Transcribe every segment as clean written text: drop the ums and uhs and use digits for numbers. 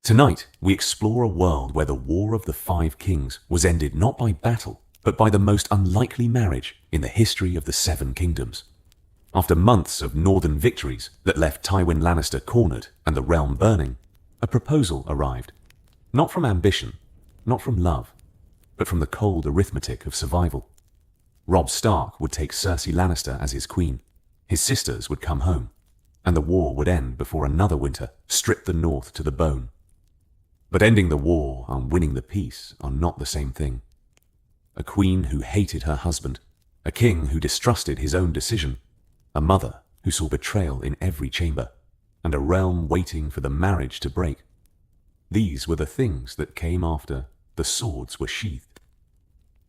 Tonight, we explore a world where the War of the Five Kings was ended not by battle, but by the most unlikely marriage in the history of the Seven Kingdoms. After months of northern victories that left Tywin Lannister cornered and the realm burning, a proposal arrived. Not from ambition, not from love, but from the cold arithmetic of survival. Robb Stark would take Cersei Lannister as his queen, his sisters would come home, and the war would end before another winter stripped the north to the bone. But ending the war and winning the peace are not the same thing. A queen who hated her husband, a king who distrusted his own decision, a mother who saw betrayal in every chamber, and a realm waiting for the marriage to break. These were the things that came after the swords were sheathed.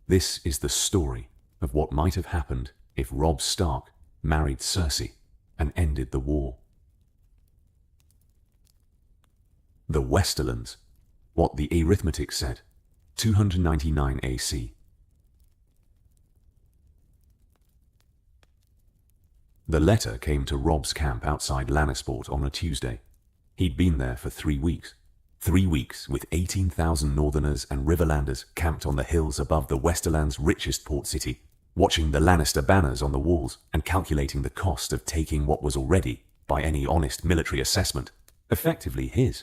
This is the story of what might have happened if Robb Stark married Cersei and ended the war. The Westerlands, what the arithmetic said, 299 AC. The letter came to Robb's camp outside Lannisport on a Tuesday. He'd been there for 3 weeks. 3 weeks with 18,000 Northerners and Riverlanders camped on the hills above the Westerland's richest port city, watching the Lannister banners on the walls and calculating the cost of taking what was already, by any honest military assessment, effectively his.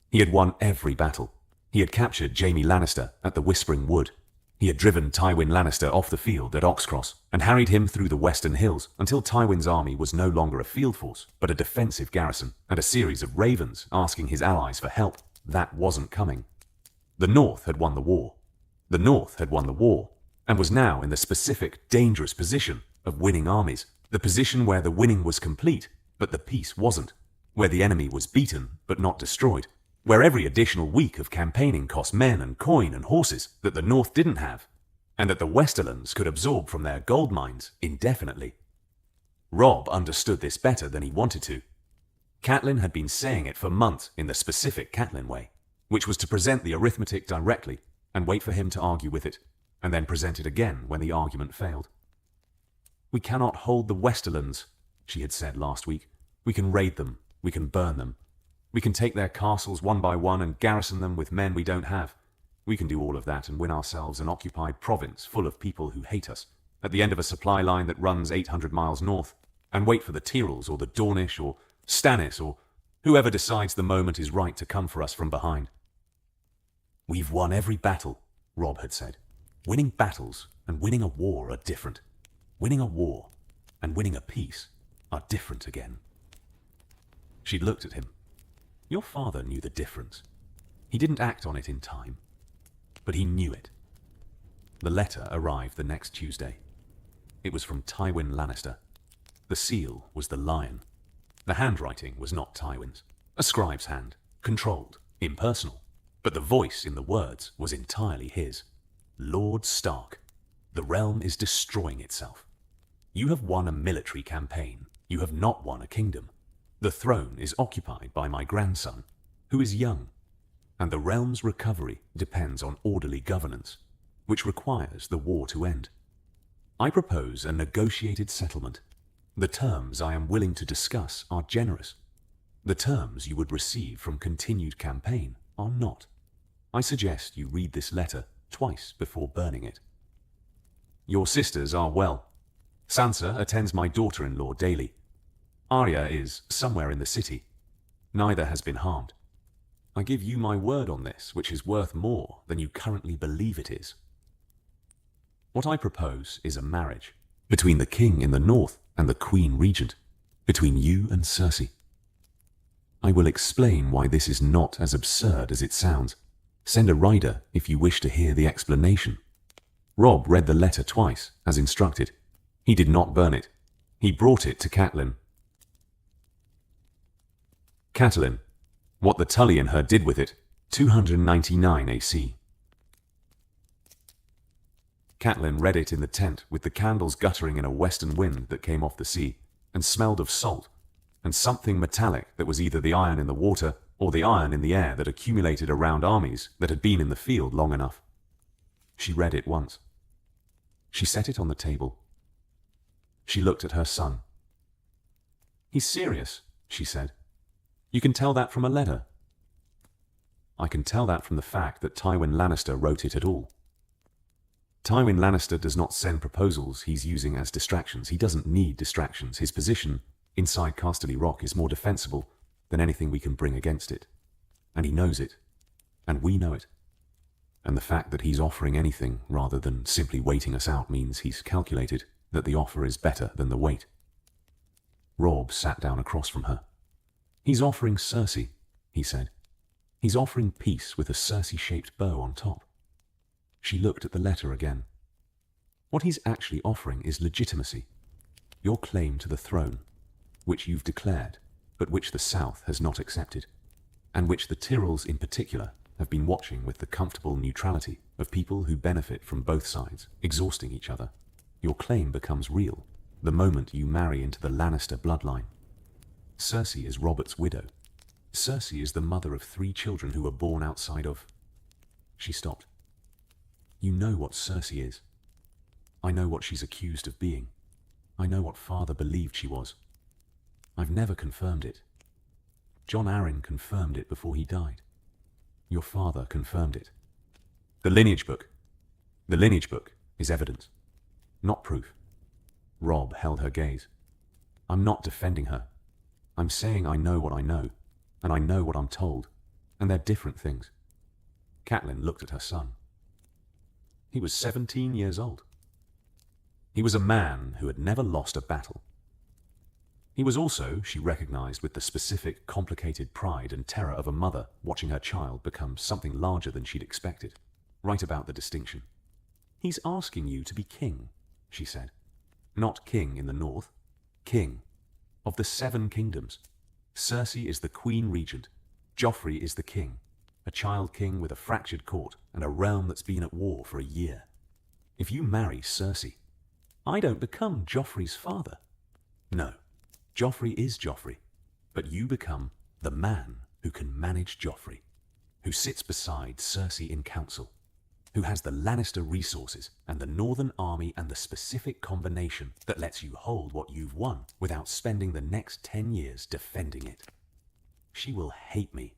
He had won every battle. He had captured Jaime Lannister at the Whispering Wood. He had driven Tywin Lannister off the field at Oxcross and harried him through the western hills until Tywin's army was no longer a field force, but a defensive garrison and a series of ravens asking his allies for help. That wasn't coming. The North had won the war. The North had won the war, and was now in the specific, dangerous position of winning armies, the position where the winning was complete, but the peace wasn't, where the enemy was beaten but not destroyed, where every additional week of campaigning cost men and coin and horses that the North didn't have, and that the Westerlands could absorb from their gold mines indefinitely. Robb understood this better than he wanted to. Catelyn had been saying it for months in the specific Catelyn way, which was to present the arithmetic directly and wait for him to argue with it, and then present it again when the argument failed. "We cannot hold the Westerlands," she had said last week. "We can raid them, we can burn them. We can take their castles one by one and garrison them with men we don't have. We can do all of that and win ourselves an occupied province full of people who hate us, at the end of a supply line that runs 800 miles north, and wait for the Tyrells or the Dornish or Stannis or whoever decides the moment is right to come for us from behind." "We've won every battle," Robb had said. "Winning battles and winning a war are different. Winning a war and winning a peace are different again." She'd looked at him. Your father knew the difference. He didn't act on it in time, but he knew it. The letter arrived the next Tuesday. It was from Tywin Lannister. The seal was the lion. The handwriting was not Tywin's. A scribe's hand, controlled, impersonal, but the voice in the words was entirely his. "Lord Stark, the realm is destroying itself. You have won a military campaign. You have not won a kingdom. The throne is occupied by my grandson, who is young, and the realm's recovery depends on orderly governance, which requires the war to end. I propose a negotiated settlement. The terms I am willing to discuss are generous. The terms you would receive from continued campaign are not. I suggest you read this letter twice before burning it. Your sisters are well. Sansa attends my daughter-in-law daily. Arya is somewhere in the city. Neither has been harmed. I give you my word on this, which is worth more than you currently believe it is. What I propose is a marriage between the king in the north and the queen regent, between you and Cersei. I will explain why this is not as absurd as it sounds. Send a rider if you wish to hear the explanation." Robb read the letter twice, as instructed. He did not burn it. He brought it to Catelyn. "Catelyn, what the Tully and her did with it, 299 AC. Catelyn read it in the tent with the candles guttering in a western wind that came off the sea and smelled of salt and something metallic that was either the iron in the water or the iron in the air that accumulated around armies that had been in the field long enough. She read it once. She set it on the table. She looked at her son. "He's serious," she said. "You can tell that from a letter." I can tell that from the fact that Tywin Lannister wrote it at all. Tywin Lannister does not send proposals he's using as distractions. He doesn't need distractions. His position inside Casterly Rock is more defensible than anything we can bring against it. And he knows it. And we know it. And the fact that he's offering anything rather than simply waiting us out means he's calculated that the offer is better than the wait. Robb sat down across from her. He's offering Cersei, he said. He's offering peace with a Cersei-shaped bow on top. She looked at the letter again. What he's actually offering is legitimacy, your claim to the throne, which you've declared, but which the South has not accepted, and which the Tyrells in particular have been watching with the comfortable neutrality of people who benefit from both sides, exhausting each other. Your claim becomes real the moment you marry into the Lannister bloodline. Cersei is Robert's widow. Cersei is the mother of 3 children who were born outside of... She stopped. You know what Cersei is. I know what she's accused of being. I know what Father believed she was. I've never confirmed it. Jon Arryn confirmed it before he died. Your father confirmed it. The lineage book. The lineage book is evidence, not proof. Robb held her gaze. I'm not defending her. I'm saying I know what I know, and I know what I'm told, and they're different things. Catelyn looked at her son. He was 17 years old. He was a man who had never lost a battle. He was also, she recognized with the specific, complicated pride and terror of a mother watching her child become something larger than she'd expected. Right about the distinction. He's asking you to be king, she said. Not king in the north. King of the 7 kingdoms. Cersei is the queen regent. Joffrey is the king. A child king with a fractured court and a realm that's been at war for a year. If you marry Cersei, I don't become Joffrey's father. No. Joffrey is Joffrey, but you become the man who can manage Joffrey, who sits beside Cersei in council, who has the Lannister resources and the Northern Army and the specific combination that lets you hold what you've won without spending the next 10 years defending it. She will hate me.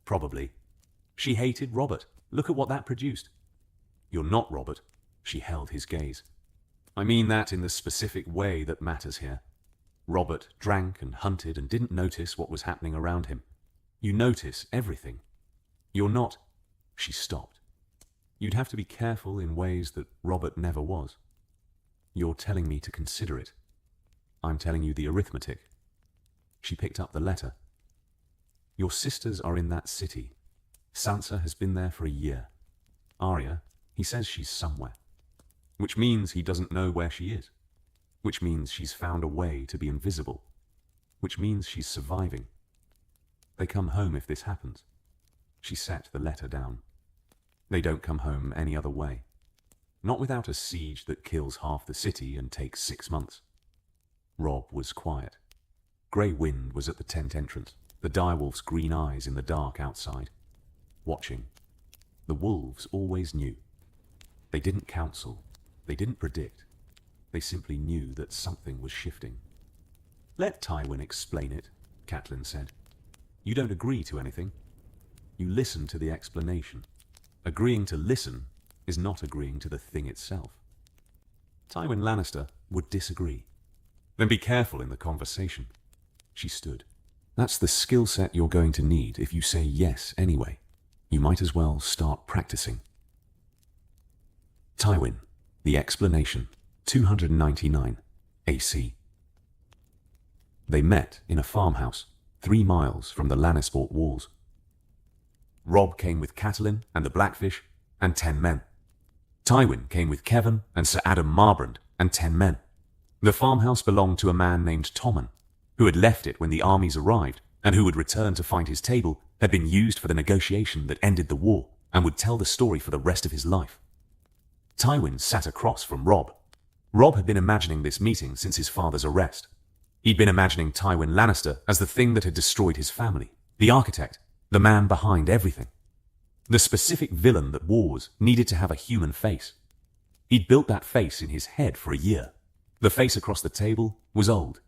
Probably. She hated Robert. Look at what that produced. You're not Robert. She held his gaze. I mean that in the specific way that matters here. Robert drank and hunted and didn't notice what was happening around him. You notice everything. You're not... She stopped. You'd have to be careful in ways that Robert never was. You're telling me to consider it. I'm telling you the arithmetic. She picked up the letter. Your sisters are in that city. Sansa has been there for a year. Arya, he says she's somewhere. Which means he doesn't know where she is. Which means she's found a way to be invisible. Which means she's surviving. They come home if this happens. She set the letter down. They don't come home any other way. Not without a siege that kills half the city and takes 6 months. Robb was quiet. Grey wind was at the tent entrance, the direwolf's green eyes in the dark outside. Watching. The wolves always knew. They didn't counsel. They didn't predict. They simply knew that something was shifting. Let Tywin explain it, Catelyn said. You don't agree to anything. You listen to the explanation. Agreeing to listen is not agreeing to the thing itself. Tywin Lannister would disagree. Then be careful in the conversation. She stood. That's the skill set you're going to need if you say yes anyway. You might as well start practicing. Tywin, the explanation. 299 AC. They met in a farmhouse 3 miles from the Lannisport walls. Robb came with Catelyn and the Blackfish and 10 men. Tywin came with Kevan and Sir Adam Marbrand and 10 men. The farmhouse belonged to a man named Tommen, who had left it when the armies arrived and who would return to find his table had been used for the negotiation that ended the war and would tell the story for the rest of his life. Tywin sat across from Robb. Robb had been imagining this meeting since his father's arrest. He'd been imagining Tywin Lannister as the thing that had destroyed his family, the architect, the man behind everything. The specific villain that wars needed to have a human face. He'd built that face in his head for a year. The face across the table was old.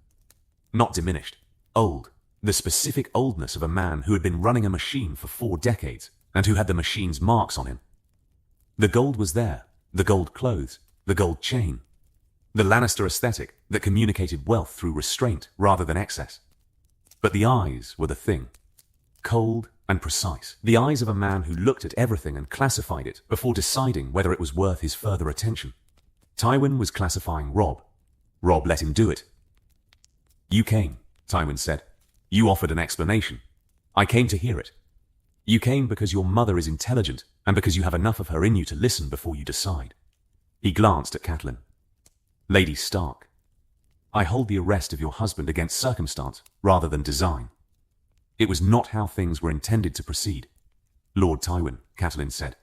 Not diminished. Old. The specific oldness of a man who had been running a machine for 4 decades, and who had the machine's marks on him. The gold was there, the gold clothes, the gold chain. The Lannister aesthetic that communicated wealth through restraint rather than excess. But the eyes were the thing. Cold and precise. The eyes of a man who looked at everything and classified it before deciding whether it was worth his further attention. Tywin was classifying Robb. Robb let him do it. "You came," Tywin said. "You offered an explanation. I came to hear it. You came because your mother is intelligent and because you have enough of her in you to listen before you decide." He glanced at Catelyn. "Lady Stark, I hold the arrest of your husband against circumstance rather than design. It was not how things were intended to proceed." "Lord Tywin," Catelyn said.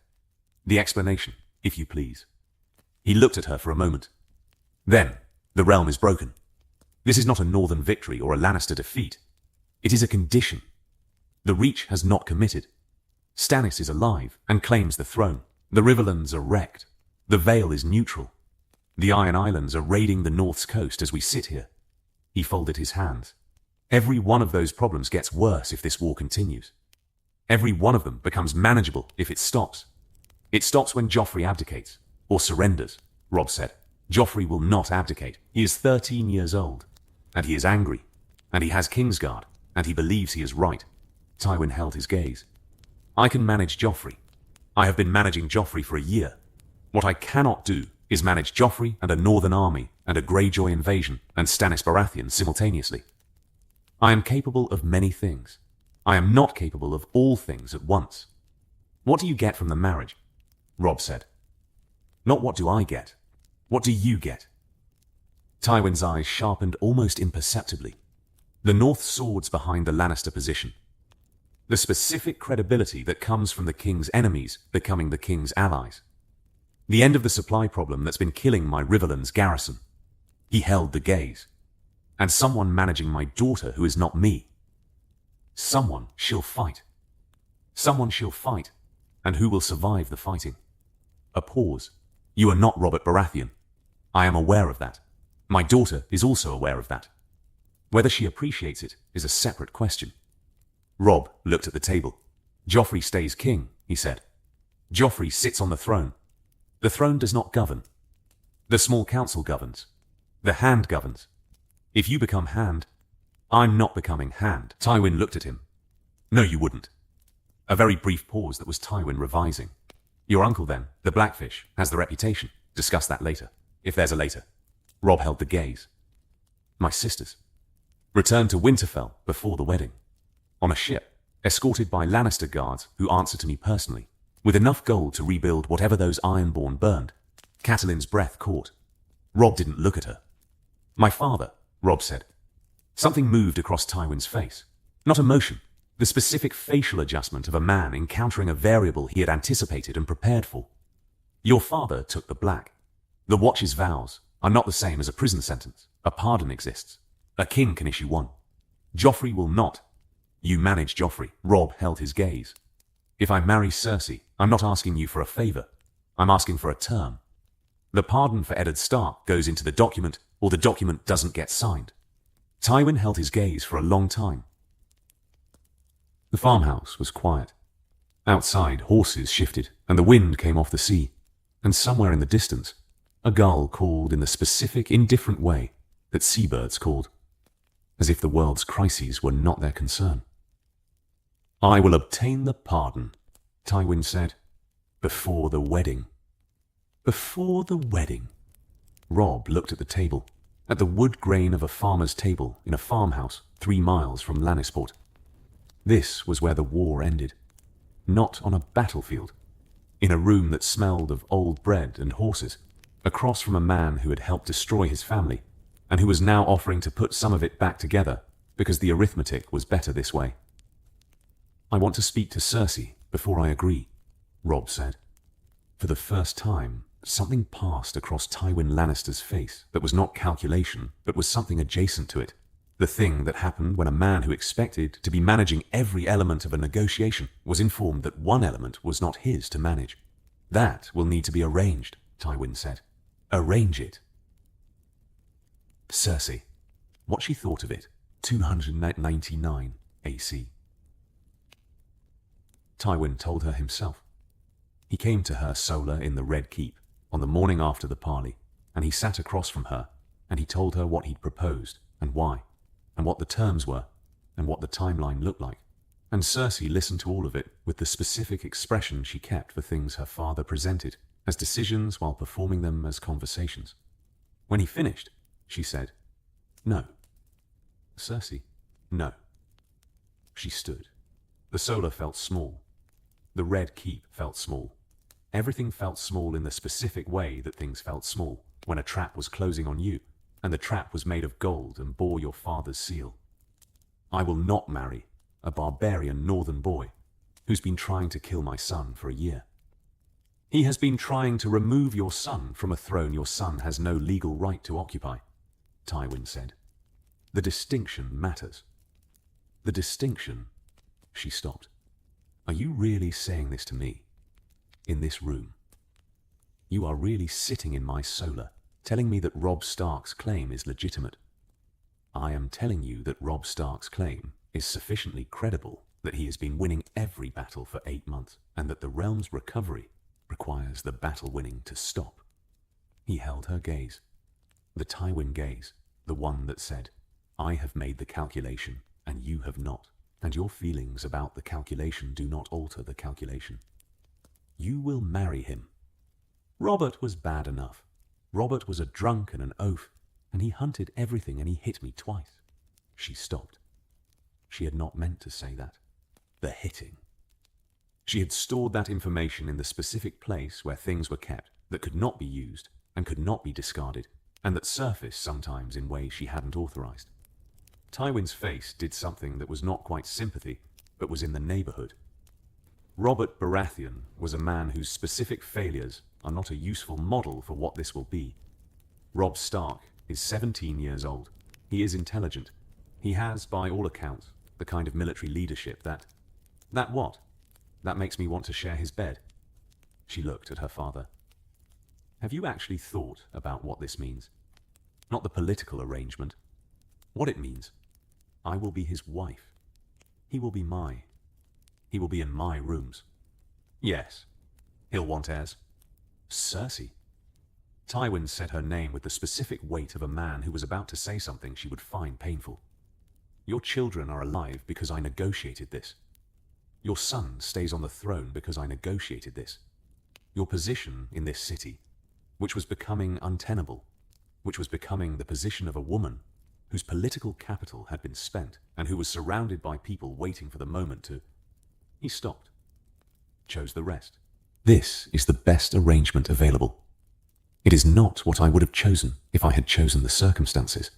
"The explanation, if you please." He looked at her for a moment. "Then, the realm is broken. This is not a northern victory or a Lannister defeat. It is a condition. The Reach has not committed. Stannis is alive and claims the throne. The Riverlands are wrecked. The Vale is neutral. The Iron Islands are raiding the North's coast as we sit here." He folded his hands. "Every one of those problems gets worse if this war continues. Every one of them becomes manageable if it stops. It stops when Joffrey abdicates, or surrenders," Robb said. "Joffrey will not abdicate. He is 13 years old, and he is angry, and he has Kingsguard, and he believes he is right." Tywin held his gaze. "I can manage Joffrey. I have been managing Joffrey for a year. What I cannot do is manage Joffrey and a northern army and a Greyjoy invasion and Stannis Baratheon simultaneously. I am capable of many things. I am not capable of all things at once." "What do you get from the marriage?" Robb said. "Not what do I get. What do you get?" Tywin's eyes sharpened almost imperceptibly. The North swords behind the Lannister position. The specific credibility that comes from the king's enemies becoming the king's allies. The end of the supply problem that's been killing my Riverlands garrison. He held the gaze. "And someone managing my daughter who is not me. Someone she'll fight. Someone she'll fight, and who will survive the fighting." A pause. "You are not Robert Baratheon. I am aware of that. My daughter is also aware of that. Whether she appreciates it is a separate question." Robb looked at the table. "Joffrey stays king," he said. "Joffrey sits on the throne. The throne does not govern. The small council governs. The Hand governs. If you become Hand, I'm not becoming Hand." Tywin looked at him. "No, you wouldn't." A very brief pause that was Tywin revising. "Your uncle then, the Blackfish, has the reputation. Discuss that later, if there's a later." Robb held the gaze. "My sisters. Returned to Winterfell before the wedding. On a ship, escorted by Lannister guards who answer to me personally, with enough gold to rebuild whatever those Ironborn burned." Catelyn's breath caught. Robb didn't look at her. "My father," Robb said. Something moved across Tywin's face. Not emotion, the specific facial adjustment of a man encountering a variable he had anticipated and prepared for. "Your father took the black. The Watch's vows are not the same as a prison sentence. A pardon exists. A king can issue one. Joffrey will not. You manage Joffrey." Robb held his gaze. "If I marry Cersei, I'm not asking you for a favor. I'm asking for a term. The pardon for Eddard Stark goes into the document, or the document doesn't get signed." Tywin held his gaze for a long time. The farmhouse was quiet. Outside, horses shifted, and the wind came off the sea. And somewhere in the distance, a gull called in the specific, indifferent way that seabirds called, as if the world's crises were not their concern. "I will obtain the pardon," Tywin said, "before the wedding." Before the wedding. Robb looked at the table, at the wood grain of a farmer's table in a farmhouse 3 miles from Lannisport. This was where the war ended. Not on a battlefield. In a room that smelled of old bread and horses, across from a man who had helped destroy his family, and who was now offering to put some of it back together because the arithmetic was better this way. "I want to speak to Cersei before I agree," Robb said. For the first time, something passed across Tywin Lannister's face that was not calculation, but was something adjacent to it. The thing that happened when a man who expected to be managing every element of a negotiation was informed that one element was not his to manage. "That will need to be arranged," Tywin said. "Arrange it." Cersei. What she thought of it. 299 AC. Tywin told her himself. He came to her solar in the Red Keep on the morning after the parley, and he sat across from her, and he told her what he'd proposed, and why, and what the terms were, and what the timeline looked like. And Cersei listened to all of it with the specific expression she kept for things her father presented as decisions while performing them as conversations. When he finished, she said, "No." "Cersei, no." She stood. The solar felt small. The Red Keep felt small. Everything felt small in the specific way that things felt small when a trap was closing on you, and the trap was made of gold and bore your father's seal. "I will not marry a barbarian northern boy who's been trying to kill my son for a year. He has been trying to remove your son from a throne your son has no legal right to occupy," Tywin said. "The distinction matters." "The distinction?" She stopped. "Are you really saying this to me? In this room? You are really sitting in my solar, telling me that Robb Stark's claim is legitimate? I am telling you that Robb Stark's claim is sufficiently credible that he has been winning every battle for 8 months, and that the realm's recovery requires the battle winning to stop." He held her gaze. The Tywin gaze, the one that said, "I have made the calculation, and you have not, and your feelings about the calculation do not alter the calculation. You will marry him. Robert was bad enough. Robert was a drunk and an oaf, and he hunted everything and he hit me twice." She stopped. She had not meant to say that. The hitting. She had stored that information in the specific place where things were kept that could not be used and could not be discarded, and that surfaced sometimes in ways she hadn't authorized. Tywin's face did something that was not quite sympathy, but was in the neighborhood. Robert Baratheon was a man whose specific failures are not a useful model for what this will be. Robb Stark is 17 years old. He is intelligent. He has, by all accounts, the kind of military leadership that what? That makes me want to share his bed. She looked at her father. "Have you actually thought about what this means? Not the political arrangement. What it means. I will be his wife. He will be He will be in my rooms. Yes. He'll want heirs. Cersei." Tywin said her name with the specific weight of a man who was about to say something she would find painful. "Your children are alive because I negotiated this. Your son stays on the throne because I negotiated this. Your position in this city, which was becoming untenable, which was becoming the position of a woman whose political capital had been spent and who was surrounded by people waiting for the moment to..." He stopped. "Chose the rest. This is the best arrangement available. It is not what I would have chosen if I had chosen the circumstances.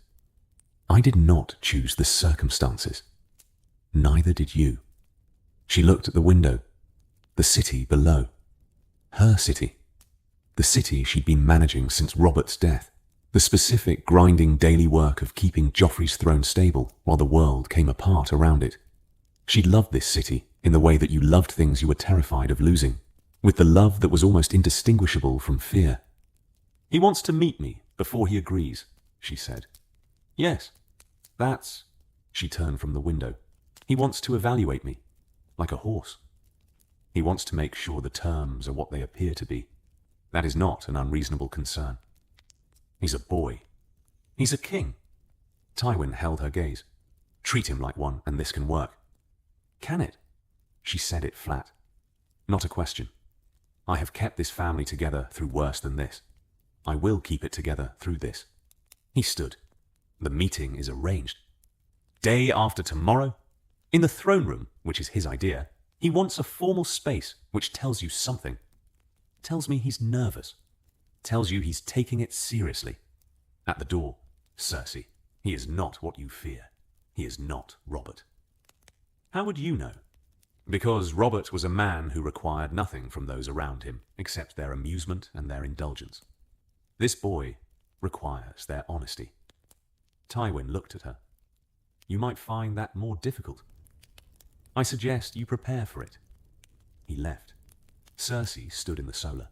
I did not choose the circumstances. Neither did you." She looked at the window. The city below. Her city. The city she'd been managing since Robert's death. The specific grinding daily work of keeping Joffrey's throne stable while the world came apart around it. She loved this city in the way that you loved things you were terrified of losing, with the love that was almost indistinguishable from fear. "He wants to meet me before he agrees," she said. "Yes, that's..." She turned from the window. "He wants to evaluate me, like a horse. He wants to make sure the terms are what they appear to be. That is not an unreasonable concern. He's a boy. He's a king." Tywin held her gaze. "Treat him like one, and this can work." "Can it?" She said it flat. "Not a question. I have kept this family together through worse than this. I will keep it together through this." He stood. "The meeting is arranged. Day after tomorrow? In the throne room, which is his idea. He wants a formal space which tells you something. Tells me he's nervous. Tells you he's taking it seriously. At the door, Cersei, he is not what you fear. He is not Robert." "How would you know?" "Because Robert was a man who required nothing from those around him except their amusement and their indulgence. This boy requires their honesty." Tywin looked at her. "You might find that more difficult. I suggest you prepare for it." He left. Cersei stood in the solar.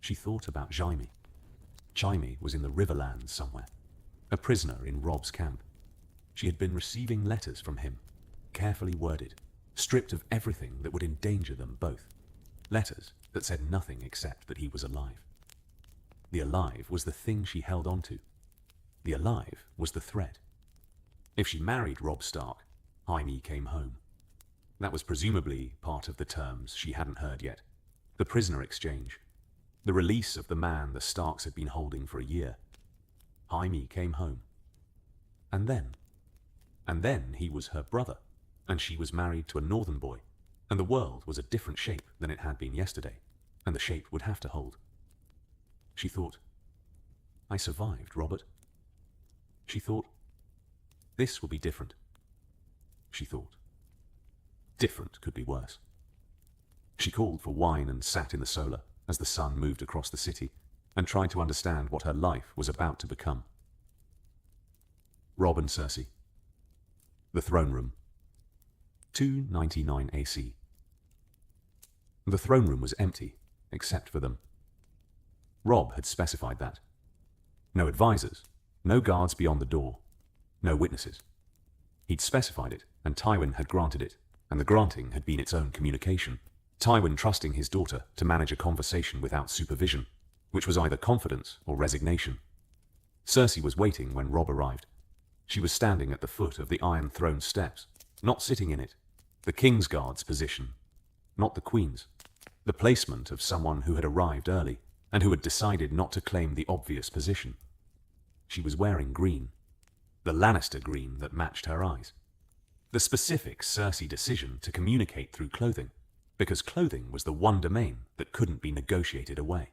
She thought about Jaime. Jaime was in the Riverlands somewhere, a prisoner in Robb's camp. She had been receiving letters from him, carefully worded, stripped of everything that would endanger them both. Letters that said nothing except that he was alive. The alive was the thing she held on to. The alive was the threat. If she married Robb Stark, Jaime came home. That was presumably part of the terms she hadn't heard yet. The prisoner exchange. The release of the man the Starks had been holding for a year. Jaime came home. And then he was her brother, and she was married to a northern boy, and the world was a different shape than it had been yesterday, and the shape would have to hold. She thought, I survived, Robert. She thought, this will be different. She thought, different could be worse. She called for wine and sat in the solar as the sun moved across the city and tried to understand what her life was about to become. Robb and Cersei. The throne room. 299 AC. The throne room was empty, except for them. Robb had specified that. No advisors, no guards beyond the door, no witnesses. He'd specified it, and Tywin had granted it, and the granting had been its own communication. Tywin trusting his daughter to manage a conversation without supervision, which was either confidence or resignation. Cersei was waiting when Robb arrived. She was standing at the foot of the Iron Throne steps, not sitting in it. The Kingsguard's position, not the Queen's. The placement of someone who had arrived early and who had decided not to claim the obvious position. She was wearing green, the Lannister green that matched her eyes. The specific Cersei decision to communicate through clothing, because clothing was the one domain that couldn't be negotiated away.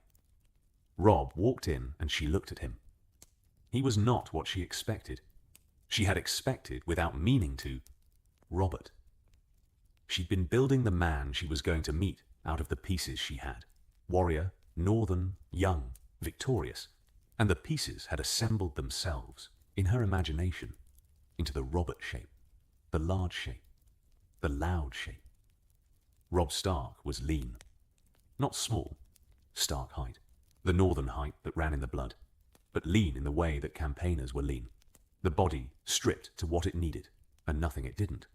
Robb walked in and she looked at him. He was not what she expected. She had expected, without meaning to, Robert. She'd been building the man she was going to meet out of the pieces she had. Warrior, northern, young, victorious. And the pieces had assembled themselves, in her imagination, into the Robert shape, the large shape, the loud shape. Robb Stark was lean. Not small, Stark height, the northern height that ran in the blood, but lean in the way that campaigners were lean. The body stripped to what it needed, and nothing it didn't.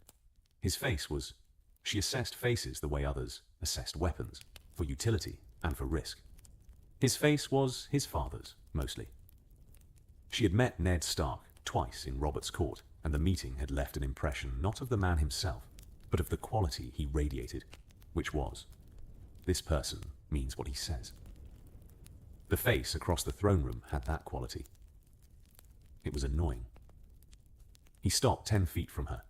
His face was... She assessed faces the way others assessed weapons, for utility and for risk. His face was his father's, mostly. She had met Ned Stark twice in Robert's court, and the meeting had left an impression not of the man himself, but of the quality he radiated, which was, this person means what he says. The face across the throne room had that quality. It was annoying. He stopped 10 feet from her.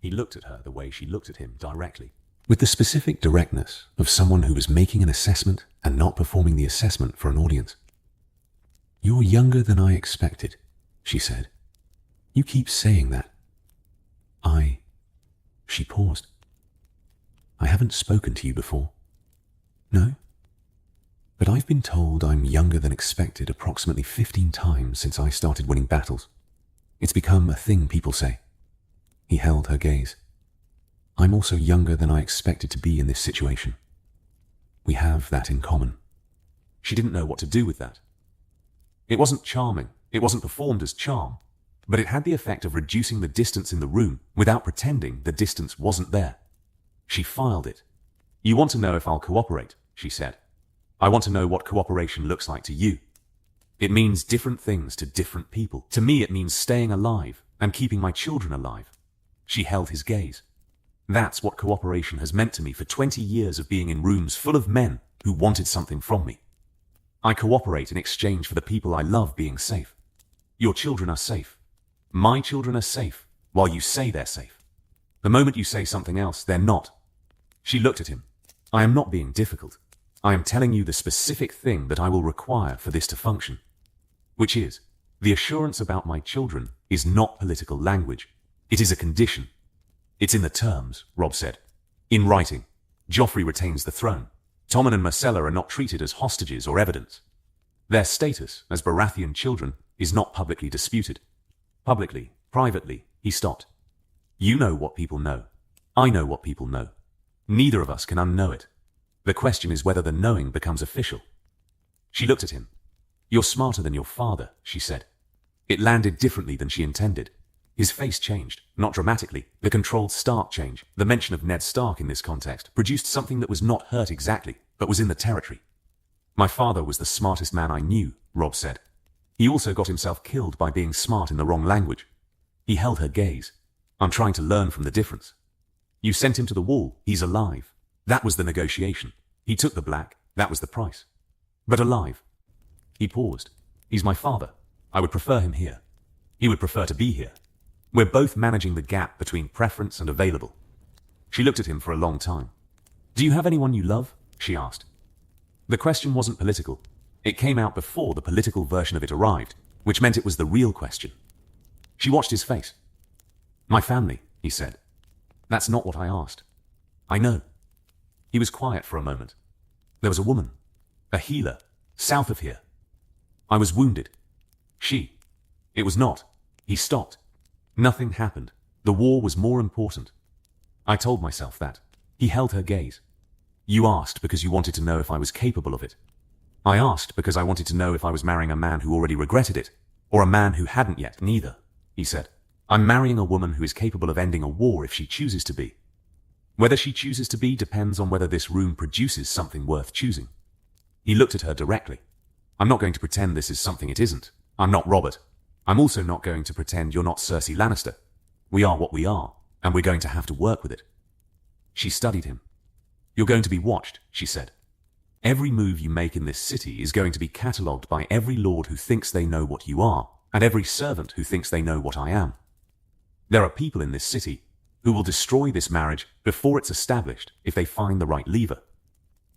He looked at her the way she looked at him, directly, with the specific directness of someone who was making an assessment and not performing the assessment for an audience. You're younger than I expected, she said. You keep saying that. She paused. I haven't spoken to you before. No? But I've been told I'm younger than expected approximately 15 times since I started winning battles. It's become a thing people say. He held her gaze. I'm also younger than I expected to be in this situation. We have that in common. She didn't know what to do with that. It wasn't charming. It wasn't performed as charm. But it had the effect of reducing the distance in the room without pretending the distance wasn't there. She filed it. You want to know if I'll cooperate, she said. I want to know what cooperation looks like to you. It means different things to different people. To me, it means staying alive and keeping my children alive. She held his gaze. That's what cooperation has meant to me for 20 years of being in rooms full of men who wanted something from me. I cooperate in exchange for the people I love being safe. Your children are safe. My children are safe, while you say they're safe. The moment you say something else, they're not. She looked at him. I am not being difficult. I am telling you the specific thing that I will require for this to function. Which is, the assurance about my children is not political language. It is a condition. It's in the terms, Robb said. In writing, Joffrey retains the throne. Tommen and Myrcella are not treated as hostages or evidence. Their status as Baratheon children is not publicly disputed. Publicly, privately, he stopped. You know what people know. I know what people know. Neither of us can unknow it. The question is whether the knowing becomes official. She looked at him. You're smarter than your father, she said. It landed differently than she intended. His face changed, not dramatically, the controlled Stark change. The mention of Ned Stark in this context produced something that was not hurt exactly, but was in the territory. My father was the smartest man I knew, Robb said. He also got himself killed by being smart in the wrong language. He held her gaze. I'm trying to learn from the difference. You sent him to the wall. He's alive. That was the negotiation. He took the black. That was the price. But alive. He paused. He's my father. I would prefer him here. He would prefer to be here. We're both managing the gap between preference and available. She looked at him for a long time. Do you have anyone you love? She asked. The question wasn't political. It came out before the political version of it arrived, which meant it was the real question. She watched his face. My family, he said. That's not what I asked. I know. He was quiet for a moment. There was a woman, a healer, south of here. I was wounded. It was not. He stopped. Nothing happened. The war was more important. I told myself that. He held her gaze. You asked because you wanted to know if I was capable of it. I asked because I wanted to know if I was marrying a man who already regretted it, or a man who hadn't yet. Neither, he said. I'm marrying a woman who is capable of ending a war if she chooses to be. Whether she chooses to be depends on whether this room produces something worth choosing. He looked at her directly. I'm not going to pretend this is something it isn't. I'm not Robert. I'm also not going to pretend you're not Cersei Lannister. We are what we are, and we're going to have to work with it. She studied him. You're going to be watched, she said. Every move you make in this city is going to be catalogued by every lord who thinks they know what you are, and every servant who thinks they know what I am. There are people in this city who will destroy this marriage before it's established if they find the right lever.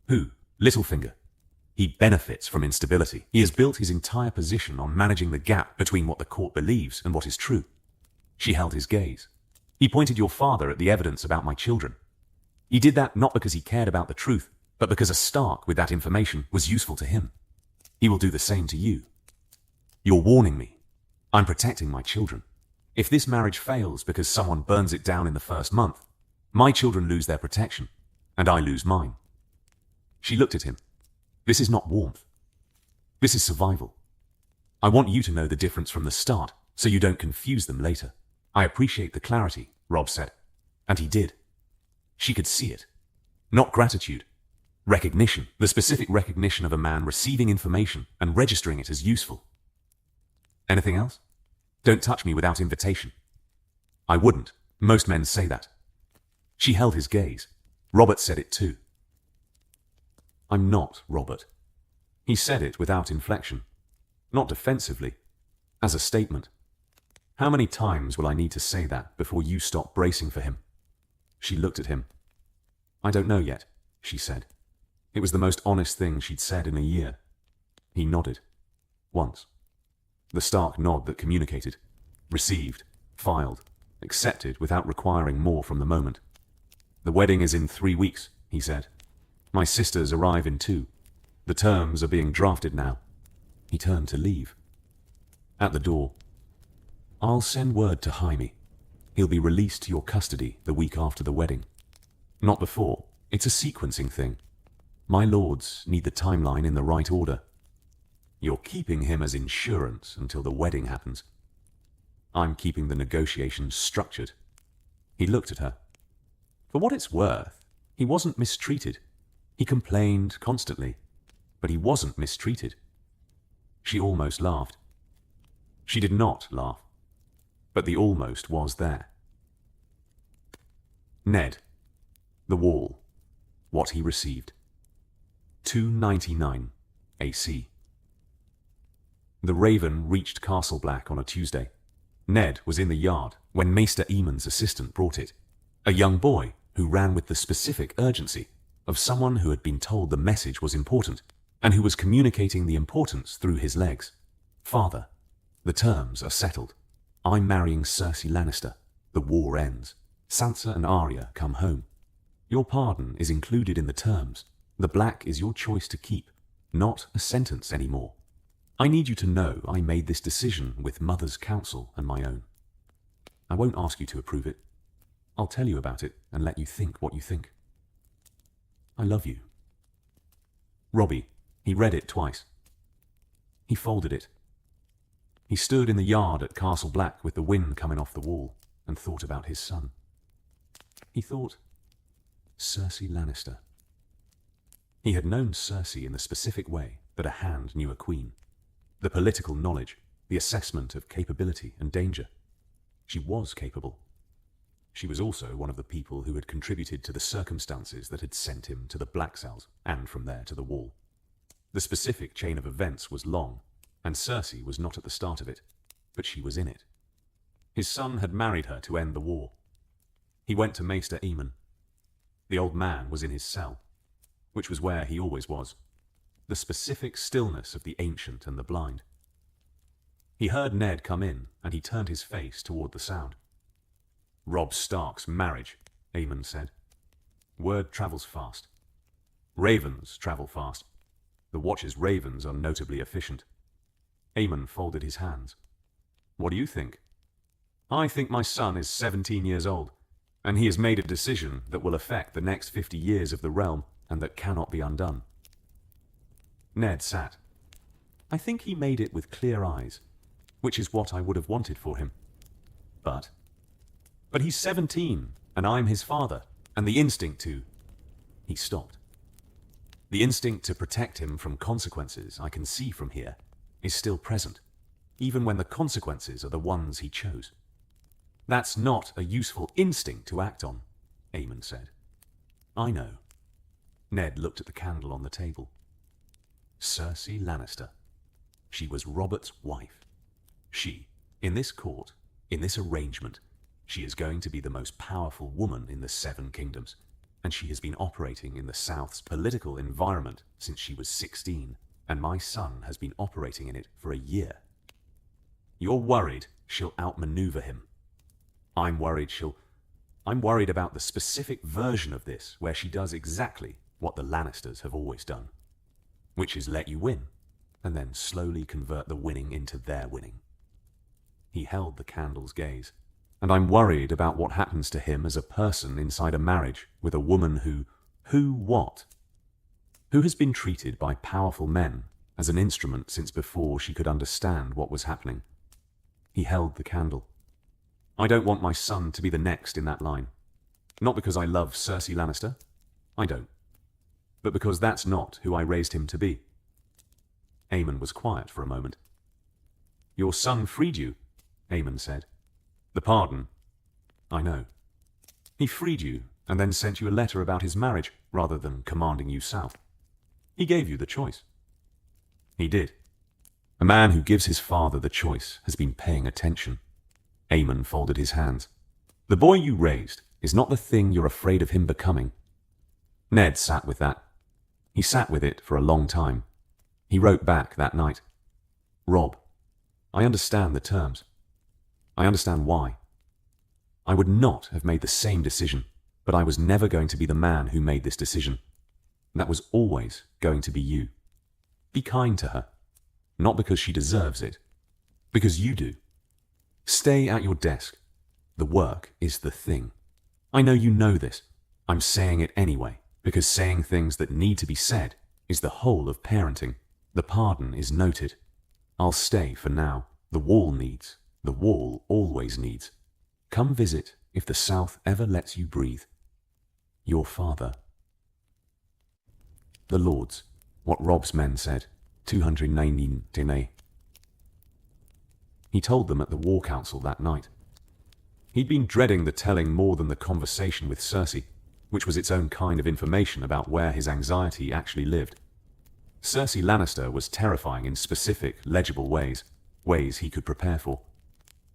Who? Littlefinger. He benefits from instability. He has built his entire position on managing the gap between what the court believes and what is true. She held his gaze. He pointed your father at the evidence about my children. He did that not because he cared about the truth, but because a Stark with that information was useful to him. He will do the same to you. You're warning me. I'm protecting my children. If this marriage fails because someone burns it down in the first month, my children lose their protection, and I lose mine. She looked at him. This is not warmth. This is survival. I want you to know the difference from the start, so you don't confuse them later. I appreciate the clarity, Robb said. And he did. She could see it. Not gratitude. Recognition. The specific recognition of a man receiving information and registering it as useful. Anything else? Don't touch me without invitation. I wouldn't. Most men say that. She held his gaze. Robert said it too. I'm not Robert. He said it without inflection. Not defensively. As a statement. How many times will I need to say that before you stop bracing for him? She looked at him. I don't know yet, she said. It was the most honest thing she'd said in a year. He nodded. Once. The stark nod that communicated. Received. Filed. Accepted without requiring more from the moment. The wedding is in 3 weeks, he said. My sisters arrive in 2. The terms are being drafted now. He turned to leave. At the door. I'll send word to Jaime. He'll be released to your custody the week after the wedding. Not before. It's a sequencing thing. My lords need the timeline in the right order. You're keeping him as insurance until the wedding happens. I'm keeping the negotiations structured. He looked at her. For what it's worth, he wasn't mistreated. He complained constantly, but he wasn't mistreated. She almost laughed. She did not laugh, but the almost was there. Ned. The wall. What he received. 299 AC. The Raven reached Castle Black on a Tuesday. Ned was in the yard when Maester Eamon's assistant brought it. A young boy who ran with the specific urgency of someone who had been told the message was important, and who was communicating the importance through his legs. Father, the terms are settled. I'm marrying Cersei Lannister. The war ends. Sansa and Arya come home. Your pardon is included in the terms. The black is your choice to keep, not a sentence anymore. I need you to know I made this decision with Mother's counsel and my own. I won't ask you to approve it. I'll tell you about it and let you think what you think. I love you. Robbie. He read it twice. He folded it. He stood in the yard at Castle Black with the wind coming off the wall and thought about his son. He thought, Cersei Lannister. He had known Cersei in the specific way that a hand knew a queen. The political knowledge, the assessment of capability and danger. She was capable. She was also one of the people who had contributed to the circumstances that had sent him to the Black Cells and from there to the Wall. The specific chain of events was long, and Cersei was not at the start of it, but she was in it. His son had married her to end the war. He went to Maester Aemon. The old man was in his cell, which was where he always was, the specific stillness of the ancient and the blind. He heard Ned come in, and he turned his face toward the sound. Robb Stark's marriage, Aemon said. Word travels fast. Ravens travel fast. The Watch's ravens are notably efficient. Aemon folded his hands. What do you think? I think my son is 17 years old, and he has made a decision that will affect the next 50 years of the realm and that cannot be undone. Ned sat. I think he made it with clear eyes, which is what I would have wanted for him. But he's 17, and I'm his father, and the instinct to... He stopped. The instinct to protect him from consequences I can see from here is still present, even when the consequences are the ones he chose. That's not a useful instinct to act on, Aemon said. I know. Ned looked at the candle on the table. Cersei Lannister. She was Robert's wife. She, in this court, in this arrangement, she is going to be the most powerful woman in the Seven Kingdoms, and she has been operating in the South's political environment since she was 16, and my son has been operating in it for a year. You're worried she'll outmaneuver him. I'm worried about the specific version of this where she does exactly what the Lannisters have always done, which is let you win, and then slowly convert the winning into their winning. He held the candle's gaze. And I'm worried about what happens to him as a person inside a marriage with a woman who has been treated by powerful men as an instrument since before she could understand what was happening. He held the candle. I don't want my son to be the next in that line. Not because I love Cersei Lannister. I don't. But because that's not who I raised him to be. Aemon was quiet for a moment. Your son freed you, Aemon said. The pardon. I know. He freed you and then sent you a letter about his marriage rather than commanding you south. He gave you the choice. He did. A man who gives his father the choice has been paying attention. Aemon folded his hands. The boy you raised is not the thing you're afraid of him becoming. Ned sat with that. He sat with it for a long time. He wrote back that night. Robb, I understand the terms. I understand why. I would not have made the same decision, but I was never going to be the man who made this decision. That was always going to be you. Be kind to her. Not because she deserves it, because you do. Stay at your desk. The work is the thing. I know you know this. I'm saying it anyway, because saying things that need to be said is the whole of parenting. The pardon is noted. I'll stay for now. The Wall needs. The Wall always needs. Come visit if the South ever lets you breathe. Your father. The Lords. What Robb's men said. 219 Dene. He told them at the War Council that night. He'd been dreading the telling more than the conversation with Cersei, which was its own kind of information about where his anxiety actually lived. Cersei Lannister was terrifying in specific, legible ways he could prepare for.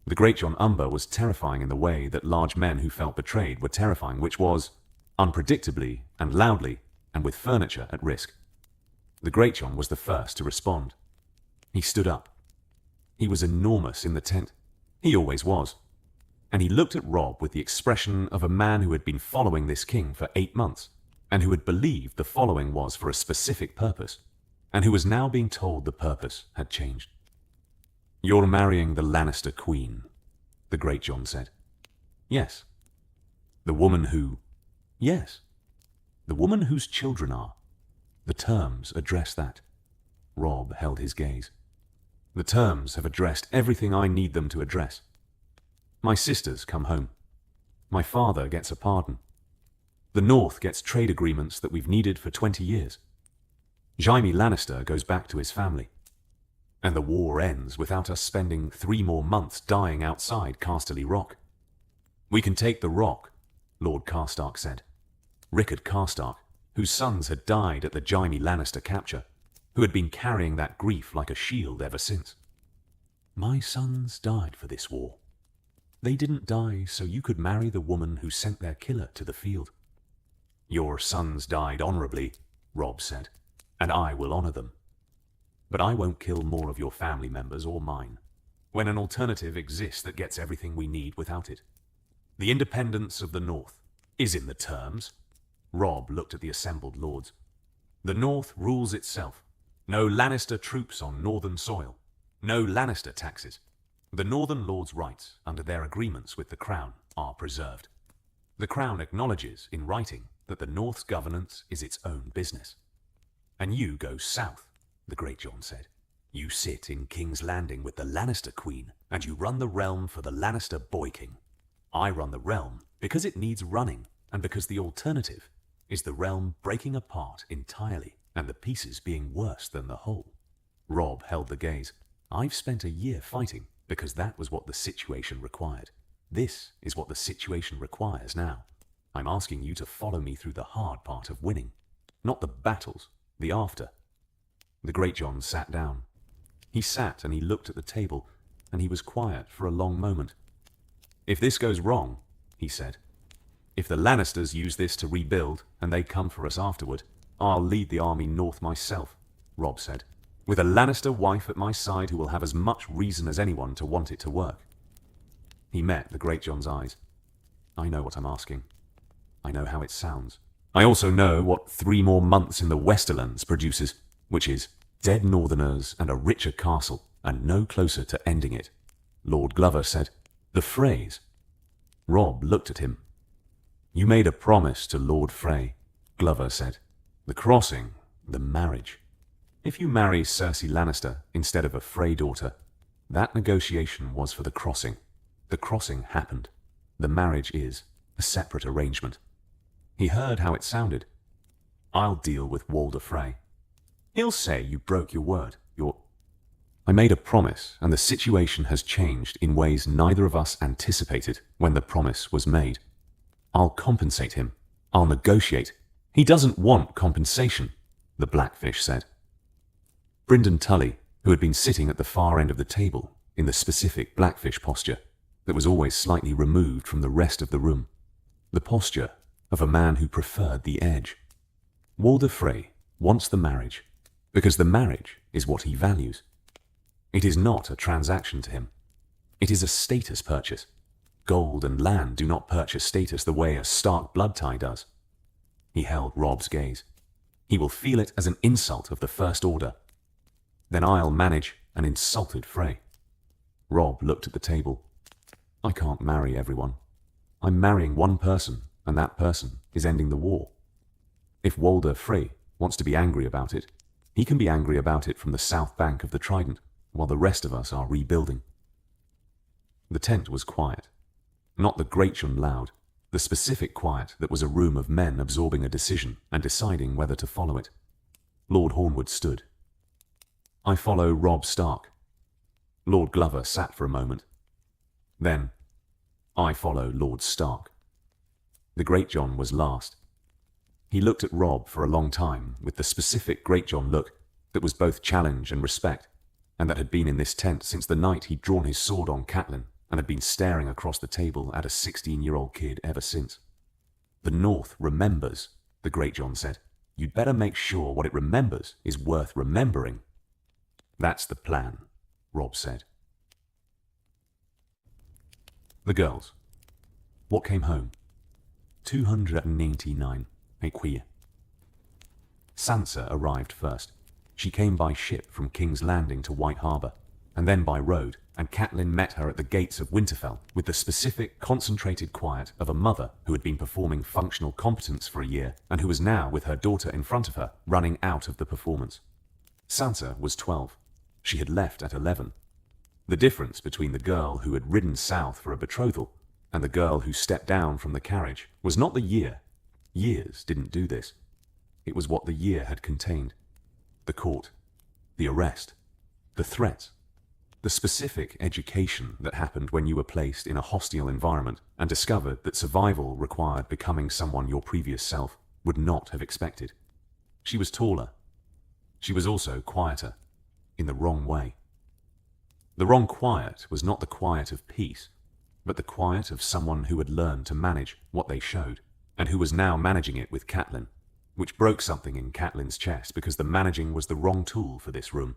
The Great John Umber was terrifying in the way that large men who felt betrayed were terrifying, which was, unpredictably and loudly, and with furniture at risk. The Great John was the first to respond. He stood up. He was enormous in the tent. He always was. And he looked at Robb with the expression of a man who had been following this king for 8 months, and who had believed the following was for a specific purpose, and who was now being told the purpose had changed. You're marrying the Lannister queen, the Great John said. Yes. The woman who... Yes. The woman whose children are. The terms address that. Robb held his gaze. The terms have addressed everything I need them to address. My sisters come home. My father gets a pardon. The North gets trade agreements that we've needed for 20 years. Jaime Lannister goes back to his family. And the war ends without us spending 3 more months dying outside Casterly Rock. We can take the rock, Lord Karstark said. Rickard Karstark, whose sons had died at the Jaime Lannister capture, who had been carrying that grief like a shield ever since. My sons died for this war. They didn't die so you could marry the woman who sent their killer to the field. Your sons died honorably, Robb said, and I will honor them. But I won't kill more of your family members or mine, when an alternative exists that gets everything we need without it. The independence of the North is in the terms. Robb looked at the assembled lords. The North rules itself. No Lannister troops on northern soil. No Lannister taxes. The Northern Lords' rights, under their agreements with the Crown, are preserved. The Crown acknowledges, in writing, that the North's governance is its own business. And you go south, the Greatjon said. You sit in King's Landing with the Lannister Queen, and you run the realm for the Lannister Boy King. I run the realm because it needs running, and because the alternative is the realm breaking apart entirely, and the pieces being worse than the whole. Robb held the gaze. I've spent a year fighting, because that was what the situation required. This is what the situation requires now. I'm asking you to follow me through the hard part of winning, not the battles, the after. The Greatjon sat down. He sat and he looked at the table, and he was quiet for a long moment. If this goes wrong, he said, if the Lannisters use this to rebuild, and they come for us afterward, I'll lead the army north myself, Robb said, with a Lannister wife at my side who will have as much reason as anyone to want it to work. He met the Greatjon's eyes. I know what I'm asking. I know how it sounds. I also know what 3 more months in the Westerlands produces, which is dead Northerners and a richer castle, and no closer to ending it. Lord Glover said, the phrase. Robb looked at him. You made a promise to Lord Frey, Glover said. The crossing, the marriage. If you marry Cersei Lannister instead of a Frey daughter, that negotiation was for the crossing. The crossing happened. The marriage is a separate arrangement. He heard how it sounded. I'll deal with Walder Frey. He'll say you broke your word. I made a promise, and the situation has changed in ways neither of us anticipated when the promise was made. I'll compensate him. I'll negotiate. He doesn't want compensation, the Blackfish said. Brynden Tully, who had been sitting at the far end of the table, in the specific Blackfish posture that was always slightly removed from the rest of the room, the posture of a man who preferred the edge. Walder Frey wants the marriage because the marriage is what he values. It is not a transaction to him. It is a status purchase. Gold and land do not purchase status the way a Stark blood tie does. He held Robb's gaze. He will feel it as an insult of the First Order. Then I'll manage an insulted Frey. Robb looked at the table. I can't marry everyone. I'm marrying one person, and that person is ending the war. If Walder Frey wants to be angry about it, he can be angry about it from the south bank of the Trident, while the rest of us are rebuilding. The tent was quiet. Not the Greatjon loud, the specific quiet that was a room of men absorbing a decision and deciding whether to follow it. Lord Hornwood stood. I follow Robb Stark. Lord Glover sat for a moment. Then, I follow Lord Stark. The Greatjon was last. He looked at Robb for a long time with the specific Greatjon look that was both challenge and respect, and that had been in this tent since the night he'd drawn his sword on Catelyn and had been staring across the table at a 16-year-old kid ever since. The North remembers, the Greatjon said. You'd better make sure what it remembers is worth remembering. That's the plan, Robb said. The girls. What came home? 299. A queer. Sansa arrived first. She came by ship from King's Landing to White Harbour, and then by road, and Catelyn met her at the gates of Winterfell with the specific, concentrated quiet of a mother who had been performing functional competence for a year, and who was now, with her daughter in front of her, running out of the performance. Sansa was 12. She had left at 11. The difference between the girl who had ridden south for a betrothal and the girl who stepped down from the carriage was not the year. Years didn't do this. It was what the year had contained. The court, the arrest, the threats, the specific education that happened when you were placed in a hostile environment and discovered that survival required becoming someone your previous self would not have expected. She was taller. She was also quieter, in the wrong way. The wrong quiet was not the quiet of peace, but the quiet of someone who had learned to manage what they showed, and who was now managing it with Catelyn, which broke something in Catelyn's chest because the managing was the wrong tool for this room.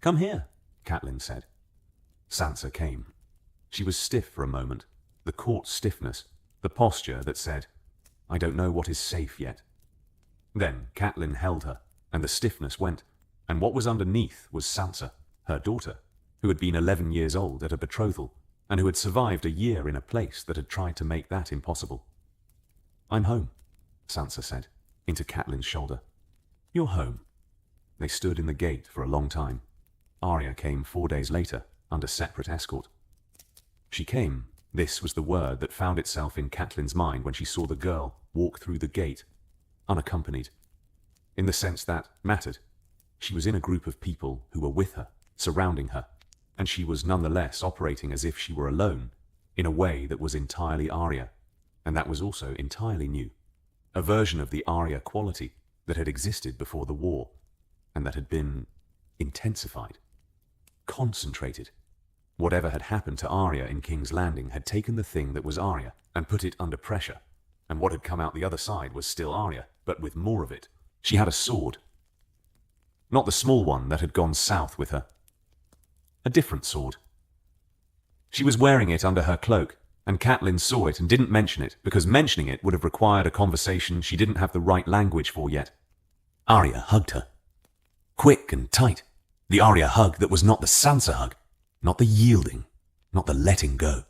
"Come here," Catelyn said. Sansa came. She was stiff for a moment, the court stiffness, the posture that said, "I don't know what is safe yet." Then Catelyn held her, and the stiffness went, and what was underneath was Sansa, her daughter, who had been 11 years old at a betrothal, and who had survived a year in a place that had tried to make that impossible. "I'm home," Sansa said, into Catelyn's shoulder. "You're home." They stood in the gate for a long time. Arya came 4 days later, under separate escort. She came. This was the word that found itself in Catelyn's mind when she saw the girl walk through the gate, unaccompanied. In the sense that mattered. She was in a group of people who were with her, surrounding her, and she was nonetheless operating as if she were alone, in a way that was entirely Arya, and that was also entirely new. A version of the Arya quality that had existed before the war, and that had been intensified, concentrated. Whatever had happened to Arya in King's Landing had taken the thing that was Arya and put it under pressure, and what had come out the other side was still Arya, but with more of it. She had a sword. Not the small one that had gone south with her. A different sword. She was wearing it under her cloak, and Catelyn saw it and didn't mention it, because mentioning it would have required a conversation she didn't have the right language for yet. Arya hugged her. Quick and tight. The Arya hug that was not the Sansa hug, not the yielding, not the letting go.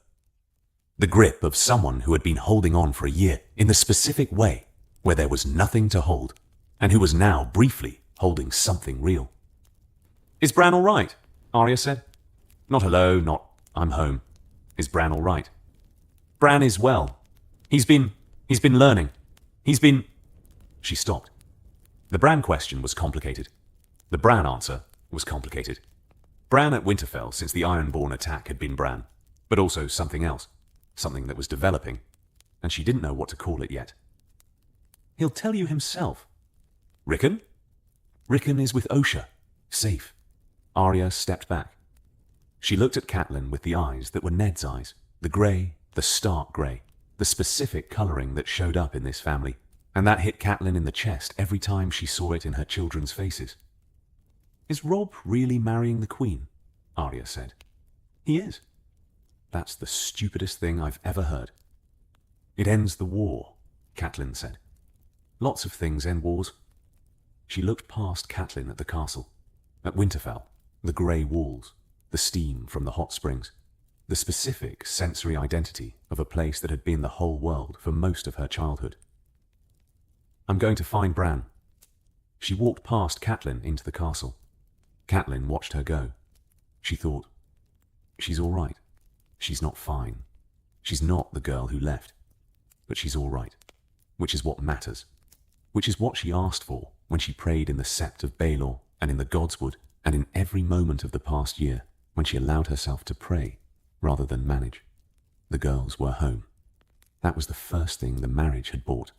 The grip of someone who had been holding on for a year in the specific way where there was nothing to hold, and who was now briefly holding something real. "Is Bran all right?" Arya said. Not hello, not I'm home. Is Bran all right? Bran is well. He's been learning. She stopped. The Bran question was complicated. The Bran answer was complicated. Bran at Winterfell since the Ironborn attack had been Bran, but also something else, something that was developing, and she didn't know what to call it yet. He'll tell you himself. Rickon? Rickon is with Osha. Safe. Arya stepped back. She looked at Catelyn with the eyes that were Ned's eyes, the grey, the stark grey, the specific colouring that showed up in this family, and that hit Catelyn in the chest every time she saw it in her children's faces. Is Robb really marrying the Queen? Arya said. He is. That's the stupidest thing I've ever heard. It ends the war, Catelyn said. Lots of things end wars. She looked past Catelyn at the castle, at Winterfell, the grey walls, the steam from the hot springs, the specific sensory identity of a place that had been the whole world for most of her childhood. I'm going to find Bran. She walked past Catelyn into the castle. Catelyn watched her go. She thought, she's all right. She's not fine. She's not the girl who left. But she's all right, which is what matters, which is what she asked for when she prayed in the Sept of Baelor and in the Godswood and in every moment of the past year when she allowed herself to pray rather than manage. The girls were home. That was the first thing the marriage had brought.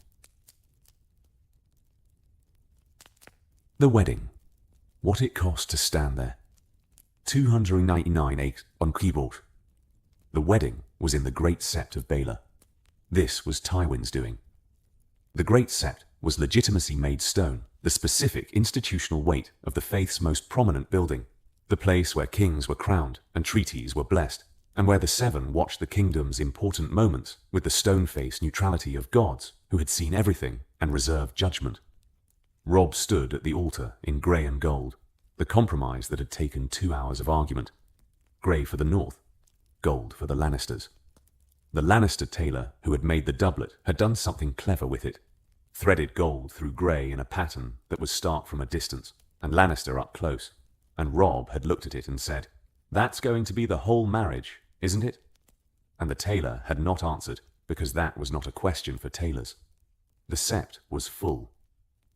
The wedding. What it cost to stand there. 299 acres on keyboard. The wedding was in the Great Sept of Baelor. This was Tywin's doing. The Great Sept was legitimacy made stone, the specific institutional weight of the faith's most prominent building, the place where kings were crowned and treaties were blessed, and where the Seven watched the kingdom's important moments with the stone-faced neutrality of gods who had seen everything and reserved judgment. Robb stood at the altar in grey and gold, the compromise that had taken 2 hours of argument. Grey for the North, gold for the Lannisters. The Lannister tailor who had made the doublet had done something clever with it, threaded gold through grey in a pattern that was Stark from a distance and Lannister up close, and Robb had looked at it and said, "That's going to be the whole marriage, isn't it?" And the tailor had not answered, because that was not a question for tailors. The sept was full.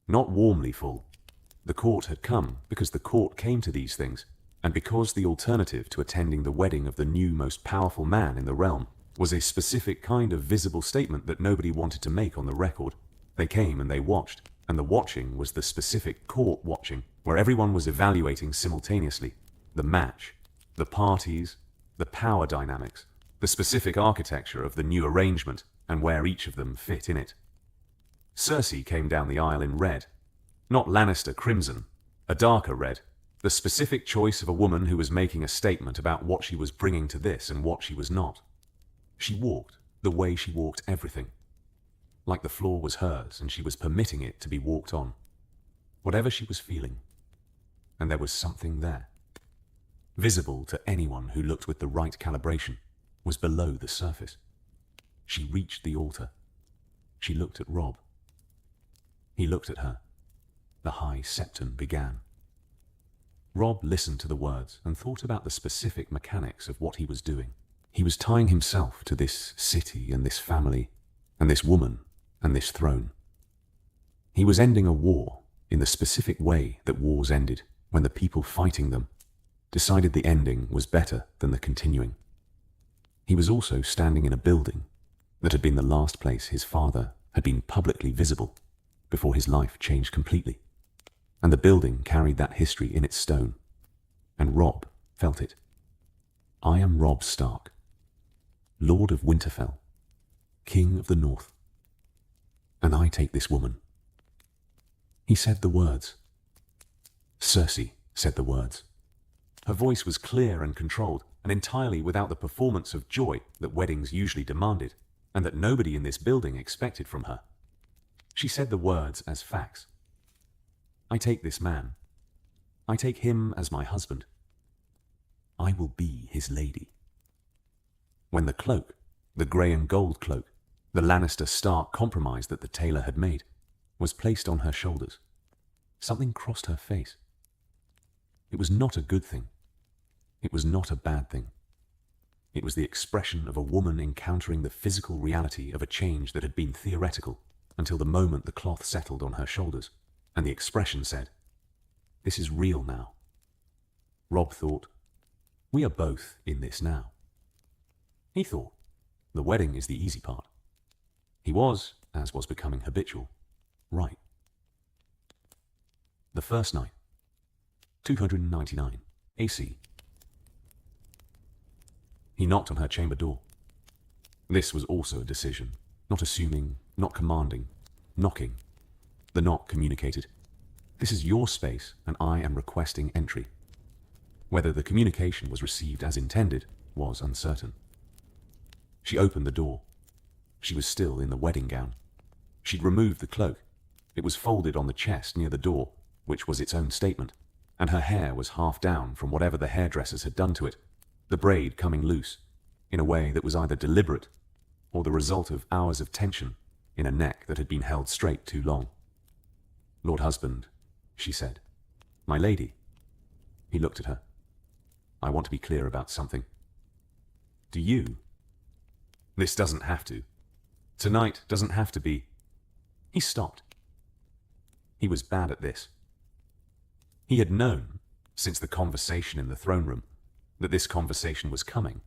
Not warmly full. The court had come because the court came to these things, and because the alternative to attending the wedding of the new most powerful man in the realm was a specific kind of visible statement that nobody wanted to make on the record. They came and they watched, and the watching was the specific court watching, where everyone was evaluating simultaneously the match, the parties, the power dynamics, the specific architecture of the new arrangement, and where each of them fit in it. Cersei came down the aisle in red. Not Lannister crimson, a darker red, the specific choice of a woman who was making a statement about what she was bringing to this and what she was not. She walked the way she walked everything. Like the floor was hers and she was permitting it to be walked on. Whatever she was feeling. And there was something there. Visible to anyone who looked with the right calibration, was below the surface. She reached the altar. She looked at Robb. He looked at her. The high septon began. Robb listened to the words and thought about the specific mechanics of what he was doing. He was tying himself to this city and this family and this woman and this throne. He was ending a war in the specific way that wars ended, when the people fighting them decided the ending was better than the continuing. He was also standing in a building that had been the last place his father had been publicly visible before his life changed completely. And the building carried that history in its stone. And Robb felt it. I am Robb Stark, Lord of Winterfell, King of the North. And I take this woman. He said the words. Cersei said the words. Her voice was clear and controlled, and entirely without the performance of joy that weddings usually demanded, and that nobody in this building expected from her. She said the words as facts. I take this man. I take him as my husband. I will be his lady. When the cloak, the grey and gold cloak, the Lannister Stark compromise that the tailor had made, was placed on her shoulders, something crossed her face. It was not a good thing. It was not a bad thing. It was the expression of a woman encountering the physical reality of a change that had been theoretical until the moment the cloth settled on her shoulders, and the expression said, "This is real now." Robb thought, we are both in this now. He thought, the wedding is the easy part. He was, as was becoming habitual, right. The first night, 299 AC. He knocked on her chamber door. This was also a decision, not assuming, not commanding, knocking. The knock communicated, this is your space and I am requesting entry. Whether the communication was received as intended was uncertain. She opened the door. She was still in the wedding gown. She'd removed the cloak. It was folded on the chest near the door, which was its own statement, and her hair was half down from whatever the hairdressers had done to it, the braid coming loose, in a way that was either deliberate or the result of hours of tension in a neck that had been held straight too long. Lord Husband, she said. My lady. He looked at her. I want to be clear about something. Do you? This doesn't have to. Tonight doesn't have to be. He stopped. He was bad at this. He had known, since the conversation in the throne room, that this conversation was coming,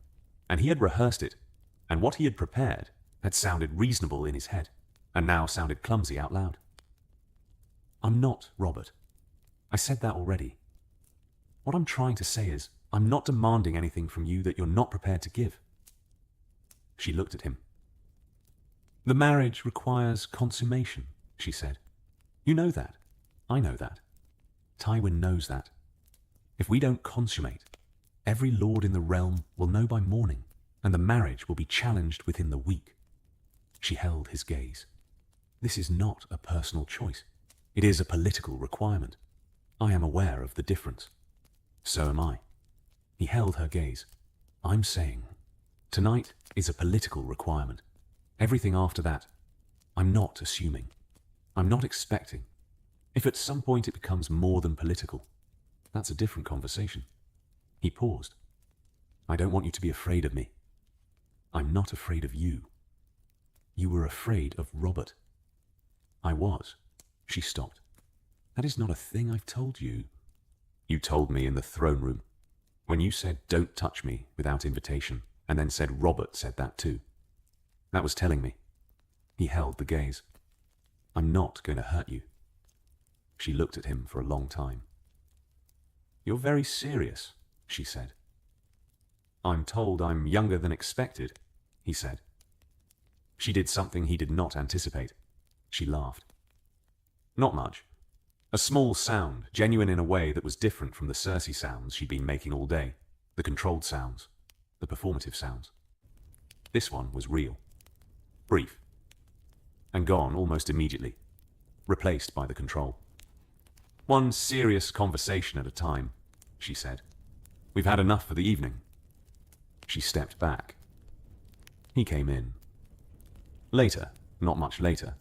and he had rehearsed it, and what he had prepared had sounded reasonable in his head, and now sounded clumsy out loud. I'm not, Robert. I said that already. What I'm trying to say is, I'm not demanding anything from you that you're not prepared to give. She looked at him. The marriage requires consummation, she said. You know that. I know that. Tywin knows that. If we don't consummate, every lord in the realm will know by morning, and the marriage will be challenged within the week. She held his gaze. This is not a personal choice. It is a political requirement. I am aware of the difference. So am I. He held her gaze. I'm saying, tonight is a political requirement. Everything after that, I'm not assuming. I'm not expecting. If at some point it becomes more than political, That's a different conversation. He paused. I don't want you to be afraid of me. I'm not afraid of you. You were afraid of Robert. I was. She stopped. That is not a thing I've told you. You told me in the throne room, when you said don't touch me without invitation, and then said Robert said that too. That was telling me. He held the gaze. I'm not going to hurt you. She looked at him for a long time. You're very serious, she said. I'm told I'm younger than expected, he said. She did something he did not anticipate. She laughed. Not much. A small sound, genuine in a way that was different from the Cersei sounds she'd been making all day, the controlled sounds, the performative sounds. This one was real. Brief. And gone almost immediately, replaced by the control. One serious conversation at a time, she said. We've had enough for the evening. She stepped back. He came in. Later, not much later,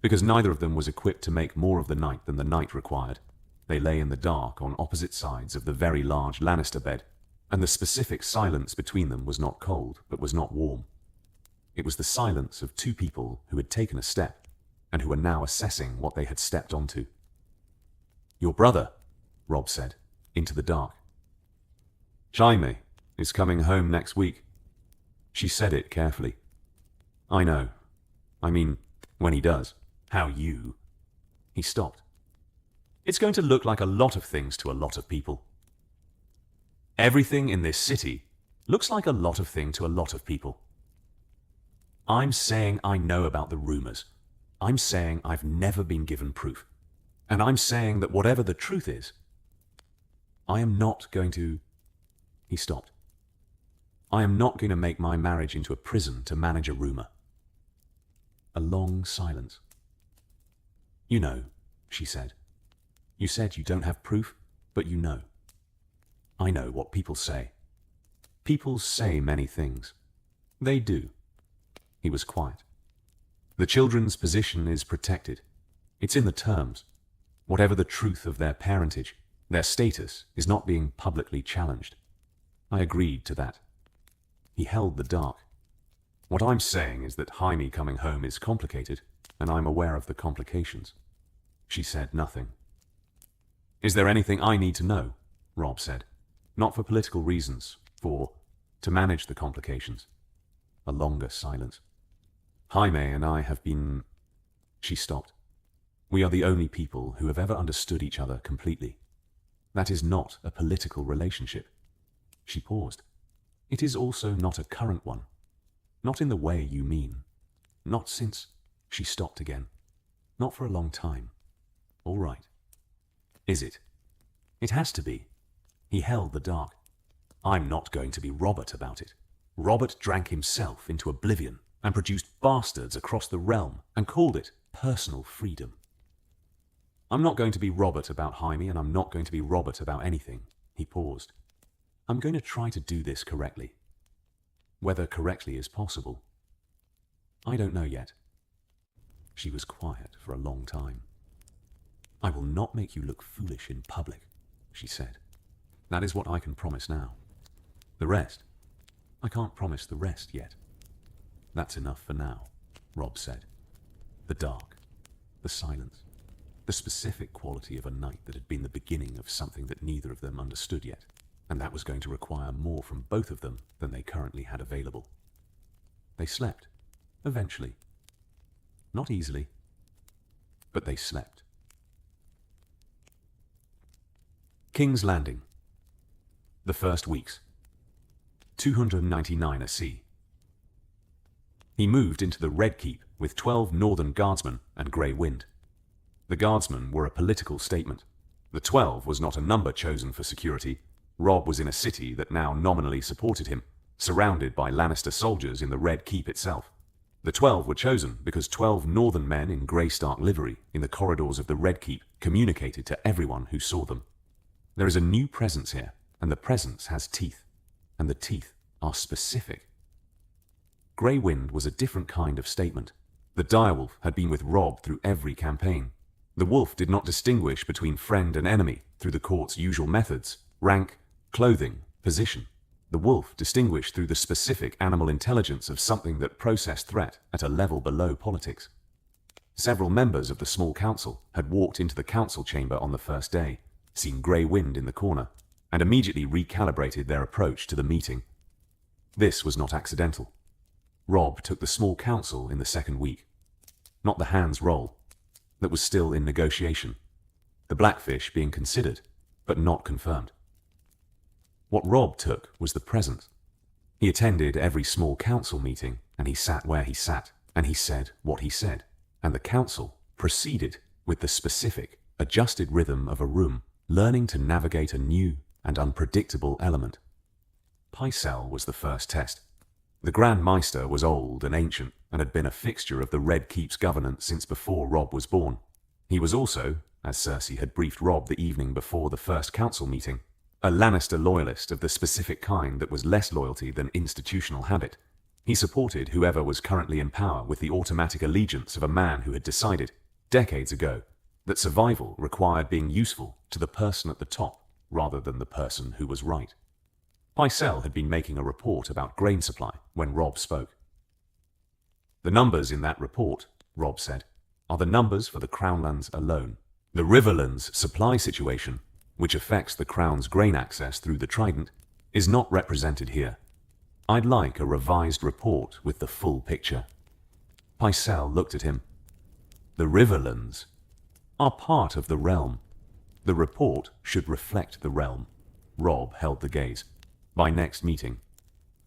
because neither of them was equipped to make more of the night than the night required. They lay in the dark on opposite sides of the very large Lannister bed, and the specific silence between them was not cold, but was not warm. It was the silence of two people who had taken a step, and who were now assessing what they had stepped onto. Your brother, Robb said, into the dark. Jaime is coming home next week. She said it carefully. I know. I mean, when he does. How you? He stopped. It's going to look like a lot of things to a lot of people. Everything in this city looks like a lot of things to a lot of people. I'm saying I know about the rumors. I'm saying I've never been given proof. And I'm saying that whatever the truth is, I am not going to... He stopped. I am not going to make my marriage into a prison to manage a rumor. A long silence. You know, she said. You said you don't have proof, but you know. I know what people say. People say many things. They do. He was quiet. The children's position is protected. It's in the terms. Whatever the truth of their parentage, their status is not being publicly challenged. I agreed to that. He held the dark. What I'm saying is that Jaime coming home is complicated, and I'm aware of the complications. She said nothing. Is there anything I need to know? Robb said. Not for political reasons, to manage the complications. A longer silence. Jaime and I have been... She stopped. We are the only people who have ever understood each other completely. That is not a political relationship. She paused. It is also not a current one. Not in the way you mean. Not since... She stopped again. Not for a long time. All right. Is it? It has to be. He held the dark. I'm not going to be Robert about it. Robert drank himself into oblivion and produced bastards across the realm and called it personal freedom. I'm not going to be Robert about Jaime, and I'm not going to be Robert about anything. He paused. I'm going to try to do this correctly. Whether correctly is possible, I don't know yet. She was quiet for a long time. I will not make you look foolish in public, she said. That is what I can promise now. The rest, I can't promise the rest yet. That's enough for now, Robb said. The dark, the silence, the specific quality of a night that had been the beginning of something that neither of them understood yet, and that was going to require more from both of them than they currently had available. They slept, eventually. Not easily, but they slept. King's Landing. The first weeks. 299 AC. He moved into the Red Keep with 12 Northern Guardsmen and Grey Wind. The Guardsmen were a political statement. The 12 was not a number chosen for security. Robb was in a city that now nominally supported him, surrounded by Lannister soldiers in the Red Keep itself. The 12 were chosen because 12 Northern men in Grey Stark livery in the corridors of the Red Keep communicated to everyone who saw them. There is a new presence here, and the presence has teeth, and the teeth are specific. Grey Wind was a different kind of statement. The direwolf had been with Robb through every campaign. The wolf did not distinguish between friend and enemy through the court's usual methods, rank, clothing, position. The wolf distinguished through the specific animal intelligence of something that processed threat at a level below politics. Several members of the small council had walked into the council chamber on the first day, seen grey wind in the corner, and immediately recalibrated their approach to the meeting. This was not accidental. Robb took the small council in the second week. Not the hands role. That was still in negotiation. The blackfish being considered, but not confirmed. What Robb took was the present. He attended every small council meeting, and he sat where he sat, and he said what he said, and the council proceeded with the specific, adjusted rhythm of a room, learning to navigate a new and unpredictable element. Pycelle was the first test. The Grand Maester was old and ancient, and had been a fixture of the Red Keep's governance since before Robb was born. He was also, as Cersei had briefed Robb the evening before the first council meeting, a Lannister loyalist of the specific kind that was less loyalty than institutional habit. He supported whoever was currently in power with the automatic allegiance of a man who had decided, decades ago, that survival required being useful to the person at the top rather than the person who was right. Pycelle had been making a report about grain supply when Robb spoke. The numbers in that report, Robb said, are the numbers for the Crownlands alone. The Riverlands supply situation, which affects the Crown's grain access through the Trident, is not represented here. I'd like a revised report with the full picture. Pycelle looked at him. The Riverlands are part of the realm. The report should reflect the realm. Robb held the gaze. By next meeting,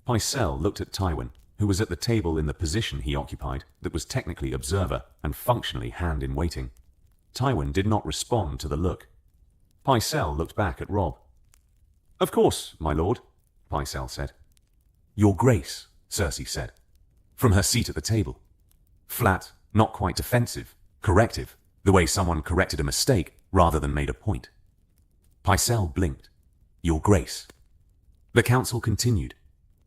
Pycelle looked at Tywin, who was at the table in the position he occupied that was technically observer and functionally hand-in-waiting. Tywin did not respond to the look. Pycelle looked back at Robb. "Of course, my lord," Pycelle said. "Your Grace," Cersei said, from her seat at the table. Flat, not quite defensive, corrective, the way someone corrected a mistake rather than made a point. Pycelle blinked. "Your Grace." The council continued.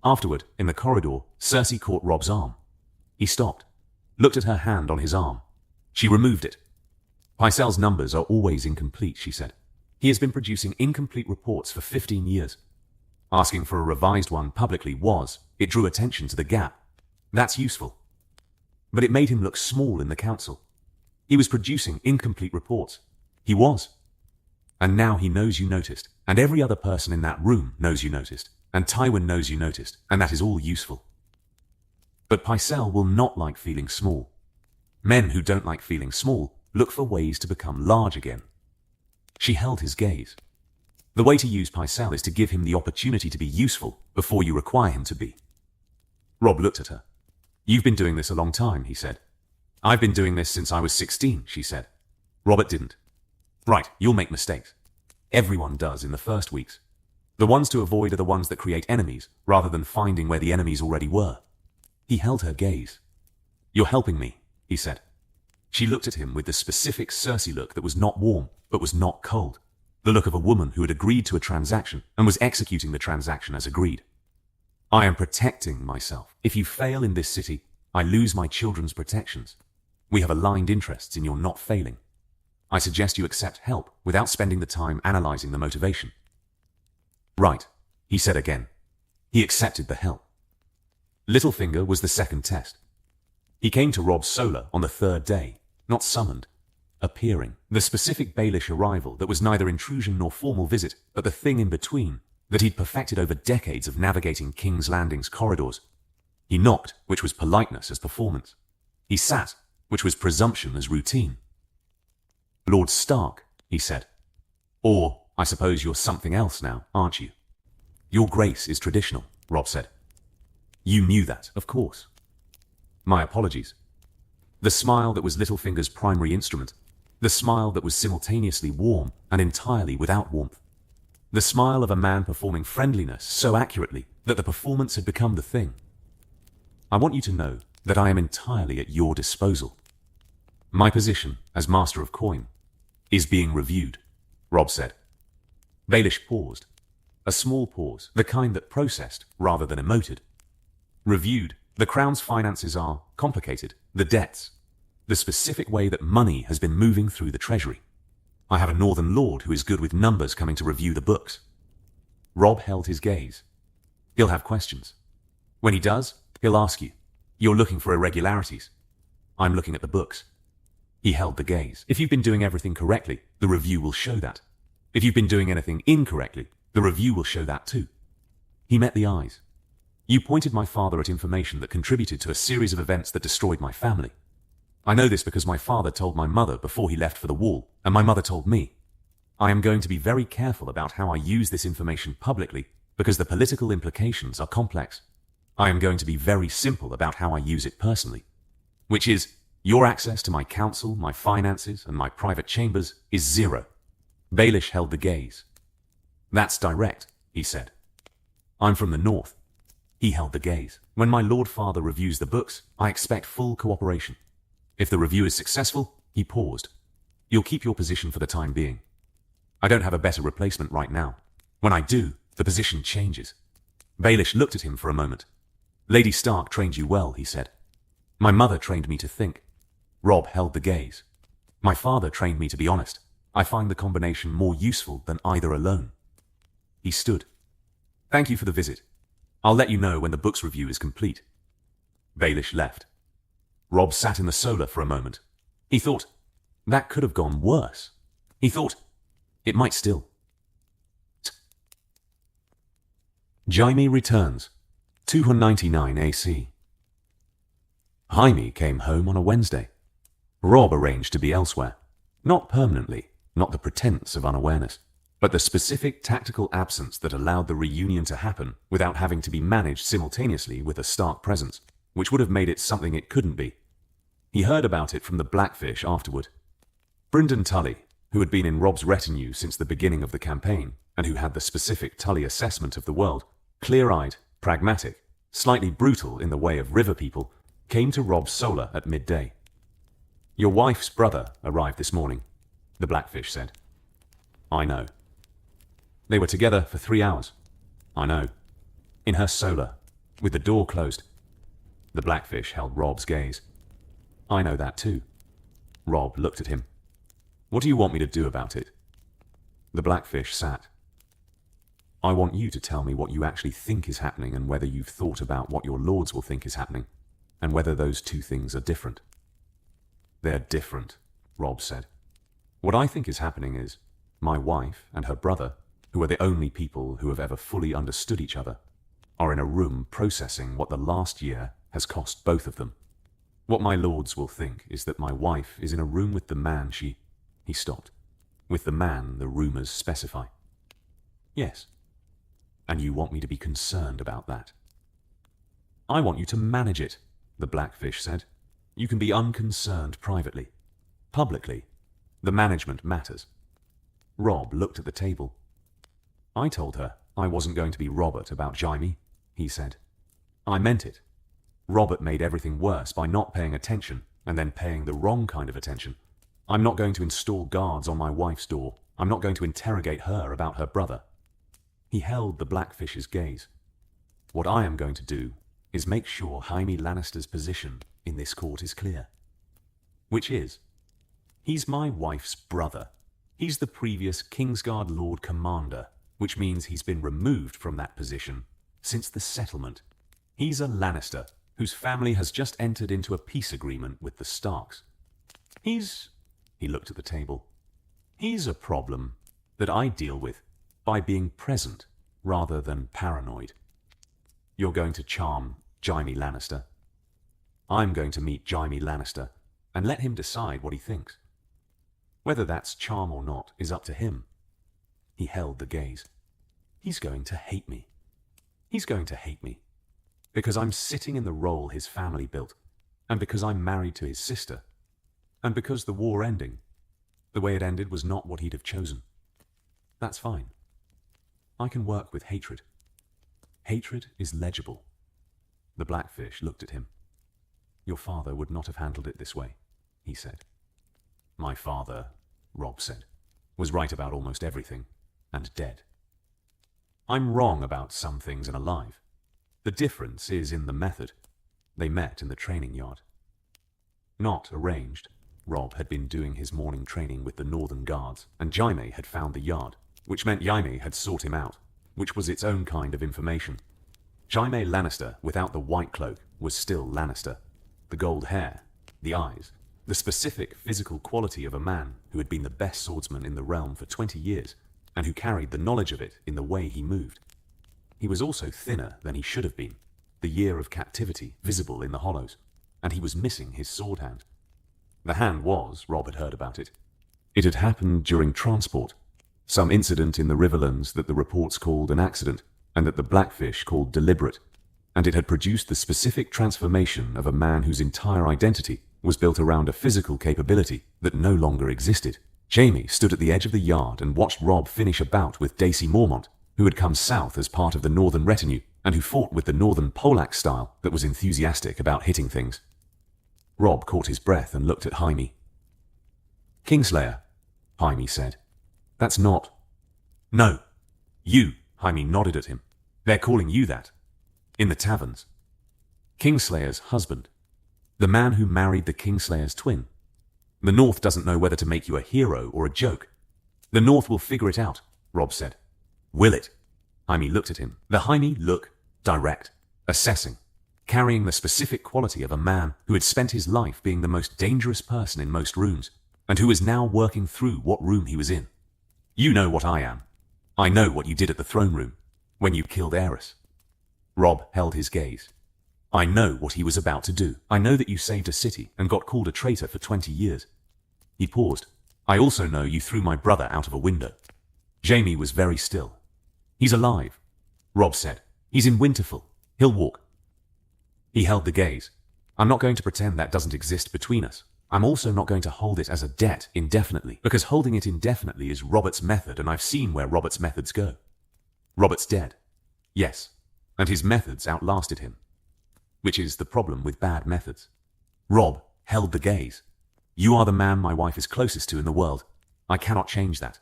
Afterward, in the corridor, Cersei caught Robb's arm. He stopped, looked at her hand on his arm. She removed it. "Pycelle's numbers are always incomplete," she said. "He has been producing incomplete reports for 15 years. Asking for a revised one publicly it drew attention to the gap. That's useful. But it made him look small in the council. He was producing incomplete reports. He was. And now he knows you noticed, and every other person in that room knows you noticed, and Tywin knows you noticed, and that is all useful. But Pycelle will not like feeling small. Men who don't like feeling small look for ways to become large again." She held his gaze. "The way to use Pycelle is to give him the opportunity to be useful before you require him to be." Robb looked at her. "You've been doing this a long time," he said. "I've been doing this since I was 16, she said. Robert didn't. "Right, you'll make mistakes. Everyone does in the first weeks. The ones to avoid are the ones that create enemies, rather than finding where the enemies already were." He held her gaze. "You're helping me," he said. She looked at him with the specific Cersei look that was not warm, but was not cold. The look of a woman who had agreed to a transaction and was executing the transaction as agreed. "I am protecting myself. If you fail in this city, I lose my children's protections. We have aligned interests in your not failing. I suggest you accept help without spending the time analyzing the motivation." "Right," he said again. He accepted the help. Littlefinger was the second test. He came to Robb Solar on the third day, not summoned, appearing. The specific Baelish arrival that was neither intrusion nor formal visit, but the thing in between, that he'd perfected over decades of navigating King's Landing's corridors. He knocked, which was politeness as performance. He sat, which was presumption as routine. "Lord Stark," he said. "Or, I suppose you're something else now, aren't you?" "Your Grace is traditional," Robb said. "You knew that, of course." "My apologies." The smile that was Littlefinger's primary instrument. The smile that was simultaneously warm and entirely without warmth. The smile of a man performing friendliness so accurately that the performance had become the thing. "I want you to know that I am entirely at your disposal. My position as Master of Coin is being reviewed," Robb said. Baelish paused. A small pause, the kind that processed rather than emoted. "Reviewed. The Crown's finances are complicated. The debts. The specific way that money has been moving through the treasury. I have a northern lord who is good with numbers coming to review the books. Robb held his gaze. He'll have questions. When he does, he'll ask you. You're looking for irregularities. I'm looking at the books. He held the gaze. If you've been doing everything correctly, the review will show that. If you've been doing anything incorrectly, the review will show that too. He met the eyes. You pointed my father at information that contributed to a series of events that destroyed my family. I know this because my father told my mother before he left for the wall, and my mother told me. I am going to be very careful about how I use this information publicly because the political implications are complex. I am going to be very simple about how I use it personally, which is your access to my counsel, my finances, and my private chambers is zero. Baelish held the gaze. That's direct, he said. I'm from the north. He held the gaze. When my lord father reviews the books, I expect full cooperation. If the review is successful, he paused. You'll keep your position for the time being. I don't have a better replacement right now. When I do, the position changes. Baelish looked at him for a moment. Lady Stark trained you well, he said. My mother trained me to think. Robb held the gaze. My father trained me to be honest. I find the combination more useful than either alone. He stood. Thank you for the visit. I'll let you know when the book's review is complete. Baelish left. Robb sat in the solar for a moment. He thought, that could have gone worse. He thought, it might still. Jaime returns. 299 AC. Jaime came home on a Wednesday. Robb arranged to be elsewhere. Not permanently, not the pretense of unawareness, but the specific tactical absence that allowed the reunion to happen without having to be managed simultaneously with a Stark presence, which would have made it something it couldn't be. He heard about it from the Blackfish afterward. Brynden Tully, who had been in Robb's retinue since the beginning of the campaign, and who had the specific Tully assessment of the world, clear-eyed, pragmatic, slightly brutal in the way of river people, came to Robb's solar at midday. Your wife's brother arrived this morning, the Blackfish said. I know. They were together for 3 hours. I know. In her solar, with the door closed. The Blackfish held Robb's gaze. I know that too. Robb looked at him. What do you want me to do about it? The Blackfish sat. I want you to tell me what you actually think is happening and whether you've thought about what your lords will think is happening, and whether those two things are different. They're different, Robb said. What I think is happening is, my wife and her brother, who are the only people who have ever fully understood each other, are in a room processing what the last year has cost both of them. What my lords will think is that my wife is in a room with the man He stopped. With the man the rumors specify. Yes. And you want me to be concerned about that? I want you to manage it, the Blackfish said. You can be unconcerned privately. Publicly, the management matters. Robb looked at the table. I told her I wasn't going to be Robert about Jaime, he said. I meant it. Robert made everything worse by not paying attention and then paying the wrong kind of attention. I'm not going to install guards on my wife's door. I'm not going to interrogate her about her brother. He held the Blackfish's gaze. What I am going to do is make sure Jaime Lannister's position in this court is clear. Which is, he's my wife's brother. He's the previous Kingsguard Lord Commander, which means he's been removed from that position since the settlement. He's a Lannister whose family has just entered into a peace agreement with the Starks. He looked at the table. He's a problem that I deal with by being present rather than paranoid. You're going to charm Jaime Lannister. I'm going to meet Jaime Lannister and let him decide what he thinks. Whether that's charm or not is up to him. He held the gaze. He's going to hate me. He's going to hate me. Because I'm sitting in the role his family built, and because I'm married to his sister, and because the war ending, the way it ended was not what he'd have chosen. That's fine. I can work with hatred. Hatred is legible. The Blackfish looked at him. Your father would not have handled it this way, he said. My father, Robb said, was right about almost everything, and dead. I'm wrong about some things and alive. The difference is in the method. They met in the training yard. not arranged. Robb had been doing his morning training with the Northern Guards, and Jaime had found the yard, which meant Jaime had sought him out, which was its own kind of information. Jaime Lannister, without the white cloak, was still Lannister. The gold hair, the eyes, the specific physical quality of a man who had been the best swordsman in the realm for 20 years, and who carried the knowledge of it in the way he moved. He was also thinner than he should have been, the year of captivity visible in the hollows, and he was missing his sword hand. The hand was, Robb had heard about it. It had happened during transport, some incident in the Riverlands that the reports called an accident, and that the Blackfish called deliberate, and it had produced the specific transformation of a man whose entire identity was built around a physical capability that no longer existed. Jaime stood at the edge of the yard and watched Robb finish a bout with Daisy Mormont, who had come south as part of the northern retinue, and who fought with the northern poleaxe style that was enthusiastic about hitting things. Robb caught his breath and looked at Jaime. "Kingslayer," Jaime said. "That's not—" "No. You," Jaime nodded at him. "They're calling you that. In the taverns. Kingslayer's husband. The man who married the Kingslayer's twin. The North doesn't know whether to make you a hero or a joke. The North will figure it out," Robb said. "Will it?" Jaime looked at him. The Jaime look, direct, assessing, carrying the specific quality of a man who had spent his life being the most dangerous person in most rooms, and who was now working through what room he was in. "You know what I am. I know what you did at the throne room, when you killed Aerys." Robb held his gaze. "I know what he was about to do. I know that you saved a city and got called a traitor for 20 years. He paused. "I also know you threw my brother out of a window." Jaime was very still. "He's alive," Robb said. "He's in Winterfell. He'll walk." He held the gaze. "I'm not going to pretend that doesn't exist between us. I'm also not going to hold it as a debt indefinitely, because holding it indefinitely is Robert's method, and I've seen where Robert's methods go. Robert's dead. Yes, and his methods outlasted him. Which is the problem with bad methods." Robb held the gaze. "You are the man my wife is closest to in the world. I cannot change that.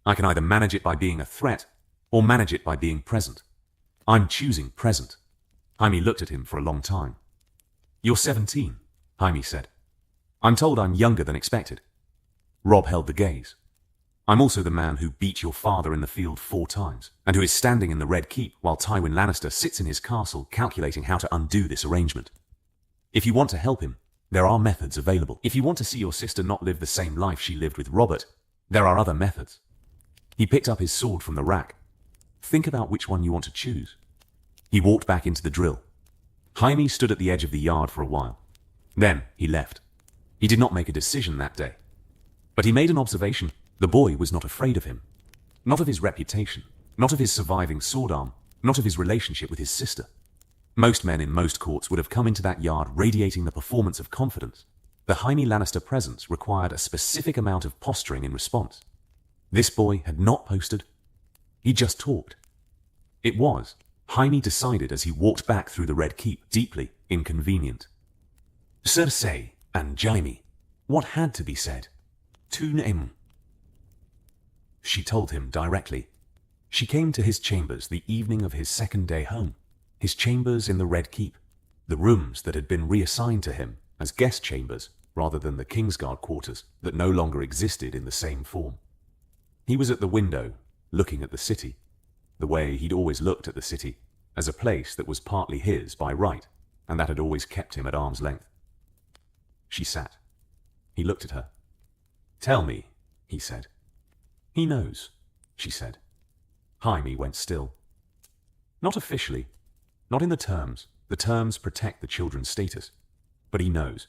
I can either manage it by being a threat, or manage it by being present. I'm choosing present." Jaime looked at him for a long time. "You're 17, Jaime said. "I'm told I'm younger than expected." Robb held the gaze. "I'm also the man who beat your father in the field 4 times, and who is standing in the Red Keep while Tywin Lannister sits in his castle calculating how to undo this arrangement. If you want to help him, there are methods available. If you want to see your sister not live the same life she lived with Robert, there are other methods." He picked up his sword from the rack. "Think about which one you want to choose." He walked back into the drill. Jaime stood at the edge of the yard for a while. Then he left. He did not make a decision that day. But he made an observation. The boy was not afraid of him. Not of his reputation, not of his surviving sword arm, not of his relationship with his sister. Most men in most courts would have come into that yard radiating the performance of confidence. The Jaime Lannister presence required a specific amount of posturing in response. This boy had not posted. He just talked. It was, Jaime decided as he walked back through the Red Keep, deeply inconvenient. Cersei and Jaime. What had to be said? To him. She told him directly. She came to his chambers the evening of his second day home. His chambers in the Red Keep. The rooms that had been reassigned to him as guest chambers rather than the Kingsguard quarters that no longer existed in the same form. He was at the window, looking at the city, the way he'd always looked at the city, as a place that was partly his by right, and that had always kept him at arm's length. She sat. He looked at her. "Tell me," he said. "He knows," she said. Jaime went still. "Not officially, not in the terms. The terms protect the children's status. But he knows.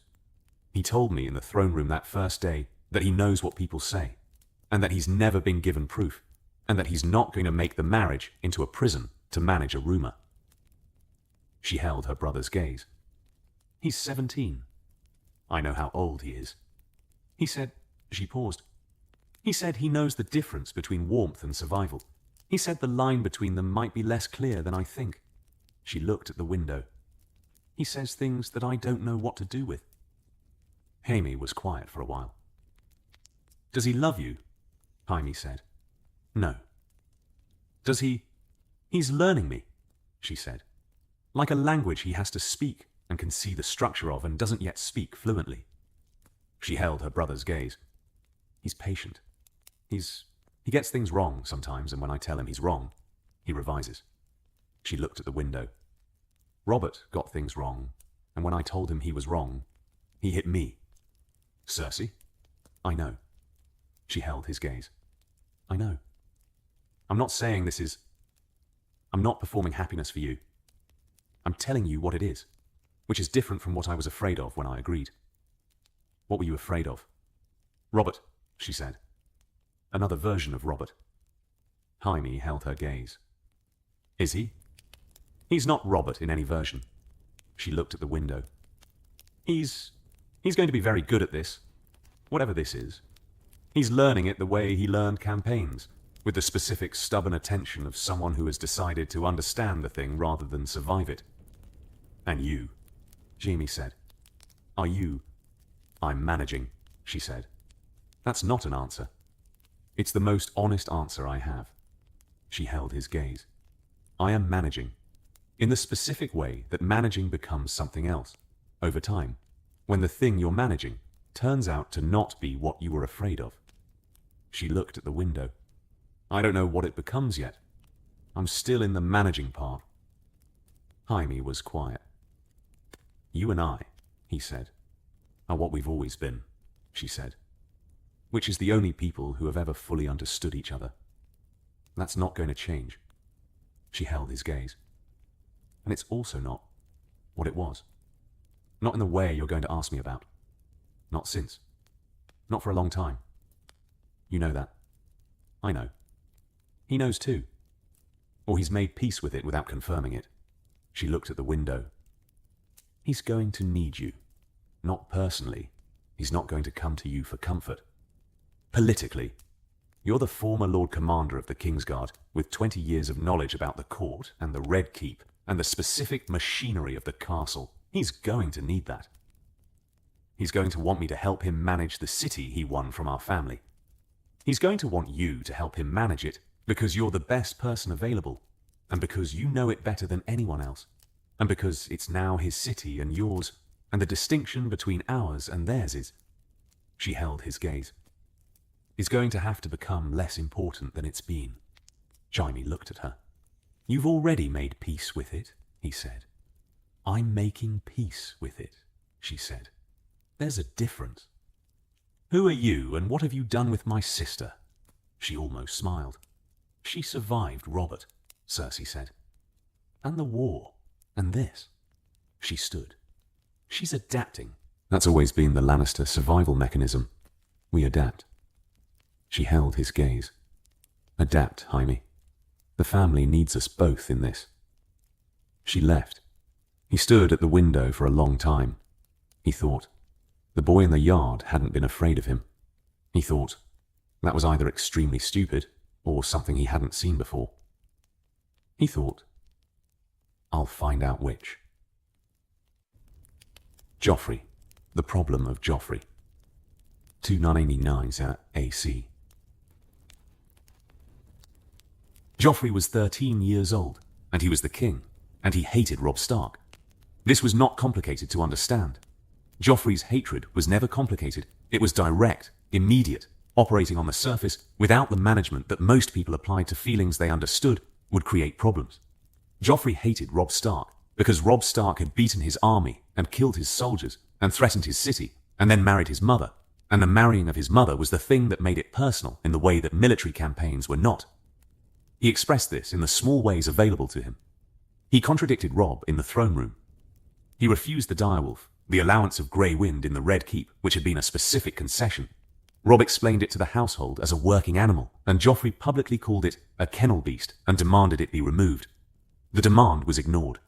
He told me in the throne room that first day that he knows what people say, and that he's never been given proof, and that he's not going to make the marriage into a prison to manage a rumor." She held her brother's gaze. "He's 17. I know how old he is." He said, she paused. "He said he knows the difference between warmth and survival. He said the line between them might be less clear than I think." She looked at the window. "He says things that I don't know what to do with." Jaime was quiet for a while. "Does he love you?" Jaime said. "No." "Does he—" "He's learning me," she said. "Like a language he has to speak and can see the structure of and doesn't yet speak fluently. She held her brother's gaze. He's patient. He gets things wrong sometimes, and when I tell him he's wrong, he revises. She looked at the window. Robert got things wrong, and when I told him he was wrong, he hit me. Cersei? I know. She held his gaze. I know. I'm not saying this is... I'm not performing happiness for you. I'm telling you what it is, which is different from what I was afraid of when I agreed. What were you afraid of? Robert, she said. Another version of Robert. Jaime held her gaze. Is he? He's not Robert in any version. She looked at the window. He's going to be very good at this, whatever this is. He's learning it the way he learned campaigns, with the specific stubborn attention of someone who has decided to understand the thing rather than survive it. And you, Jaime said. Are you? I'm managing, she said. That's not an answer. It's the most honest answer I have. She held his gaze. I am managing, in the specific way that managing becomes something else, over time, when the thing you're managing turns out to not be what you were afraid of. She looked at the window. I don't know what it becomes yet. I'm still in the managing part. Jaime was quiet. You and I, he said, are what we've always been, she said, which is the only people who have ever fully understood each other. That's not going to change. She held his gaze. And it's also not what it was. Not in the way you're going to ask me about. Not since. Not for a long time. You know that. I know. He knows too. Or he's made peace with it without confirming it. She looked at the window. He's going to need you. Not personally. He's not going to come to you for comfort. Politically. You're the former Lord Commander of the Kingsguard, with 20 years of knowledge about the court and the Red Keep and the specific machinery of the castle. He's going to need that. He's going to want me to help him manage the city he won from our family. He's going to want you to help him manage it because you're the best person available, and because you know it better than anyone else, and because it's now his city and yours, and the distinction between ours and theirs is... She held his gaze. Is going to have to become less important than it's been. Jaime looked at her. You've already made peace with it, he said. I'm making peace with it, she said. There's a difference. Who are you, and what have you done with my sister? She almost smiled. She survived Robert, Cersei said. And the war, and this. She stood. She's adapting. That's always been the Lannister survival mechanism. We adapt. She held his gaze. Adapt, Jaime. The family needs us both in this. She left. He stood at the window for a long time. He thought. The boy in the yard hadn't been afraid of him. He thought. That was either extremely stupid or something he hadn't seen before. He thought. I'll find out which. Joffrey. The problem of Joffrey. 299 AC. Joffrey was 13 years old, and he was the king, and he hated Robb Stark. This was not complicated to understand. Joffrey's hatred was never complicated. It was direct, immediate, operating on the surface without the management that most people applied to feelings they understood would create problems. Joffrey hated Robb Stark because Robb Stark had beaten his army and killed his soldiers and threatened his city and then married his mother, and the marrying of his mother was the thing that made it personal in the way that military campaigns were not. He expressed this in the small ways available to him. He contradicted Robb in the throne room. He refused the direwolf, the allowance of grey wind in the Red Keep, which had been a specific concession. Robb explained it to the household as a working animal, and Joffrey publicly called it a kennel beast and demanded it be removed. The demand was ignored.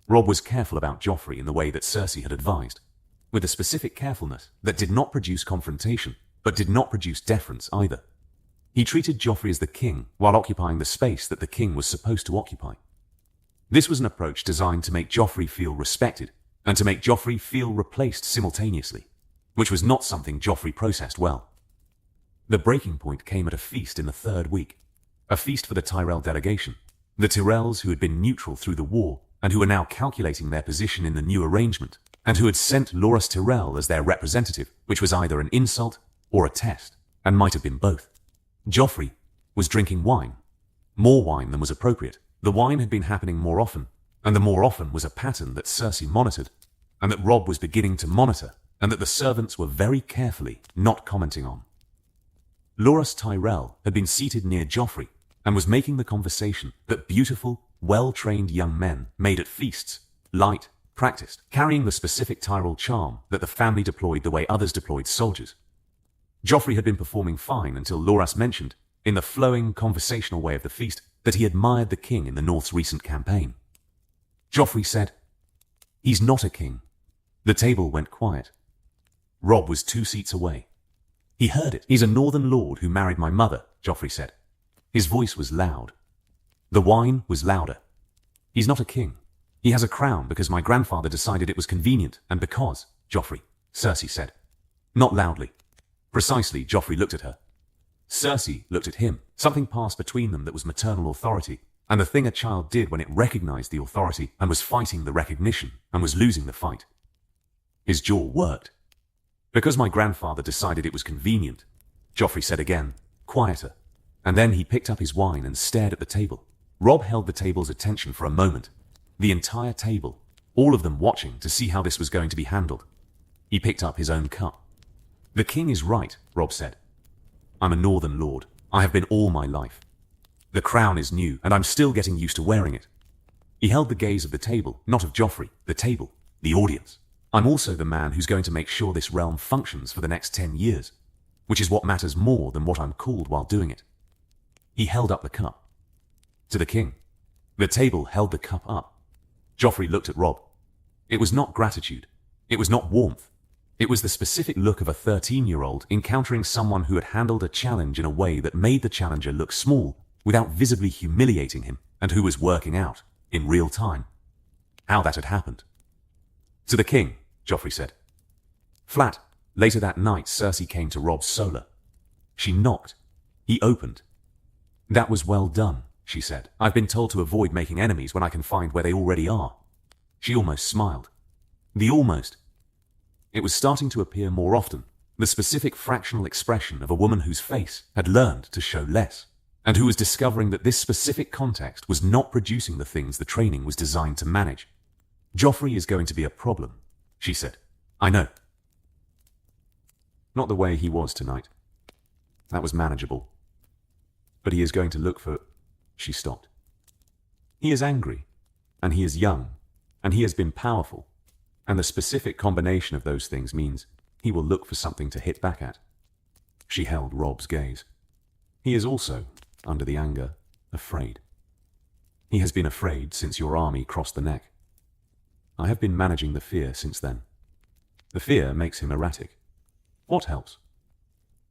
Robb was careful about Joffrey in the way that Cersei had advised, with a specific carefulness that did not produce confrontation, but did not produce deference either. He treated Joffrey as the king while occupying the space that the king was supposed to occupy. This was an approach designed to make Joffrey feel respected and to make Joffrey feel replaced simultaneously, which was not something Joffrey processed well. The breaking point came at a feast in the 3rd week, a feast for the Tyrell delegation, the Tyrells who had been neutral through the war and who were now calculating their position in the new arrangement and who had sent Loras Tyrell as their representative, which was either an insult or a test, and might have been both. Joffrey was drinking wine, more wine than was appropriate. The wine had been happening more often, and the more often was a pattern that Cersei monitored, and that Robb was beginning to monitor, and that the servants were very carefully not commenting on. Loras Tyrell had been seated near Joffrey, and was making the conversation that beautiful, well-trained young men made at feasts, light, practiced, carrying the specific Tyrell charm that the family deployed the way others deployed soldiers. Joffrey had been performing fine until Loras mentioned, in the flowing conversational way of the feast, that he admired the king in the North's recent campaign. Joffrey said, "He's not a king." The table went quiet. Robb was 2 seats away. He heard it. "He's a northern lord who married my mother," Joffrey said. His voice was loud. The wine was louder. "He's not a king. He has a crown because my grandfather decided it was convenient, and because, Joffrey," Cersei said. Not loudly. Precisely, Joffrey looked at her. Cersei looked at him. Something passed between them that was maternal authority, and the thing a child did when it recognized the authority and was fighting the recognition and was losing the fight. His jaw worked. "Because my grandfather decided it was convenient," Joffrey said again, quieter, and then he picked up his wine and stared at the table. Robb held the table's attention for a moment. The entire table, all of them watching to see how this was going to be handled. He picked up his own cup. "The king is right," Robb said. "I'm a northern lord. I have been all my life. The crown is new, and I'm still getting used to wearing it." He held the gaze of the table, not of Joffrey, the table, the audience. "I'm also the man who's going to make sure this realm functions for the next 10 years, which is what matters more than what I'm called while doing it." He held up the cup. To the king. The table held the cup up. Joffrey looked at Robb. It was not gratitude. It was not warmth. It was the specific look of a 13-year-old encountering someone who had handled a challenge in a way that made the challenger look small without visibly humiliating him, and who was working out, in real time, how that had happened. "To the king," Joffrey said. Flat, later that night, Cersei came to Robb's solar. She knocked. He opened. "That was well done," she said. "I've been told to avoid making enemies when I can find where they already are." She almost smiled. The almost. It was starting to appear more often, the specific fractional expression of a woman whose face had learned to show less, and who was discovering that this specific context was not producing the things the training was designed to manage. "Joffrey is going to be a problem," she said. "I know. Not the way he was tonight. That was manageable. But he is going to look for—" She stopped. "He is angry, and he is young, and he has been powerful, and the specific combination of those things means he will look for something to hit back at." She held Robb's gaze. "He is also, under the anger, afraid. He has been afraid since your army crossed the neck. I have been managing the fear since then. The fear makes him erratic. What helps?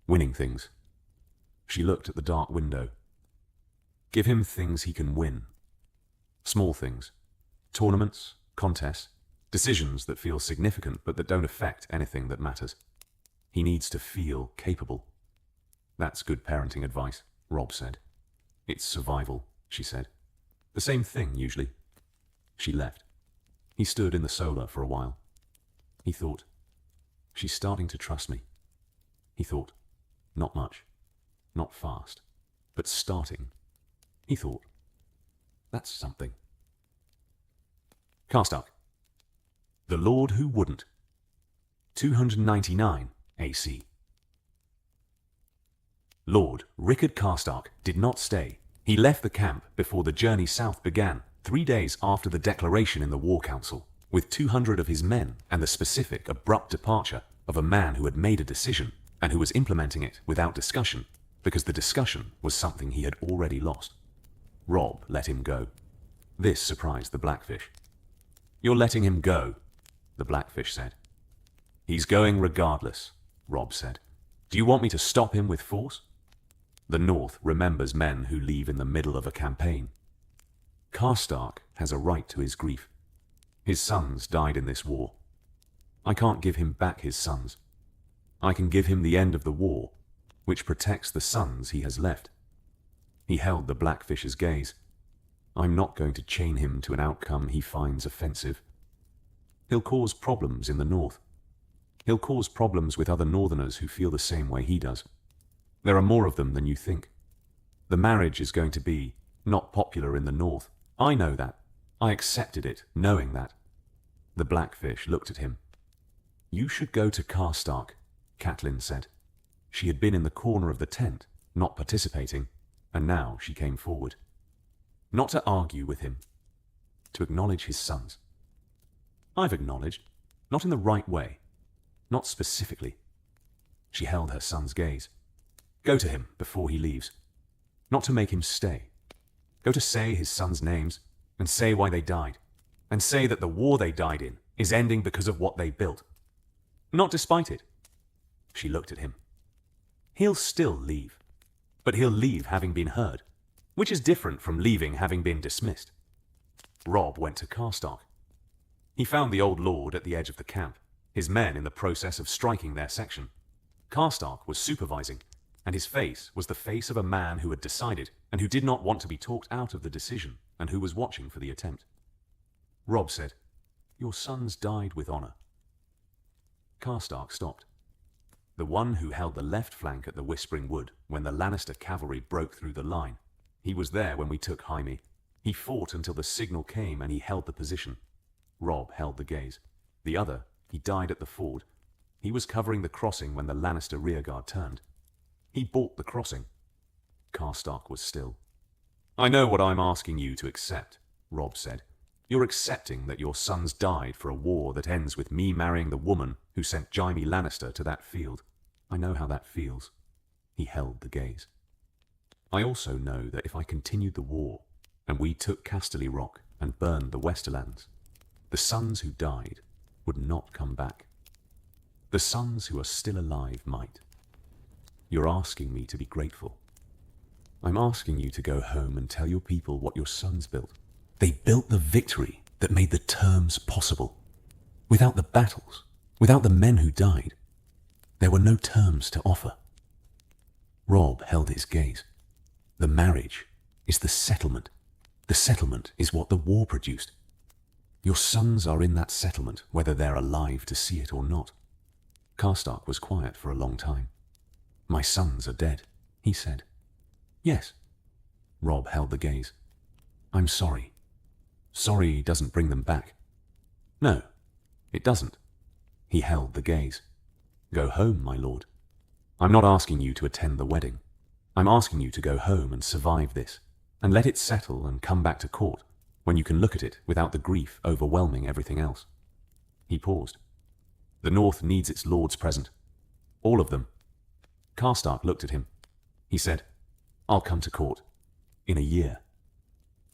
Winning things." She looked at the dark window. "Give him things he can win. Small things. Tournaments, contests, decisions that feel significant but that don't affect anything that matters. He needs to feel capable." "That's good parenting advice," Robb said. "It's survival," she said. "The same thing, usually." She left. He stood in the solar for a while. He thought, "She's starting to trust me." He thought, "Not much. Not fast. But starting." He thought, "That's something." Karstark. The Lord Who Wouldn't. 299 AC. Lord Rickard Karstark did not stay. He left the camp before the journey south began, 3 days after the declaration in the War Council, with 200 of his men and the specific, abrupt departure of a man who had made a decision and who was implementing it without discussion, because the discussion was something he had already lost. Robb let him go. This surprised the Blackfish. "You're letting him go," the Blackfish said. "He's going regardless," Robb said. "Do you want me to stop him with force?" The North remembers men who leave in the middle of a campaign. Karstark has a right to his grief. His sons died in this war. I can't give him back his sons. I can give him the end of the war, which protects the sons he has left. He held the Blackfish's gaze. I'm not going to chain him to an outcome he finds offensive. He'll cause problems in the north. He'll cause problems with other northerners who feel the same way he does. There are more of them than you think. The marriage is going to be not popular in the north. I know that. I accepted it, knowing that. The Blackfish looked at him. You should go to Stark, Catelyn said. She had been in the corner of the tent, not participating, and now she came forward. Not to argue with him, to acknowledge his sons. I've acknowledged, not in the right way, not specifically. She held her son's gaze. Go to him before he leaves. Not to make him stay. Go to say his sons' names, and say why they died, and say that the war they died in is ending because of what they built. Not despite it. She looked at him. He'll still leave, but he'll leave having been heard, which is different from leaving having been dismissed. Robb went to Karstark. He found the old lord at the edge of the camp, his men in the process of striking their section. Karstark was supervising, and his face was the face of a man who had decided and who did not want to be talked out of the decision and who was watching for the attempt. Robb said, Your sons died with honor. Karstark stopped. The one who held the left flank at the Whispering Wood when the Lannister cavalry broke through the line. He was there when we took Jaime. He fought until the signal came and he held the position. Robb held the gaze. The other, he died at the ford. He was covering the crossing when the Lannister rearguard turned. He bought the crossing. Karstark was still. I know what I'm asking you to accept, Robb said. You're accepting that your sons died for a war that ends with me marrying the woman who sent Jaime Lannister to that field. I know how that feels. He held the gaze. I also know that if I continued the war, and we took Casterly Rock and burned the Westerlands, the sons who died would not come back. The sons who are still alive might. You're asking me to be grateful. I'm asking you to go home and tell your people what your sons built. They built the victory that made the terms possible. Without the battles, without the men who died, there were no terms to offer. Robb held his gaze. The marriage is the settlement. The settlement is what the war produced. Your sons are in that settlement, whether they're alive to see it or not. Karstark was quiet for a long time. My sons are dead, he said. Yes. Robb held the gaze. I'm sorry. Sorry doesn't bring them back. No, it doesn't. He held the gaze. Go home, my lord. I'm not asking you to attend the wedding. I'm asking you to go home and survive this, and let it settle and come back to court, when you can look at it without the grief overwhelming everything else. He paused. The North needs its lords present. All of them. Karstark looked at him. He said, I'll come to court. In a year.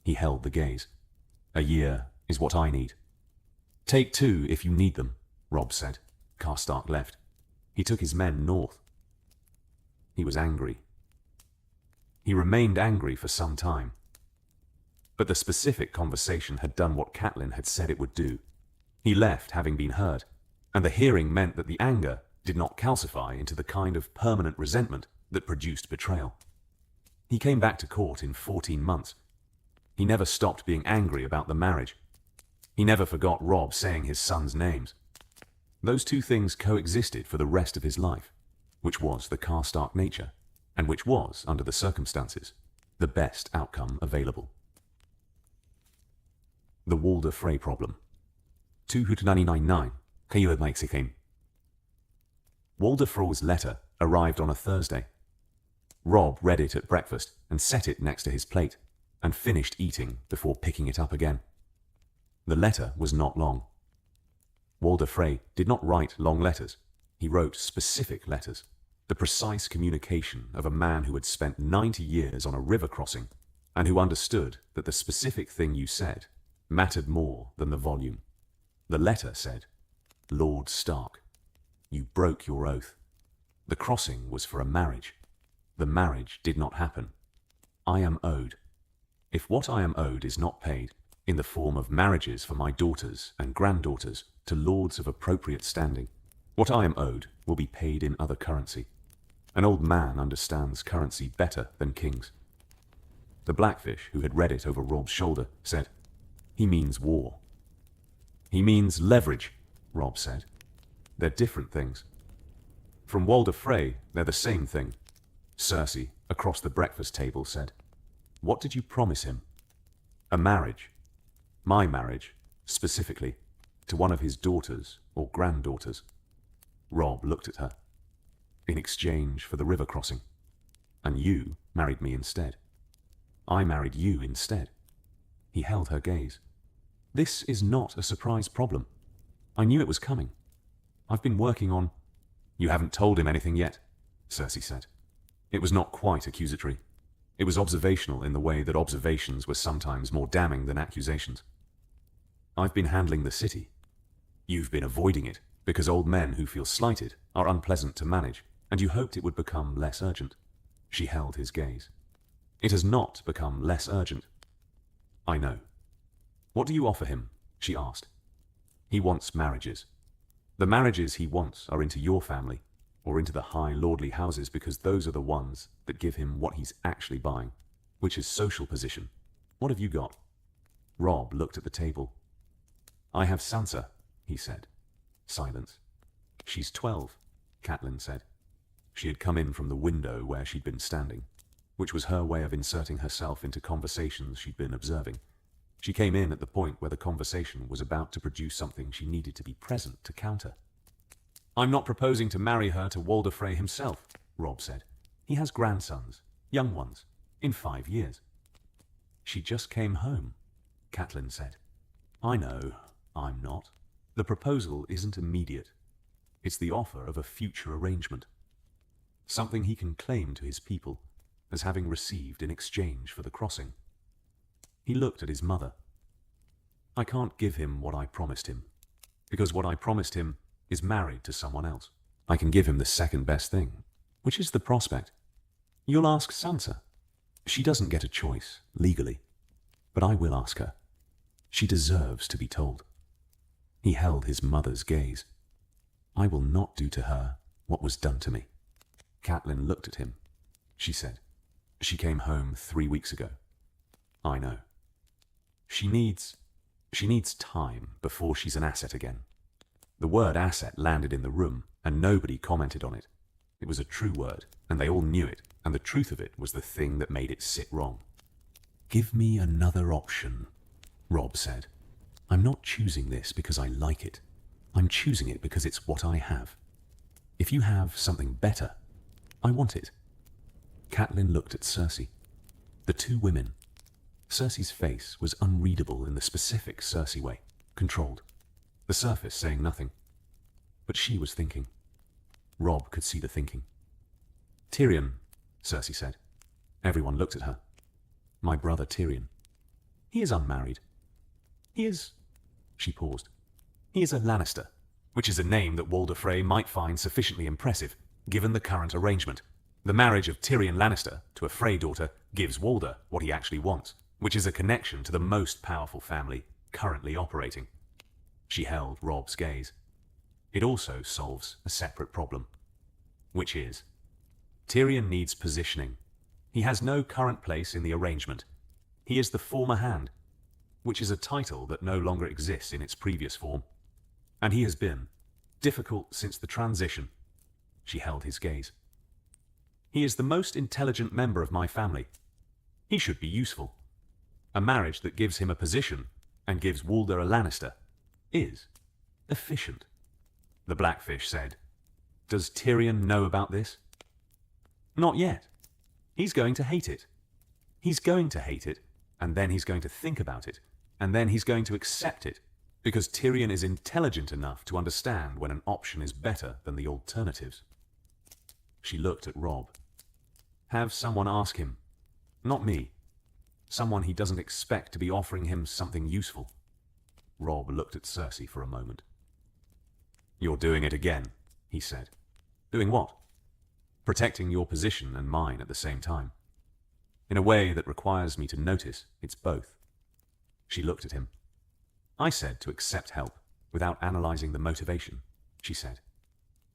He held the gaze. A year is what I need. Take 2 if you need them, Robb said. Karstark left. He took his men north. He was angry. He remained angry for some time. But the specific conversation had done what Catelyn had said it would do. He left having been heard, and the hearing meant that the anger did not calcify into the kind of permanent resentment that produced betrayal. He came back to court in 14 months. He never stopped being angry about the marriage. He never forgot Robb saying his sons' names. Those two things coexisted for the rest of his life, which was the Karstark nature, and which was, under the circumstances, the best outcome available. The Walder Frey problem. 299 Kayo Maixikim. Walder Frey's letter arrived on a Thursday. Robb read it at breakfast and set it next to his plate, and finished eating before picking it up again. The letter was not long. Walder Frey did not write long letters. He wrote specific letters, the precise communication of a man who had spent 90 years on a river crossing, and who understood that the specific thing you said mattered more than the volume. The letter said, Lord Stark, you broke your oath. The crossing was for a marriage. The marriage did not happen. I am owed. If what I am owed is not paid, in the form of marriages for my daughters and granddaughters to lords of appropriate standing, what I am owed will be paid in other currency. An old man understands currency better than kings. The Blackfish, who had read it over Robb's shoulder, said, He means war. He means leverage, Robb said. They're different things. From Walder Frey, they're the same thing. Cersei, across the breakfast table, said, "What did you promise him?" "A marriage. My marriage, specifically, to one of his daughters or granddaughters." Robb looked at her. "In exchange for the river crossing. And you married me instead." "I married you instead." He held her gaze. "This is not a surprise problem. I knew it was coming. I've been working on—" "You haven't told him anything yet," Cersei said. It was not quite accusatory. It was observational in the way that observations were sometimes more damning than accusations. "I've been handling the city. You've been avoiding it, because old men who feel slighted are unpleasant to manage, and you hoped it would become less urgent." She held his gaze. "It has not become less urgent." "I know. What do you offer him?" she asked. "He wants marriages. The marriages he wants are into your family, or into the high lordly houses, because those are the ones that give him what he's actually buying, which is social position. What have you got?" Robb looked at the table. "I have Sansa," he said. Silence. "She's 12, Catelyn said. She had come in from the window where she'd been standing, which was her way of inserting herself into conversations she'd been observing. She came in at the point where the conversation was about to produce something she needed to be present to counter. "I'm not proposing to marry her to Walder Frey himself," Robb said. "He has grandsons, young ones, in 5 years." "She just came home," Catelyn said. "I know, I'm not. The proposal isn't immediate. It's the offer of a future arrangement. Something he can claim to his people as having received in exchange for the crossing." He looked at his mother. "I can't give him what I promised him, because what I promised him is married to someone else. I can give him the second best thing, which is the prospect. You'll ask Sansa. She doesn't get a choice, legally, but I will ask her. She deserves to be told." He held his mother's gaze. "I will not do to her what was done to me." Catelyn looked at him. She said, "She came home 3 weeks ago." "I know. She needs time before she's an asset again." The word asset landed in the room, and nobody commented on it. It was a true word, and they all knew it, and the truth of it was the thing that made it sit wrong. "Give me another option," Robb said. "I'm not choosing this because I like it. I'm choosing it because it's what I have. If you have something better, I want it." Catelyn looked at Cersei. The two women. Cersei's face was unreadable in the specific Cersei way, controlled. The surface saying nothing. But she was thinking. Robb could see the thinking. "Tyrion," Cersei said. Everyone looked at her. "My brother Tyrion. He is unmarried. He is—" She paused. "He is a Lannister, which is a name that Walder Frey might find sufficiently impressive, given the current arrangement. The marriage of Tyrion Lannister to a Frey daughter gives Walder what he actually wants, which is a connection to the most powerful family currently operating." She held Robb's gaze. "It also solves a separate problem, which is, Tyrion needs positioning. He has no current place in the arrangement. He is the former hand, which is a title that no longer exists in its previous form. And he has been difficult since the transition." She held his gaze. "He is the most intelligent member of my family. He should be useful. A marriage that gives him a position and gives Walder a Lannister is efficient." The Blackfish said, "Does Tyrion know about this?" "Not yet. He's going to hate it. He's going to hate it, and then he's going to think about it, and then he's going to accept it, because Tyrion is intelligent enough to understand when an option is better than the alternatives." She looked at Robb. "Have someone ask him. Not me. Someone he doesn't expect to be offering him something useful." Robb looked at Cersei for a moment. "You're doing it again," he said. "Doing what?" "Protecting your position and mine at the same time. In a way that requires me to notice it's both." She looked at him. "I said to accept help without analyzing the motivation," she said.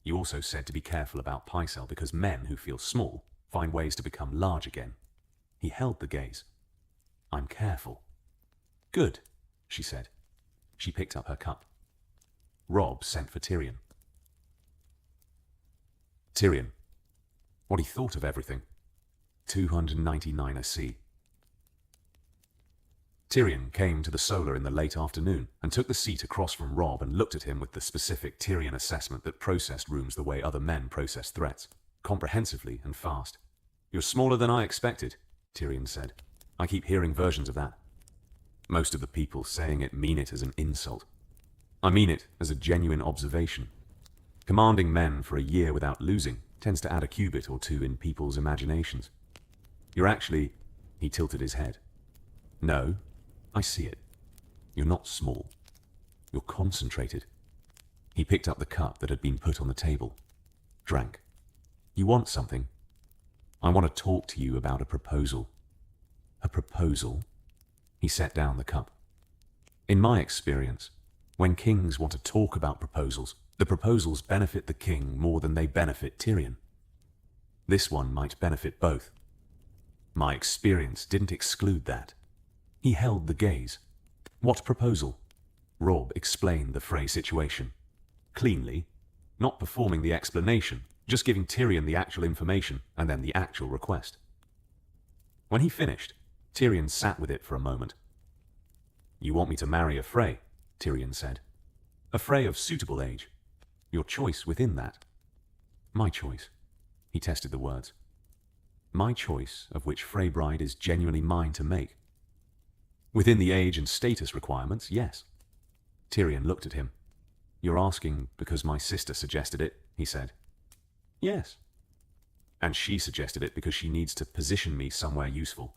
"You also said to be careful about Pycelle because men who feel small find ways to become large again." He held the gaze. "I'm careful." "Good," she said. She picked up her cup. Robb sent for Tyrion. Tyrion, what he thought of everything. 299 C. Tyrion came to the Solar in the late afternoon and took the seat across from Robb and looked at him with the specific Tyrion assessment that processed rooms the way other men process threats, comprehensively and fast. "You're smaller than I expected," Tyrion said. "I keep hearing versions of that. Most of the people saying it mean it as an insult. I mean it as a genuine observation. Commanding men for a year without losing tends to add a cubit or two in people's imaginations. You're actually..." He tilted his head. "No, I see it. You're not small. You're concentrated." He picked up the cup that had been put on the table. Drank. "You want something? I want to talk to you about a proposal." "A proposal?" He set down the cup. "In my experience, when kings want to talk about proposals, the proposals benefit the king more than they benefit Tyrion. This one might benefit both. My experience didn't exclude that." He held the gaze. "What proposal?" Robb explained the Frey situation. Cleanly, not performing the explanation, just giving Tyrion the actual information and then the actual request. When he finished, Tyrion sat with it for a moment. "You want me to marry a Frey," Tyrion said. "A Frey of suitable age. Your choice within that." "My choice." He tested the words. "My choice of which Frey bride is genuinely mine to make. Within the age and status requirements, yes." Tyrion looked at him. "You're asking because my sister suggested it," he said. "Yes. And she suggested it because she needs to position me somewhere useful.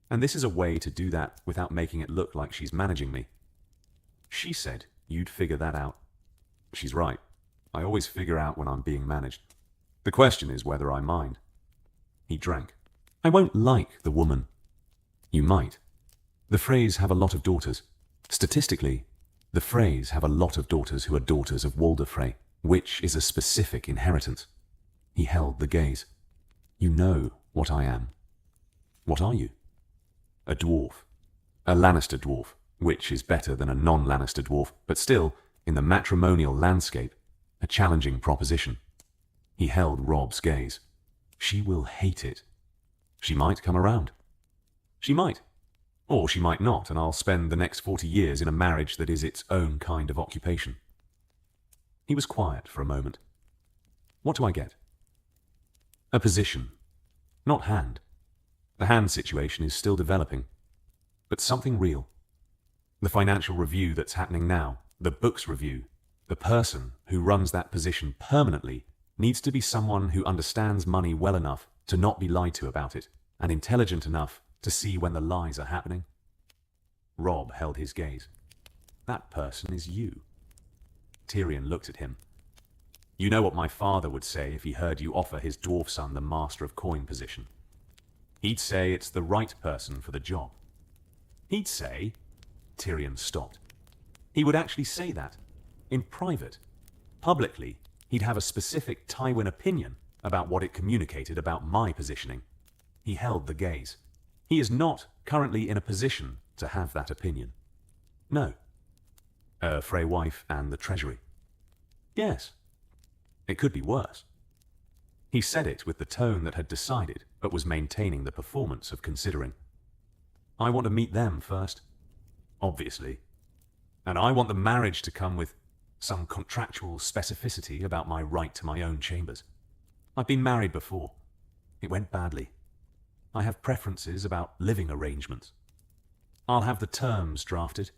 And this is a way to do that without making it look like she's managing me. She said you'd figure that out. She's right. I always figure out when I'm being managed. The question is whether I mind." He drank. "I won't like the woman." "You might. The Freys have a lot of daughters. Statistically, the Freys have a lot of daughters who are daughters of Walder Frey, which is a specific inheritance." He held the gaze. "You know what I am." "What are you?" "A dwarf. A Lannister dwarf, which is better than a non-Lannister dwarf, but still, in the matrimonial landscape, a challenging proposition." He held Robb's gaze. "She will hate it. She might come around. She might. Or she might not, and I'll spend the next 40 years in a marriage that is its own kind of occupation." He was quiet for a moment. "What do I get?" "A position. Not hand. The hand situation is still developing. But something real. The financial review that's happening now, the books review, the person who runs that position permanently needs to be someone who understands money well enough to not be lied to about it, and intelligent enough to see when the lies are happening." Robb held his gaze. "That person is you." Tyrion looked at him. "You know what my father would say if he heard you offer his dwarf son the Master of Coin position. He'd say it's the right person for the job. He'd say..." Tyrion stopped. "He would actually say that. In private. Publicly, he'd have a specific Tywin opinion about what it communicated about my positioning." He held the gaze. "He is not currently in a position to have that opinion." "No." "A Frey wife and the Treasury." "Yes. It could be worse." He said it with the tone that had decided, but was maintaining the performance of considering. "I want to meet them first. Obviously. And I want the marriage to come with some contractual specificity about my right to my own chambers. I've been married before. It went badly. I have preferences about living arrangements. I'll have the terms drafted."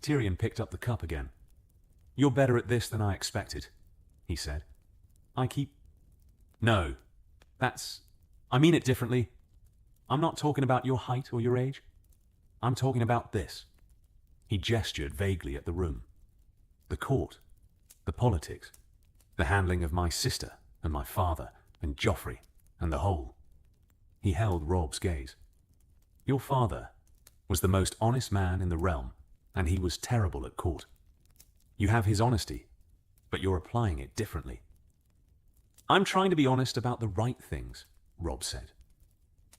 Tyrion picked up the cup again. "You're better at this than I expected," he said. "No. I mean it differently. I'm not talking about your height or your age. I'm talking about this." He gestured vaguely at the room. "The court. The politics. The handling of my sister and my father and Joffrey and the whole." He held Robb's gaze. "Your father was the most honest man in the realm, and he was terrible at court. You have his honesty, but you're applying it differently." "I'm trying to be honest about the right things," Robb said.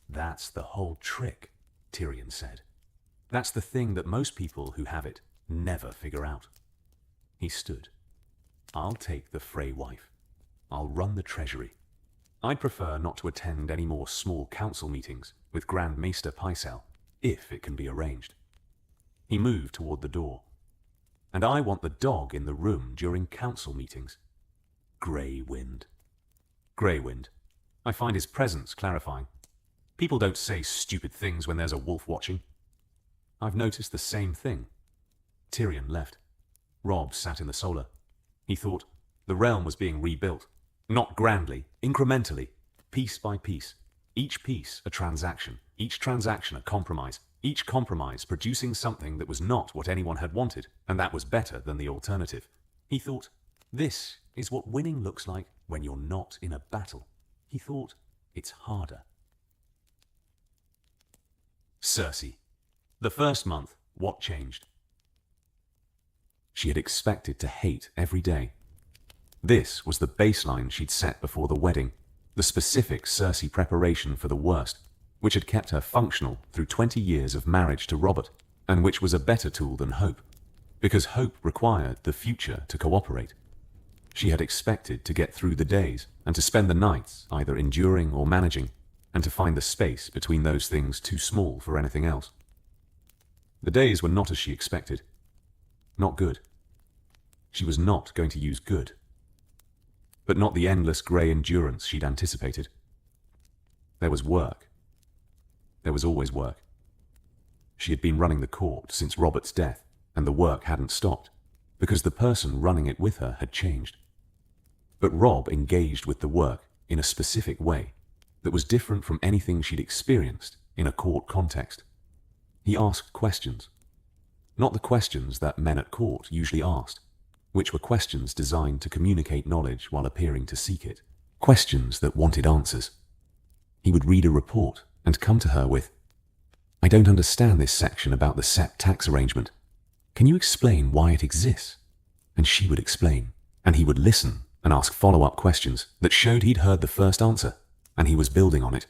"That's the whole trick," Tyrion said. "That's the thing that most people who have it never figure out." He stood. I'll take the Frey wife. I'll run the treasury. I'd prefer not to attend any more small council meetings with Grand Maester Pycelle, if it can be arranged. He moved toward the door. And I want the dog in the room during council meetings. Grey Wind. Grey Wind. I find his presence clarifying. People don't say stupid things when there's a wolf watching. I've noticed the same thing. Tyrion left. Robb sat in the solar. He thought the realm was being rebuilt. Not grandly, incrementally, piece by piece. Each piece a transaction, each transaction a compromise, each compromise producing something that was not what anyone had wanted, and that was better than the alternative. He thought, this is what winning looks like when you're not in a battle. He thought, it's harder. Cersei. The first month, what changed? She had expected to hate every day. This was the baseline she'd set before the wedding, the specific Cersei preparation for the worst, which had kept her functional through 20 years of marriage to Robert, and which was a better tool than hope, because hope required the future to cooperate. She had expected to get through the days, and to spend the nights either enduring or managing, and to find the space between those things too small for anything else. The days were not as she expected. Not good. She was not going to use good. But not the endless grey endurance she'd anticipated. There was work. There was always work. She had been running the court since Robert's death, and the work hadn't stopped, because the person running it with her had changed. But Robb engaged with the work in a specific way that was different from anything she'd experienced in a court context. He asked questions. Not the questions that men at court usually asked, which were questions designed to communicate knowledge while appearing to seek it. Questions that wanted answers. He would read a report and come to her with, I don't understand this section about the Sept tax arrangement. Can you explain why it exists? And she would explain, and he would listen and ask follow-up questions that showed he'd heard the first answer, and he was building on it.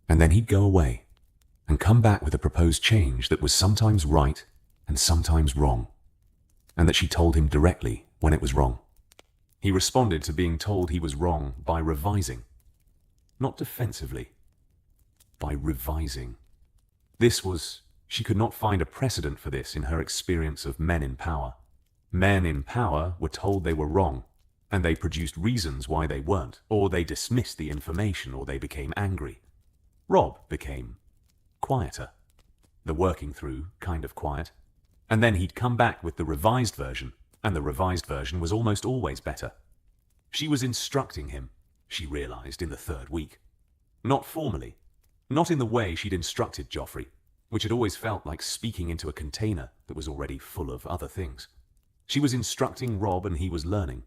And then he'd go away and come back with a proposed change that was sometimes right and sometimes wrong, and that she told him directly when it was wrong. He responded to being told he was wrong by revising. Not defensively, by revising. She could not find a precedent for this in her experience of men in power. Men in power were told they were wrong, and they produced reasons why they weren't, or they dismissed the information, or they became angry. Robb became quieter. The working through kind of quiet. And then he'd come back with the revised version, and the revised version was almost always better. She was instructing him, she realized in the third week. Not formally, not in the way she'd instructed Joffrey, which had always felt like speaking into a container that was already full of other things. She was instructing Robb, and he was learning.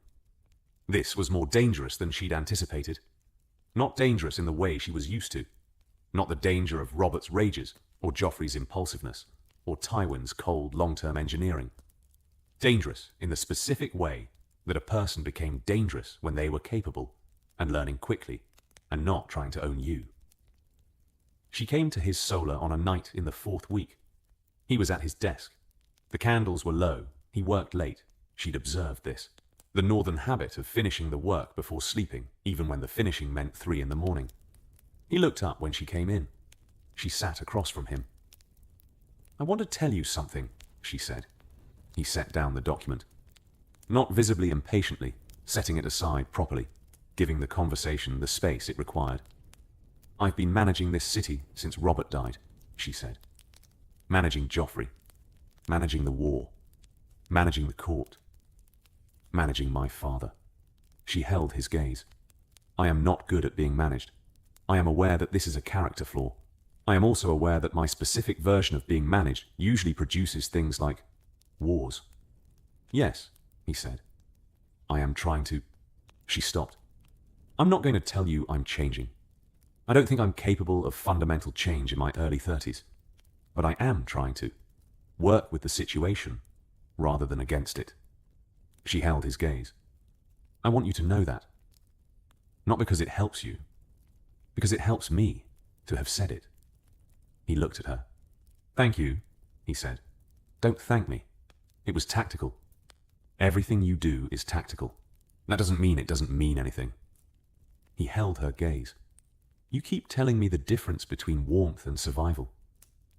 This was more dangerous than she'd anticipated. Not dangerous in the way she was used to. Not the danger of Robert's rages, or Joffrey's impulsiveness, or Tywin's cold long-term engineering. Dangerous in the specific way that a person became dangerous when they were capable, and learning quickly, and not trying to own you. She came to his solar on a night in the fourth week. He was at his desk. The candles were low. He worked late. She'd observed this. The northern habit of finishing the work before sleeping, even when the finishing meant 3 in the morning. He looked up when she came in. She sat across from him. I want to tell you something, she said. He set down the document. Not visibly impatiently, setting it aside properly, giving the conversation the space it required. I've been managing this city since Robert died, she said. Managing Joffrey. Managing the war. Managing the court. Managing my father. She held his gaze. I am not good at being managed. I am aware that this is a character flaw. I am also aware that my specific version of being managed usually produces things like wars. Yes, he said. I am trying to... She stopped. I'm not going to tell you I'm changing. I don't think I'm capable of fundamental change in my early 30s. But I am trying to work with the situation rather than against it. She held his gaze. I want you to know that. Not because it helps you, because it helps me to have said it. He looked at her. Thank you, he said. Don't thank me. It was tactical. Everything you do is tactical. That doesn't mean it doesn't mean anything. He held her gaze. You keep telling me the difference between warmth and survival.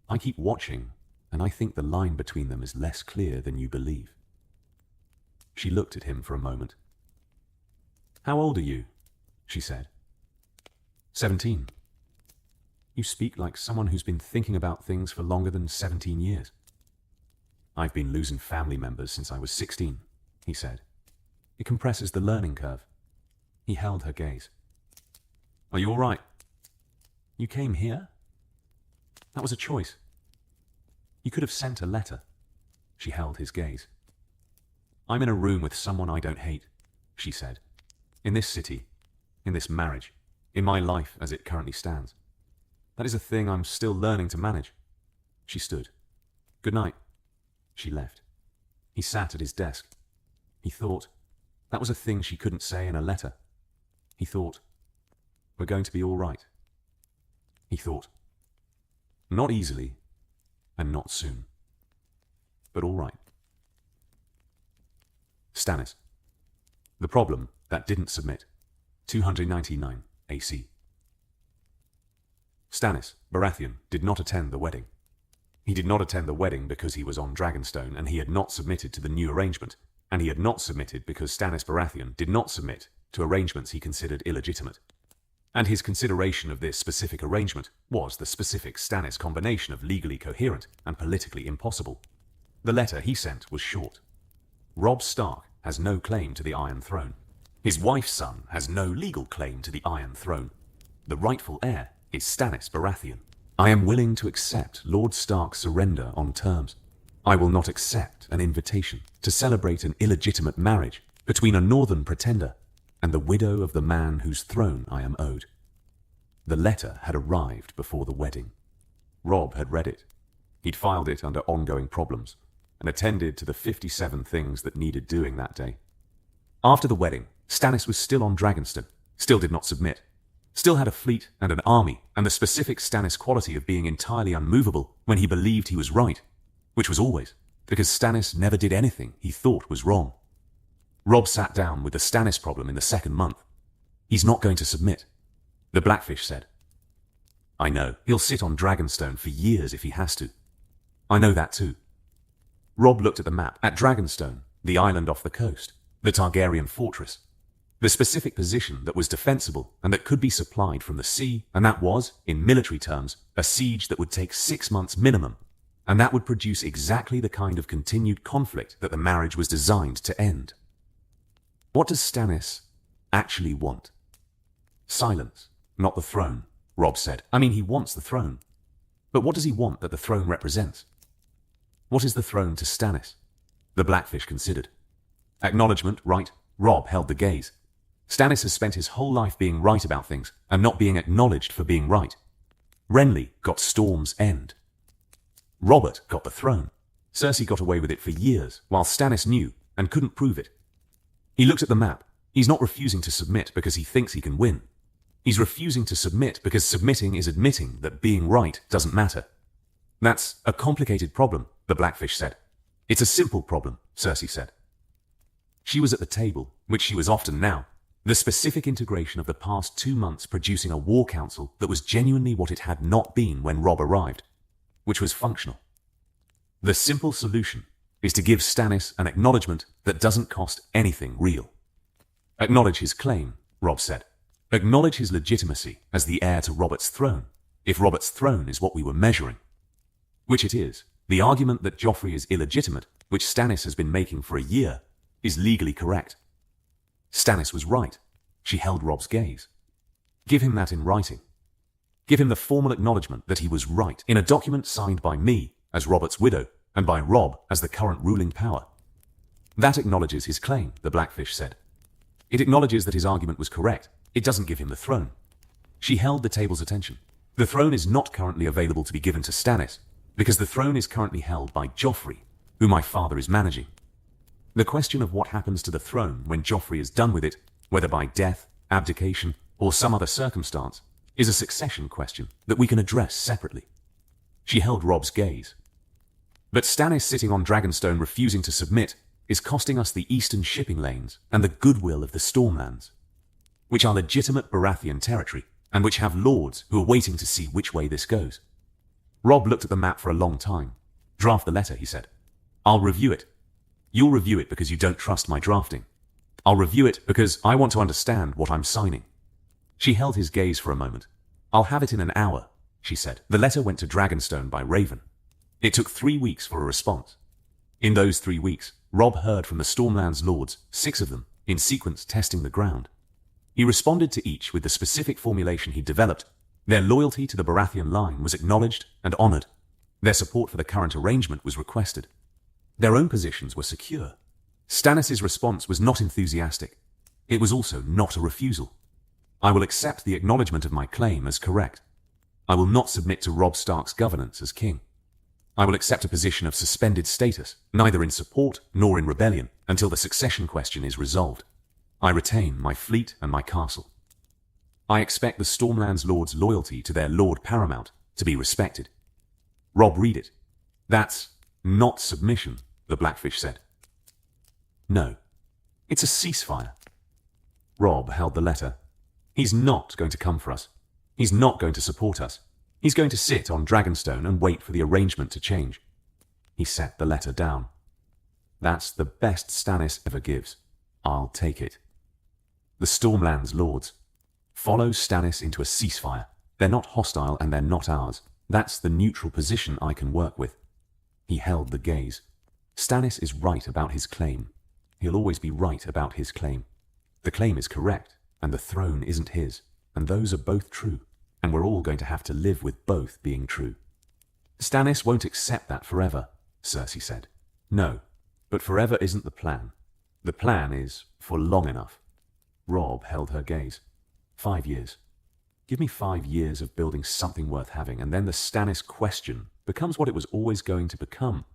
I keep watching, and I think the line between them is less clear than you believe. She looked at him for a moment. How old are you? She said. 17. You speak like someone who's been thinking about things for longer than 17 years. I've been losing family members since I was 16, he said. It compresses the learning curve. He held her gaze. Are you all right? You came here? That was a choice. You could have sent a letter. She held his gaze. I'm in a room with someone I don't hate, she said. In this city, in this marriage, in my life as it currently stands. That is a thing I'm still learning to manage. She stood. Good night. She left. He sat at his desk. He thought, that was a thing she couldn't say in a letter. He thought, we're going to be all right. He thought, not easily, and not soon, but all right. Stannis. The problem that didn't submit. 299 AC. Stannis Baratheon did not attend the wedding. He did not attend the wedding because he was on Dragonstone and he had not submitted to the new arrangement, and he had not submitted because Stannis Baratheon did not submit to arrangements he considered illegitimate. And his consideration of this specific arrangement was the specific Stannis combination of legally coherent and politically impossible. The letter he sent was short. Robb Stark has no claim to the Iron Throne. His wife's son has no legal claim to the Iron Throne. The rightful heir is Stannis Baratheon. I am willing to accept Lord Stark's surrender on terms. I will not accept an invitation to celebrate an illegitimate marriage between a northern pretender and the widow of the man whose throne I am owed. The letter had arrived before the wedding. Robb had read it. He'd filed it under ongoing problems and attended to the 57 things that needed doing that day. After the wedding, Stannis was still on Dragonstone, still did not submit, still had a fleet and an army and the specific Stannis quality of being entirely unmovable when he believed he was right, which was always, because Stannis never did anything he thought was wrong. Robb sat down with the Stannis problem in the second month. He's not going to submit, the Blackfish said. I know, he'll sit on Dragonstone for years if he has to. I know that too. Robb looked at the map, at Dragonstone, the island off the coast, the Targaryen fortress, the specific position that was defensible and that could be supplied from the sea, and that was, in military terms, a siege that would take 6 months minimum, and that would produce exactly the kind of continued conflict that the marriage was designed to end. What does Stannis actually want? Silence, not the throne, Robb said. I mean, he wants the throne. But what does he want that the throne represents? What is the throne to Stannis? The Blackfish considered. Acknowledgement, right? Robb held the gaze. Stannis has spent his whole life being right about things and not being acknowledged for being right. Renly got Storm's End. Robert got the throne. Cersei got away with it for years, while Stannis knew and couldn't prove it. He looked at the map. He's not refusing to submit because he thinks he can win. He's refusing to submit because submitting is admitting that being right doesn't matter. That's a complicated problem, the Blackfish said. It's a simple problem, Cersei said. She was at the table, which she was often now, the specific integration of the past 2 months producing a war council that was genuinely what it had not been when Robb arrived, which was functional. The simple solution is to give Stannis an acknowledgement that doesn't cost anything real. Acknowledge his claim, Robb said. Acknowledge his legitimacy as the heir to Robert's throne, if Robert's throne is what we were measuring. Which it is. The argument that Joffrey is illegitimate, which Stannis has been making for a year, is legally correct. Stannis was right. She held Robb's gaze. Give him that in writing. Give him the formal acknowledgement that he was right in a document signed by me as Robert's widow and by Robb as the current ruling power. That acknowledges his claim, the Blackfish said. It acknowledges that his argument was correct. It doesn't give him the throne. She held the table's attention. The throne is not currently available to be given to Stannis, because the throne is currently held by Joffrey, who my father is managing. The question of what happens to the throne when Joffrey is done with it, whether by death, abdication, or some other circumstance, is a succession question that we can address separately. She held Robb's gaze. But Stannis sitting on Dragonstone refusing to submit is costing us the eastern shipping lanes and the goodwill of the Stormlands, which are legitimate Baratheon territory, and which have lords who are waiting to see which way this goes. Robb looked at the map for a long time. Draft the letter, he said. I'll review it. You'll review it because you don't trust my drafting. I'll review it because I want to understand what I'm signing. She held his gaze for a moment. I'll have it in an hour, she said. The letter went to Dragonstone by Raven. It took 3 weeks for a response. In those 3 weeks, Robb heard from the Stormlands lords, 6 of them, in sequence testing the ground. He responded to each with the specific formulation he developed. Their loyalty to the Baratheon line was acknowledged and honored. Their support for the current arrangement was requested. Their own positions were secure. Stannis' response was not enthusiastic. It was also not a refusal. I will accept the acknowledgement of my claim as correct. I will not submit to Robb Stark's governance as king. I will accept a position of suspended status, neither in support nor in rebellion, until the succession question is resolved. I retain my fleet and my castle. I expect the Stormlands lords' loyalty to their Lord Paramount to be respected. Robb, read it. That's not submission, the Blackfish said. No, it's a ceasefire. Robb held the letter. He's not going to come for us. He's not going to support us. He's going to sit on Dragonstone and wait for the arrangement to change. He set the letter down. That's the best Stannis ever gives. I'll take it. The Stormlands lords. Follow Stannis into a ceasefire. They're not hostile and they're not ours. That's the neutral position I can work with. He held the gaze. Stannis is right about his claim. He'll always be right about his claim. The claim is correct, and the throne isn't his, and those are both true, and we're all going to have to live with both being true. Stannis won't accept that forever, Cersei said. No, but forever isn't the plan. The plan is for long enough. Robb held her gaze. 5 years. Give me 5 years of building something worth having, and then the Stannis question becomes what it was always going to become.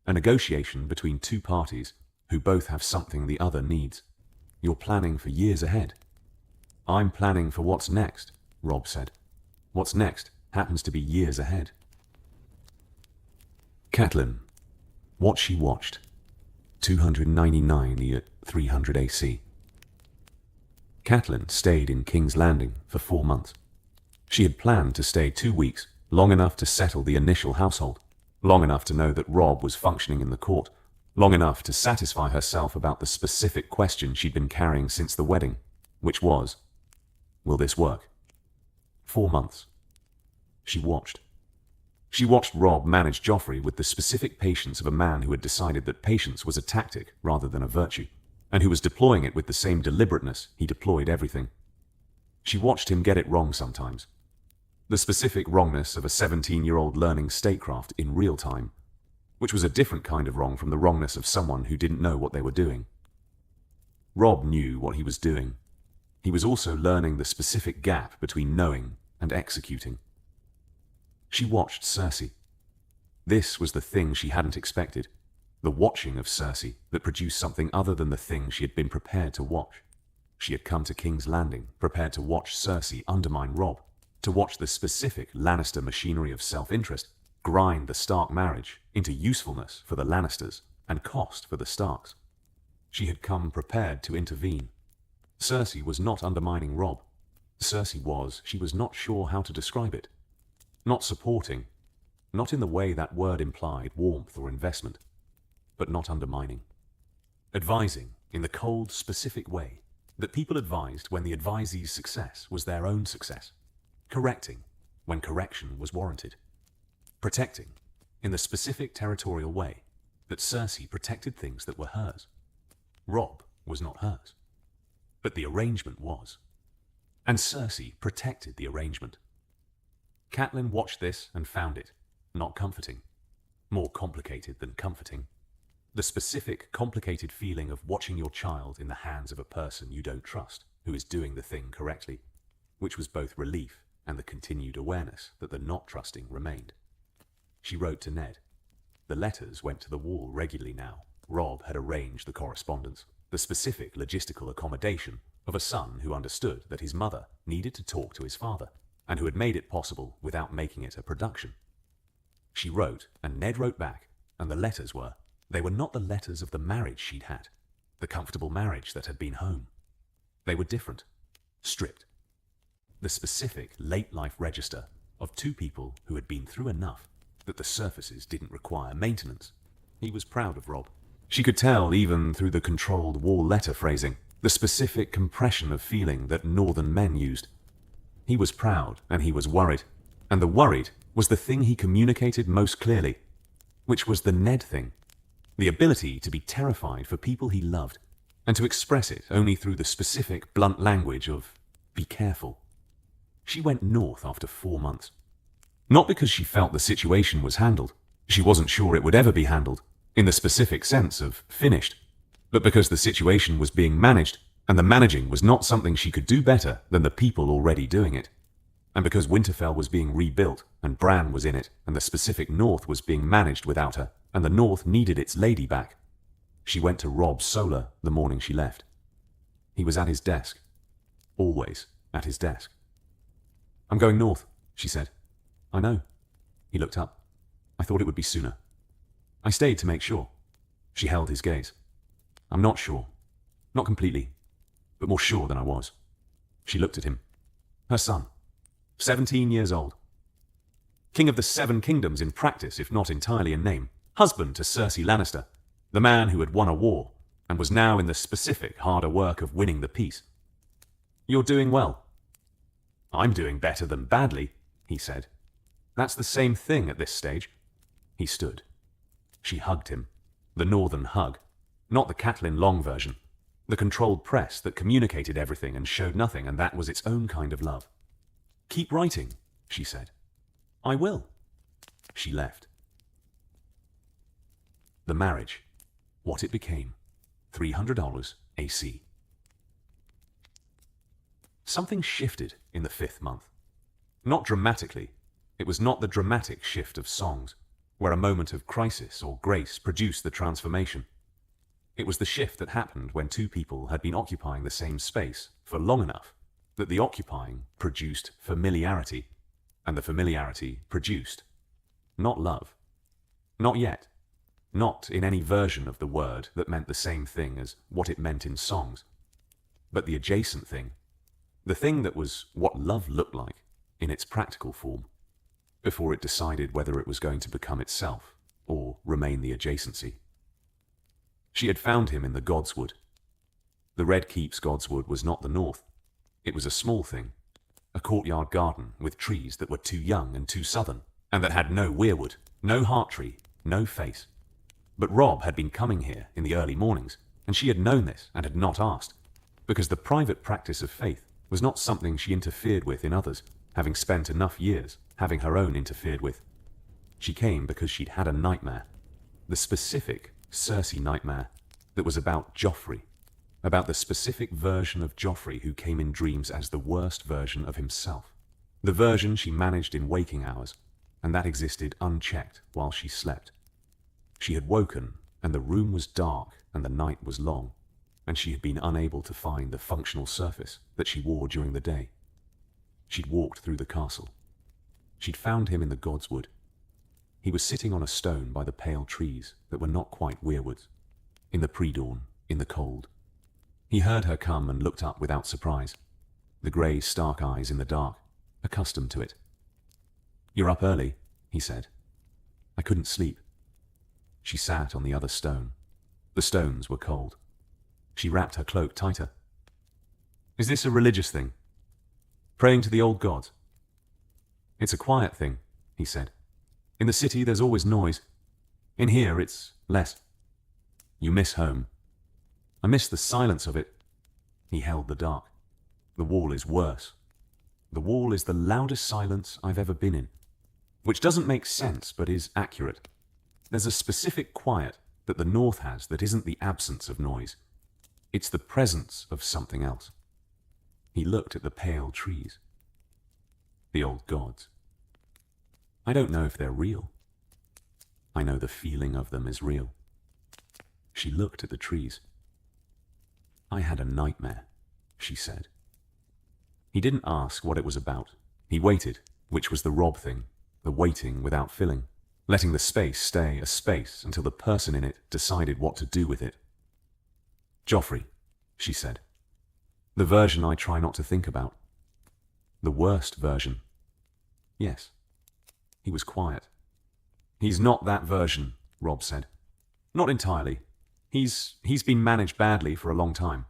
A negotiation between two parties who both have something the other needs. You're planning for years ahead. I'm planning for what's next, Robb said. What's next happens to be years ahead. Catelyn. What she watched. 299 year 300 AC. Catelyn stayed in King's Landing for 4 months. She had planned to stay 2 weeks, long enough to settle the initial household, long enough to know that Robb was functioning in the court, long enough to satisfy herself about the specific question she'd been carrying since the wedding, which was, will this work? 4 months. She watched. She watched Robb manage Joffrey with the specific patience of a man who had decided that patience was a tactic rather than a virtue, and who was deploying it with the same deliberateness he deployed everything. She watched him get it wrong sometimes. The specific wrongness of a 17-year-old learning statecraft in real time, which was a different kind of wrong from the wrongness of someone who didn't know what they were doing. Robb knew what he was doing. He was also learning the specific gap between knowing and executing. She watched Cersei. This was the thing she hadn't expected, the watching of Cersei that produced something other than the thing she had been prepared to watch. She had come to King's Landing prepared to watch Cersei undermine Robb, to watch the specific Lannister machinery of self-interest grind the Stark marriage into usefulness for the Lannisters and cost for the Starks. She had come prepared to intervene. Cersei was not undermining Robb. She was not sure how to describe it. Not supporting, not in the way that word implied warmth or investment, but not undermining. Advising in the cold, specific way that people advised when the advisee's success was their own success. Correcting when correction was warranted. Protecting in the specific territorial way that Cersei protected things that were hers. Robb was not hers, but the arrangement was. And Cersei protected the arrangement. Catelyn watched this and found it not comforting, more complicated than comforting. The specific, complicated feeling of watching your child in the hands of a person you don't trust, who is doing the thing correctly, which was both relief and the continued awareness that the not trusting remained. She wrote to Ned. The letters went to the wall regularly now. Robb had arranged the correspondence, the specific logistical accommodation of a son who understood that his mother needed to talk to his father, and who had made it possible without making it a production. She wrote, and Ned wrote back, and the letters were, They were not the letters of the marriage she'd had, the comfortable marriage that had been home. They were different, stripped. The specific late-life register of two people who had been through enough that the surfaces didn't require maintenance. He was proud of Robb. She could tell even through the controlled war letter phrasing, the specific compression of feeling that northern men used. He was proud and he was worried, and the worried was the thing he communicated most clearly, which was the Ned thing, the ability to be terrified for people he loved, and to express it only through the specific, blunt language of, be careful. She went north after 4 months. Not because she felt the situation was handled. She wasn't sure it would ever be handled, in the specific sense of finished, but because the situation was being managed, and the managing was not something she could do better than the people already doing it. And because Winterfell was being rebuilt, and Bran was in it, and the specific North was being managed without her, and the North needed its lady back. She went to Robb Solar the morning she left. He was at his desk. Always at his desk. I'm going north, she said. I know. He looked up. I thought it would be sooner. I stayed to make sure. She held his gaze. I'm not sure. Not completely, but more sure than I was. She looked at him. Her son, 17 years old. King of the 7 kingdoms in practice, if not entirely in name. Husband to Cersei Lannister, the man who had won a war, and was now in the specific, harder work of winning the peace. You're doing well. I'm doing better than badly, he said. That's the same thing at this stage. He stood. She hugged him. The northern hug. Not the Catelyn Long version. The controlled press that communicated everything and showed nothing, and that was its own kind of love. Keep writing, she said. I will. She left. The marriage. What it became. $300 AC. Something shifted in the 5th month. Not dramatically. It was not the dramatic shift of songs, where a moment of crisis or grace produced the transformation. It was the shift that happened when two people had been occupying the same space for long enough that the occupying produced familiarity, and the familiarity produced not love. Not yet. Not in any version of the word that meant the same thing as what it meant in songs, but the adjacent thing. The thing that was what love looked like in its practical form, before it decided whether it was going to become itself or remain the adjacency. She had found him in the Godswood. The Red Keep's Godswood was not the north. It was a small thing, a courtyard garden with trees that were too young and too southern, and that had no weirwood, no heart tree, no face. But Robb had been coming here in the early mornings, and she had known this and had not asked, because the private practice of faith was not something she interfered with in others, having spent enough years having her own interfered with. She came because she'd had a nightmare, the specific Cersei nightmare that was about Joffrey, about the specific version of Joffrey who came in dreams as the worst version of himself, the version she managed in waking hours, and that existed unchecked while she slept. She had woken, and the room was dark and the night was long, and she had been unable to find the functional surface that she wore during the day. She'd walked through the castle. She'd found him in the Godswood. He was sitting on a stone by the pale trees that were not quite weirwoods, in the pre-dawn, in the cold. He heard her come and looked up without surprise, the grey Stark eyes in the dark, accustomed to it. You're up early, he said. I couldn't sleep. She sat on the other stone. The stones were cold. She wrapped her cloak tighter. Is this a religious thing? Praying to the old gods? It's a quiet thing, he said. In the city there's always noise. In here it's less. You miss home. I miss the silence of it. He held the dark. The wall is worse. The wall is the loudest silence I've ever been in, which doesn't make sense but is accurate. There's a specific quiet that the North has that isn't the absence of noise. It's the presence of something else. He looked at the pale trees. The old gods. I don't know if they're real. I know the feeling of them is real. She looked at the trees. I had a nightmare, she said. He didn't ask what it was about. He waited, which was the Robb thing, the waiting without filling, letting the space stay a space until the person in it decided what to do with it. Joffrey, she said. The version I try not to think about. The worst version. Yes. He was quiet. He's not that version, Robb said. Not entirely. He's been managed badly for a long time.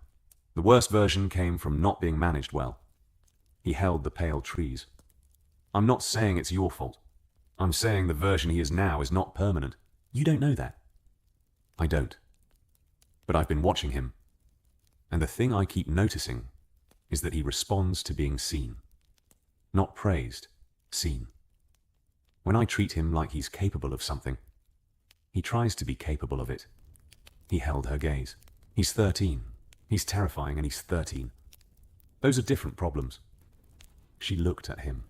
The worst version came from not being managed well. He held the pale trees. I'm not saying it's your fault. I'm saying the version he is now is not permanent. You don't know that. I don't. But I've been watching him. And the thing I keep noticing is that he responds to being seen. Not praised, seen. When I treat him like he's capable of something, he tries to be capable of it. He held her gaze. He's 13. He's terrifying and he's 13. Those are different problems. She looked at him.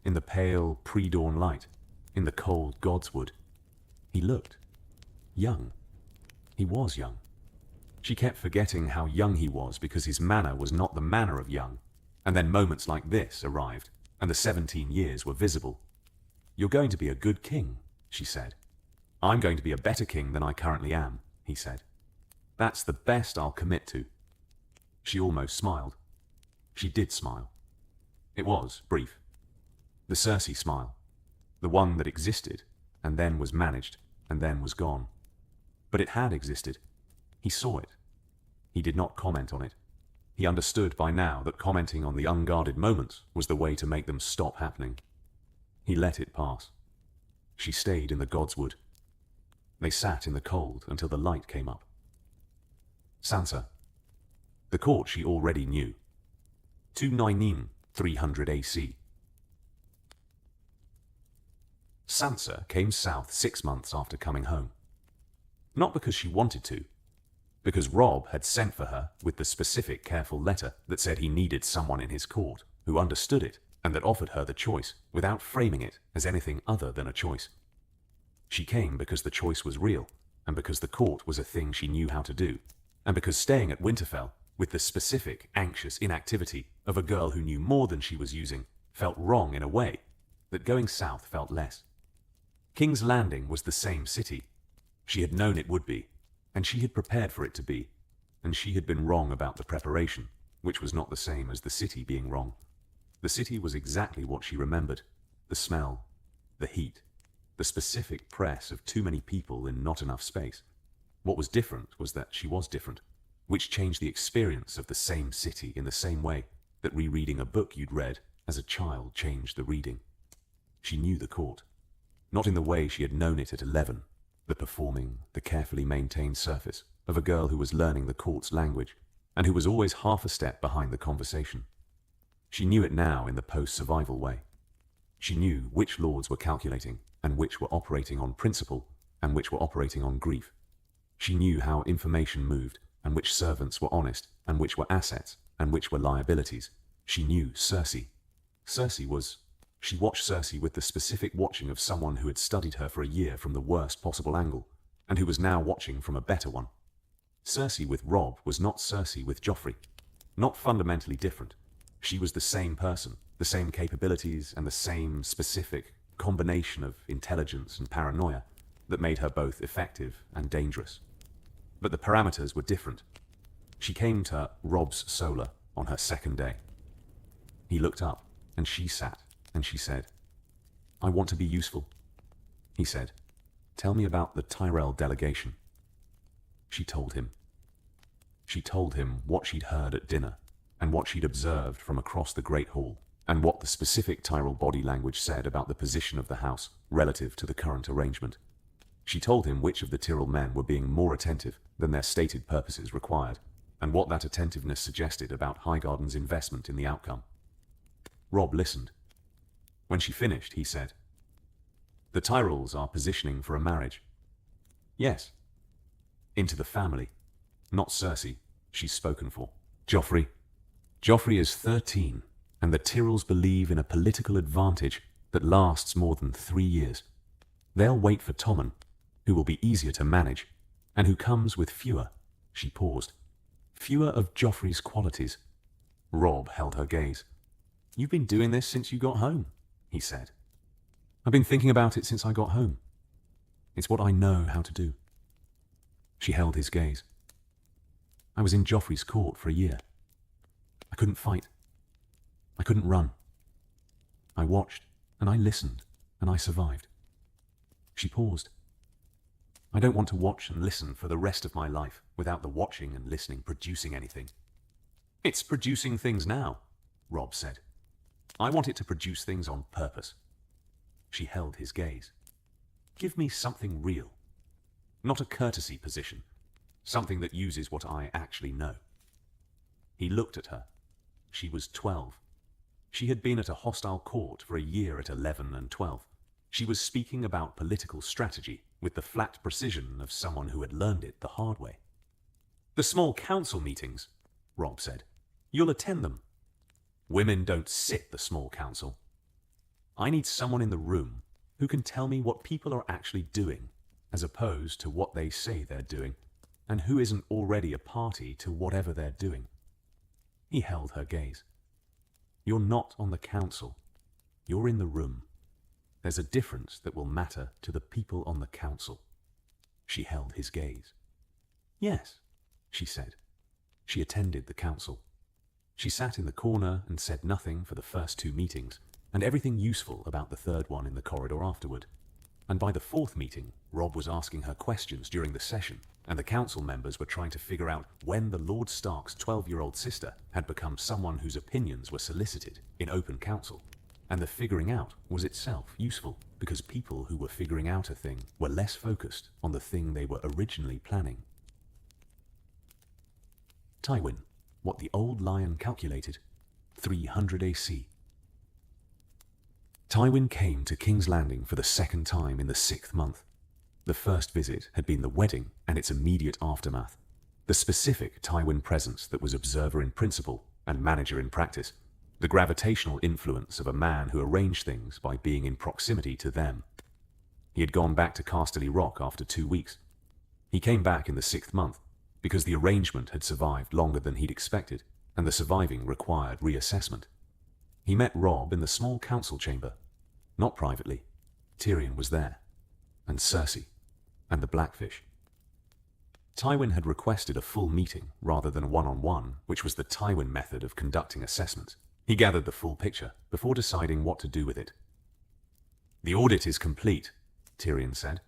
In the pale, pre-dawn light, in the cold godswood, he looked young. He was young. She kept forgetting how young he was because his manner was not the manner of young. And then moments like this arrived, and the 17 years were visible. You're going to be a good king, she said. I'm going to be a better king than I currently am, he said. That's the best I'll commit to. She almost smiled. She did smile. It was brief. The Cersei smile. The one that existed, and then was managed, and then was gone. But it had existed. He saw it. He did not comment on it. He understood by now that commenting on the unguarded moments was the way to make them stop happening. He let it pass. She stayed in the godswood. They sat in the cold until the light came up. Sansa. The court she already knew. 219, 300 AC. Sansa came south 6 months after coming home. Not because she wanted to, because Robb had sent for her with the specific careful letter that said he needed someone in his court who understood it and that offered her the choice without framing it as anything other than a choice. She came because the choice was real, and because the court was a thing she knew how to do, and because staying at Winterfell with the specific, anxious inactivity of a girl who knew more than she was using felt wrong in a way that going south felt less. King's Landing was the same city. She had known it would be, and she had prepared for it to be, and she had been wrong about the preparation, which was not the same as the city being wrong. The city was exactly what she remembered. The smell, the heat, the specific press of too many people in not enough space. What was different was that she was different, which changed the experience of the same city in the same way that rereading a book you'd read as a child changed the reading. She knew the court, not in the way she had known it at 11, the performing, the carefully maintained surface of a girl who was learning the court's language and who was always half a step behind the conversation. She knew it now in the post-survival way. She knew which lords were calculating and which were operating on principle and which were operating on grief. She knew how information moved and which servants were honest and which were assets and which were liabilities. She knew Cersei. She watched Cersei with the specific watching of someone who had studied her for a year from the worst possible angle and who was now watching from a better one. Cersei with Robb was not Cersei with Joffrey. Not fundamentally different. She was the same person, the same capabilities and the same specific combination of intelligence and paranoia that made her both effective and dangerous. But the parameters were different. She came to Robb's solar on her second day. He looked up, and she sat, and she said, "I want to be useful." He said, "Tell me about the Tyrell delegation." She told him. She told him what she'd heard at dinner, and what she'd observed from across the Great Hall, and what the specific Tyrell body language said about the position of the house relative to the current arrangement. She told him which of the Tyrell men were being more attentive than their stated purposes required, and what that attentiveness suggested about Highgarden's investment in the outcome. Robb listened. When she finished, he said, "The Tyrells are positioning for a marriage." "Yes." "Into the family. Not Cersei. She's spoken for. Joffrey. Joffrey is 13, and the Tyrells believe in a political advantage that lasts more than 3 years. They'll wait for Tommen, who will be easier to manage, and who comes with fewer." She paused. "Fewer of Joffrey's qualities." Robb held her gaze. "You've been doing this since you got home," he said. I've been thinking about it since I got home. It's what I know how to do. She held his gaze. I was in Joffrey's court for a year. I couldn't fight. I couldn't run. I watched, and I listened, and I survived. She paused. I don't want to watch and listen for the rest of my life without the watching and listening producing anything. It's producing things now, Robb said. I want it to produce things on purpose. She held his gaze. Give me something real. Not a courtesy position. Something that uses what I actually know. He looked at her. She was 12. She had been at a hostile court for a year at 11 and 12. She was speaking about political strategy with the flat precision of someone who had learned it the hard way. The small council meetings, Robb said. You'll attend them. Women don't sit the small council. I need someone in the room who can tell me what people are actually doing, as opposed to what they say they're doing, and who isn't already a party to whatever they're doing. He held her gaze. You're not on the council. You're in the room. There's a difference that will matter to the people on the council. She held his gaze. Yes, she said. She attended the council. She sat in the corner and said nothing for the first 2 meetings, and everything useful about the third one in the corridor afterward. And by the 4th meeting, Robb was asking her questions during the session, and the council members were trying to figure out when the Lord Stark's 12-year-old sister had become someone whose opinions were solicited in open council. And the figuring out was itself useful, because people who were figuring out a thing were less focused on the thing they were originally planning. Tywin, what the old lion calculated, 300 AC. Tywin came to King's Landing for the 2nd time in the 6th month. The first visit had been the wedding and its immediate aftermath, the specific Tywin presence that was observer in principle and manager in practice, the gravitational influence of a man who arranged things by being in proximity to them. He had gone back to Casterly Rock after 2 weeks. He came back in the 6th month, because the arrangement had survived longer than he'd expected, and the surviving required reassessment. He met Robb in the small council chamber. Not privately. Tyrion was there, and Cersei, and the Blackfish. Tywin had requested a full meeting rather than a one-on-one, which was the Tywin method of conducting assessments. He gathered the full picture before deciding what to do with it. The audit is complete, Tyrion said.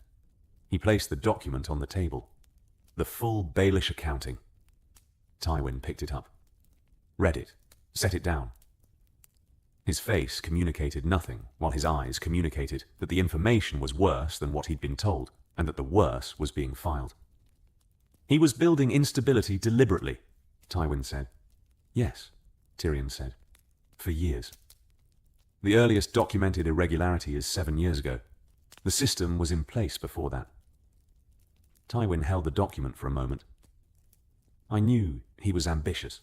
He placed the document on the table. The full Baelish accounting. Tywin picked it up. Read it. Set it down. His face communicated nothing, while his eyes communicated that the information was worse than what he'd been told, and that the worse was being filed. He was building instability deliberately, Tywin said. Yes, Tyrion said. For years. The earliest documented irregularity is 7 years ago. The system was in place before that. Tywin held the document for a moment. I knew he was ambitious,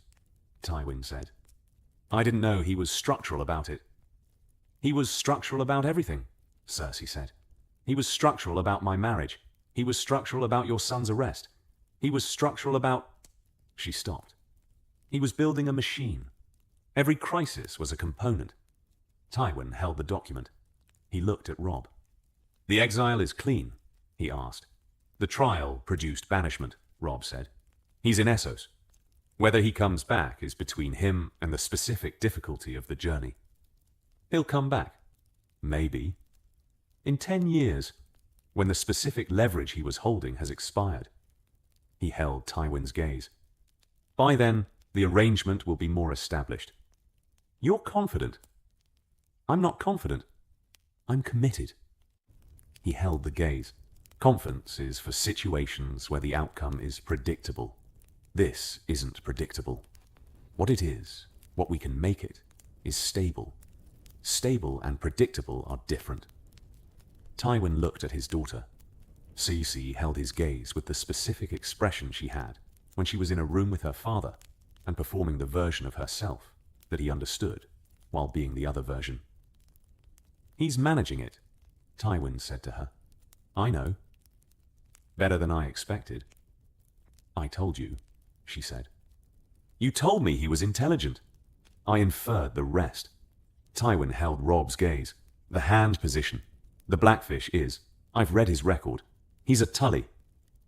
Tywin said. I didn't know he was structural about it. He was structural about everything, Cersei said. He was structural about my marriage. He was structural about your son's arrest. He was structural about... She stopped. He was building a machine. Every crisis was a component. Tywin held the document. He looked at Robb. The exile is clean, he asked. The trial produced banishment, Robb said. He's in Essos. Whether he comes back is between him and the specific difficulty of the journey. He'll come back. Maybe. In 10 years, when the specific leverage he was holding has expired. He held Tywin's gaze. By then, the arrangement will be more established. You're confident. I'm not confident. I'm committed. He held the gaze. Confidence is for situations where the outcome is predictable. This isn't predictable. What it is, what we can make it, is stable. Stable and predictable are different. Tywin looked at his daughter. Cersei held his gaze with the specific expression she had when she was in a room with her father and performing the version of herself that he understood while being the other version. He's managing it, Tywin said to her. I know. Better than I expected. I told you, she said. You told me he was intelligent. I inferred the rest. Tywin held Robb's gaze, the hand position, The Blackfish is. I've read his record. He's a Tully.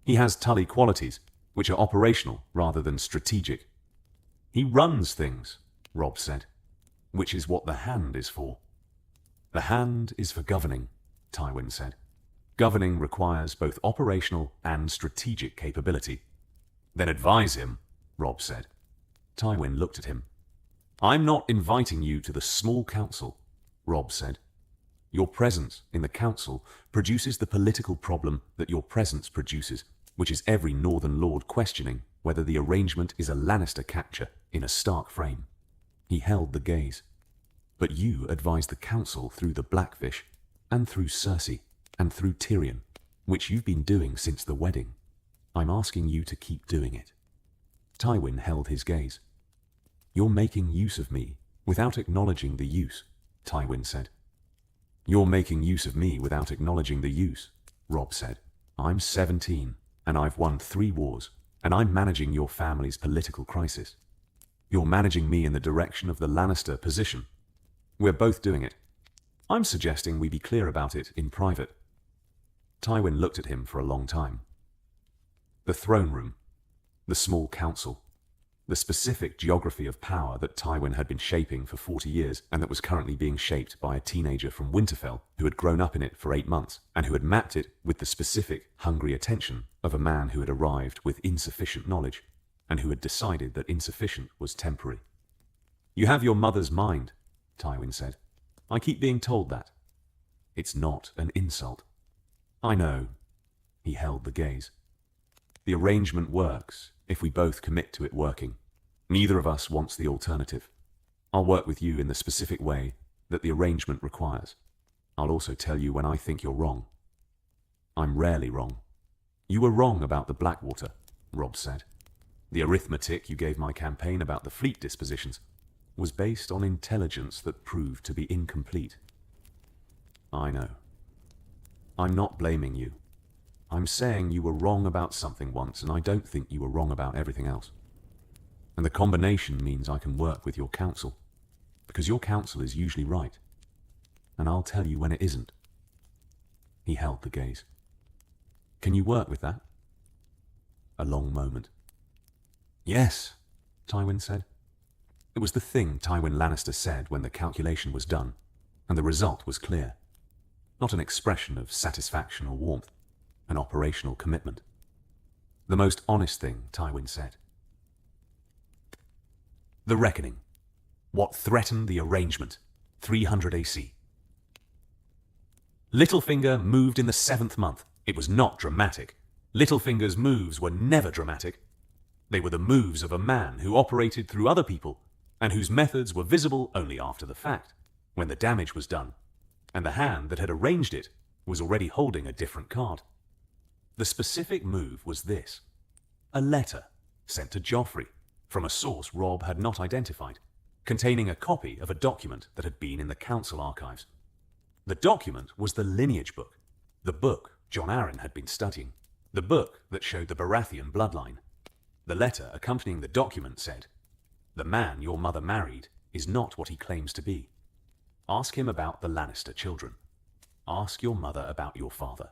He has Tully qualities, which are operational rather than strategic. He runs things, Robb said, which is what the Hand is for. The Hand is for governing, Tywin said. Governing requires both operational and strategic capability. Then advise him, Robb said. Tywin looked at him. I'm not inviting you to the small council, Robb said. Your presence in the council produces the political problem that your presence produces, which is every Northern Lord questioning whether the arrangement is a Lannister capture in a Stark frame. He held the gaze. But you advise the council through the Blackfish, and through Cersei, and through Tyrion, which you've been doing since the wedding. I'm asking you to keep doing it. Tywin held his gaze. You're making use of me without acknowledging the use, Tywin said. You're making use of me without acknowledging the use, Robb said. I'm 17, and I've won 3 wars, and I'm managing your family's political crisis. You're managing me in the direction of the Lannister position. We're both doing it. I'm suggesting we be clear about it in private. Tywin looked at him for a long time. The throne room, the small council, the specific geography of power that Tywin had been shaping for 40 years and that was currently being shaped by a teenager from Winterfell who had grown up in it for 8 months and who had mapped it with the specific, hungry attention of a man who had arrived with insufficient knowledge and who had decided that insufficient was temporary. You have your mother's mind, Tywin said. I keep being told that. It's not an insult. I know. He held the gaze. The arrangement works if we both commit to it working. Neither of us wants the alternative. I'll work with you in the specific way that the arrangement requires. I'll also tell you when I think you're wrong. I'm rarely wrong. You were wrong about the Blackwater, Robb said. The arithmetic you gave my campaign about the fleet dispositions was based on intelligence that proved to be incomplete. I know. I'm not blaming you. I'm saying you were wrong about something once, and I don't think you were wrong about everything else. And the combination means I can work with your counsel, because your counsel is usually right, and I'll tell you when it isn't. He held the gaze. Can you work with that? A long moment. Yes, Tywin said. It was the thing Tywin Lannister said when the calculation was done, and the result was clear. Not an expression of satisfaction or warmth, an operational commitment. The most honest thing Tywin said. The Reckoning. What threatened the arrangement. 300 AC. Littlefinger moved in the 7th month. It was not dramatic. Littlefinger's moves were never dramatic. They were the moves of a man who operated through other people and whose methods were visible only after the fact, when the damage was done, and the hand that had arranged it was already holding a different card. The specific move was this: a letter sent to Joffrey from a source Robb had not identified, containing a copy of a document that had been in the council archives. The document was the lineage book, the book Jon Arryn had been studying, the book that showed the Baratheon bloodline. The letter accompanying the document said, "The man your mother married is not what he claims to be. Ask him about the Lannister children. Ask your mother about your father."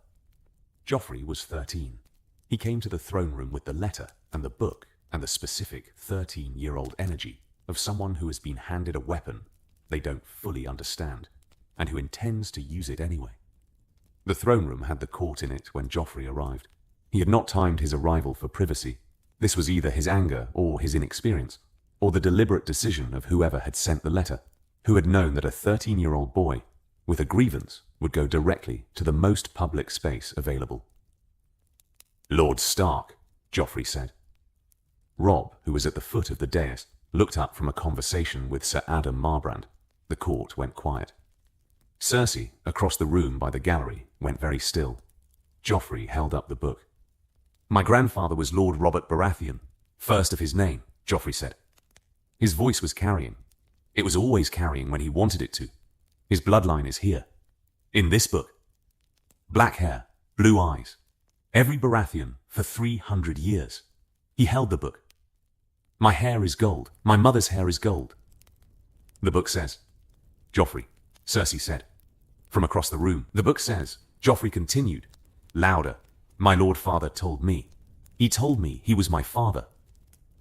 Joffrey was 13. He came to the throne room with the letter and the book and the specific 13-year-old energy of someone who has been handed a weapon they don't fully understand and who intends to use it anyway. The throne room had the court in it when Joffrey arrived. He had not timed his arrival for privacy. This was either his anger or his inexperience, or the deliberate decision of whoever had sent the letter, who had known that a 13-year-old boy with a grievance would go directly to the most public space available. "Lord Stark," Joffrey said. Robb, who was at the foot of the dais, looked up from a conversation with Sir Adam Marbrand. The court went quiet. Cersei, across the room by the gallery, went very still. Joffrey held up the book. "My grandfather was Lord Robert Baratheon, first of his name," Joffrey said. His voice was carrying. It was always carrying when he wanted it to. His bloodline is here. In this book. Black hair, blue eyes. Every Baratheon for 300 years. He held the book. "My hair is gold. My mother's hair is gold." The book says. "Joffrey," Cersei said. from across the room. The book says, Joffrey continued, louder, my lord father told me. He told me he was my father.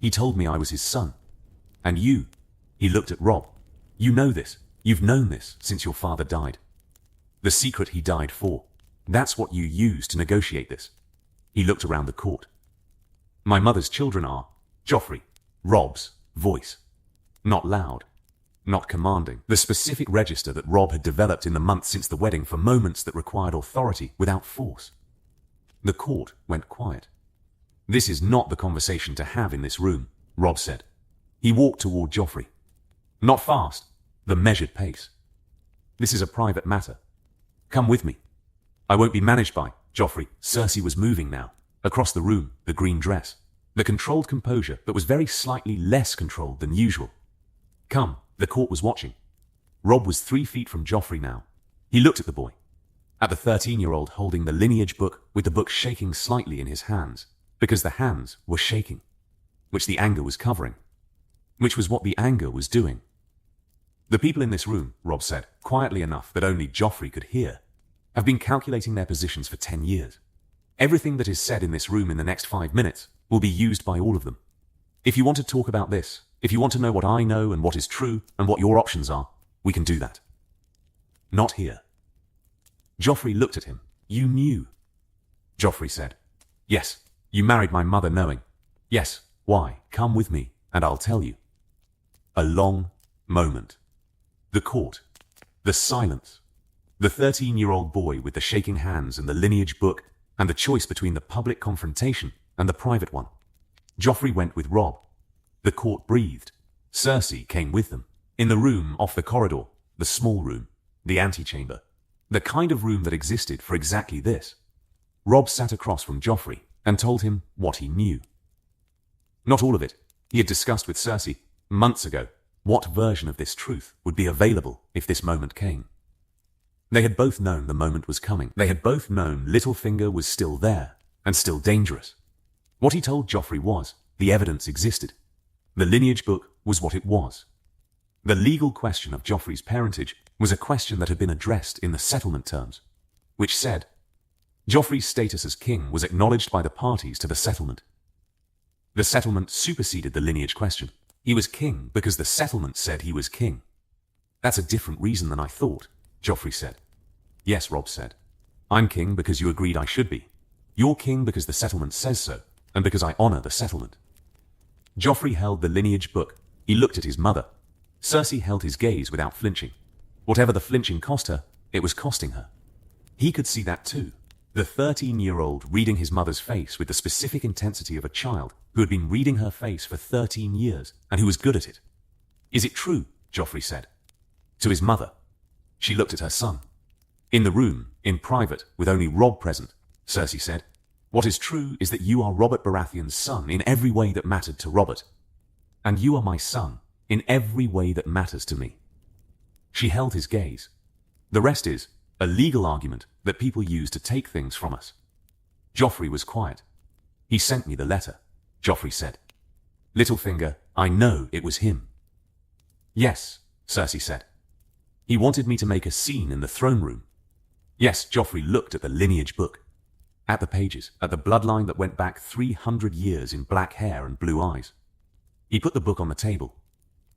He told me I was his son. And you, he looked at Robb. You know this. You've known this since your father died. The secret he died for. That's what you used to negotiate this. He looked around the court. My mother's children are, Joffrey, Robb's voice. Not loud, not commanding. The specific register that Robb had developed in the months since the wedding for moments that required authority without force. The court went quiet. This is not the conversation to have in this room, Robb said. He walked toward Joffrey. Not fast, the measured pace. This is a private matter. Come with me. I won't be managed by Joffrey. Cersei was moving now. Across the room, the green dress. The controlled composure, but was very slightly less controlled than usual. Come, the court was watching. Robb was 3 feet from Joffrey now. He looked at the boy. At the 13-year-old holding the lineage book with the book shaking slightly in his hands, because the hands were shaking, which the anger was covering, which was what the anger was doing. The people in this room, Robb said, quietly enough that only Joffrey could hear, have been calculating their positions for 10 years. Everything that is said in this room in the next 5 minutes will be used by all of them. If you want to talk about this, if you want to know what I know and what is true and what your options are, we can do that. Not here. Joffrey looked at him. You knew. Joffrey said, yes, you married my mother knowing. Yes, why? Come with me and I'll tell you. A long moment. The court. The silence. The 13-year-old boy with the shaking hands and the lineage book and the choice between the public confrontation and the private one. Joffrey went with Robb. The court breathed. Cersei came with them. In the room off the corridor, the small room, the antechamber, the kind of room that existed for exactly this. Robb sat across from Joffrey and told him what he knew. Not all of it. He had discussed with Cersei months ago what version of this truth would be available if this moment came. They had both known the moment was coming. They had both known Littlefinger was still there and still dangerous. What he told Joffrey was, the evidence existed. The lineage book was what it was. The legal question of Joffrey's parentage was a question that had been addressed in the settlement terms, which said, Joffrey's status as king was acknowledged by the parties to the settlement. The settlement superseded the lineage question. He was king because the settlement said he was king. That's a different reason than I thought, Joffrey said. Yes, Robb said. I'm king because you agreed I should be. You're king because the settlement says so, and because I honor the settlement. Joffrey held the lineage book. He looked at his mother. Cersei held his gaze without flinching. Whatever the flinching cost her, it was costing her. He could see that too. The 13-year-old reading his mother's face with the specific intensity of a child who had been reading her face for 13 years and who was good at it. Is it true? Joffrey said. To his mother. She looked at her son. In the room, in private, with only Robb present, Cersei said, what is true is that you are Robert Baratheon's son in every way that mattered to Robert. And you are my son in every way that matters to me. She held his gaze. The rest is a legal argument that people use to take things from us. Joffrey was quiet. He sent me the letter, Joffrey said. Littlefinger, I know it was him. Yes, Cersei said. He wanted me to make a scene in the throne room. Yes, Joffrey looked at the lineage book. At the pages, at the bloodline that went back 300 years in black hair and blue eyes. He put the book on the table.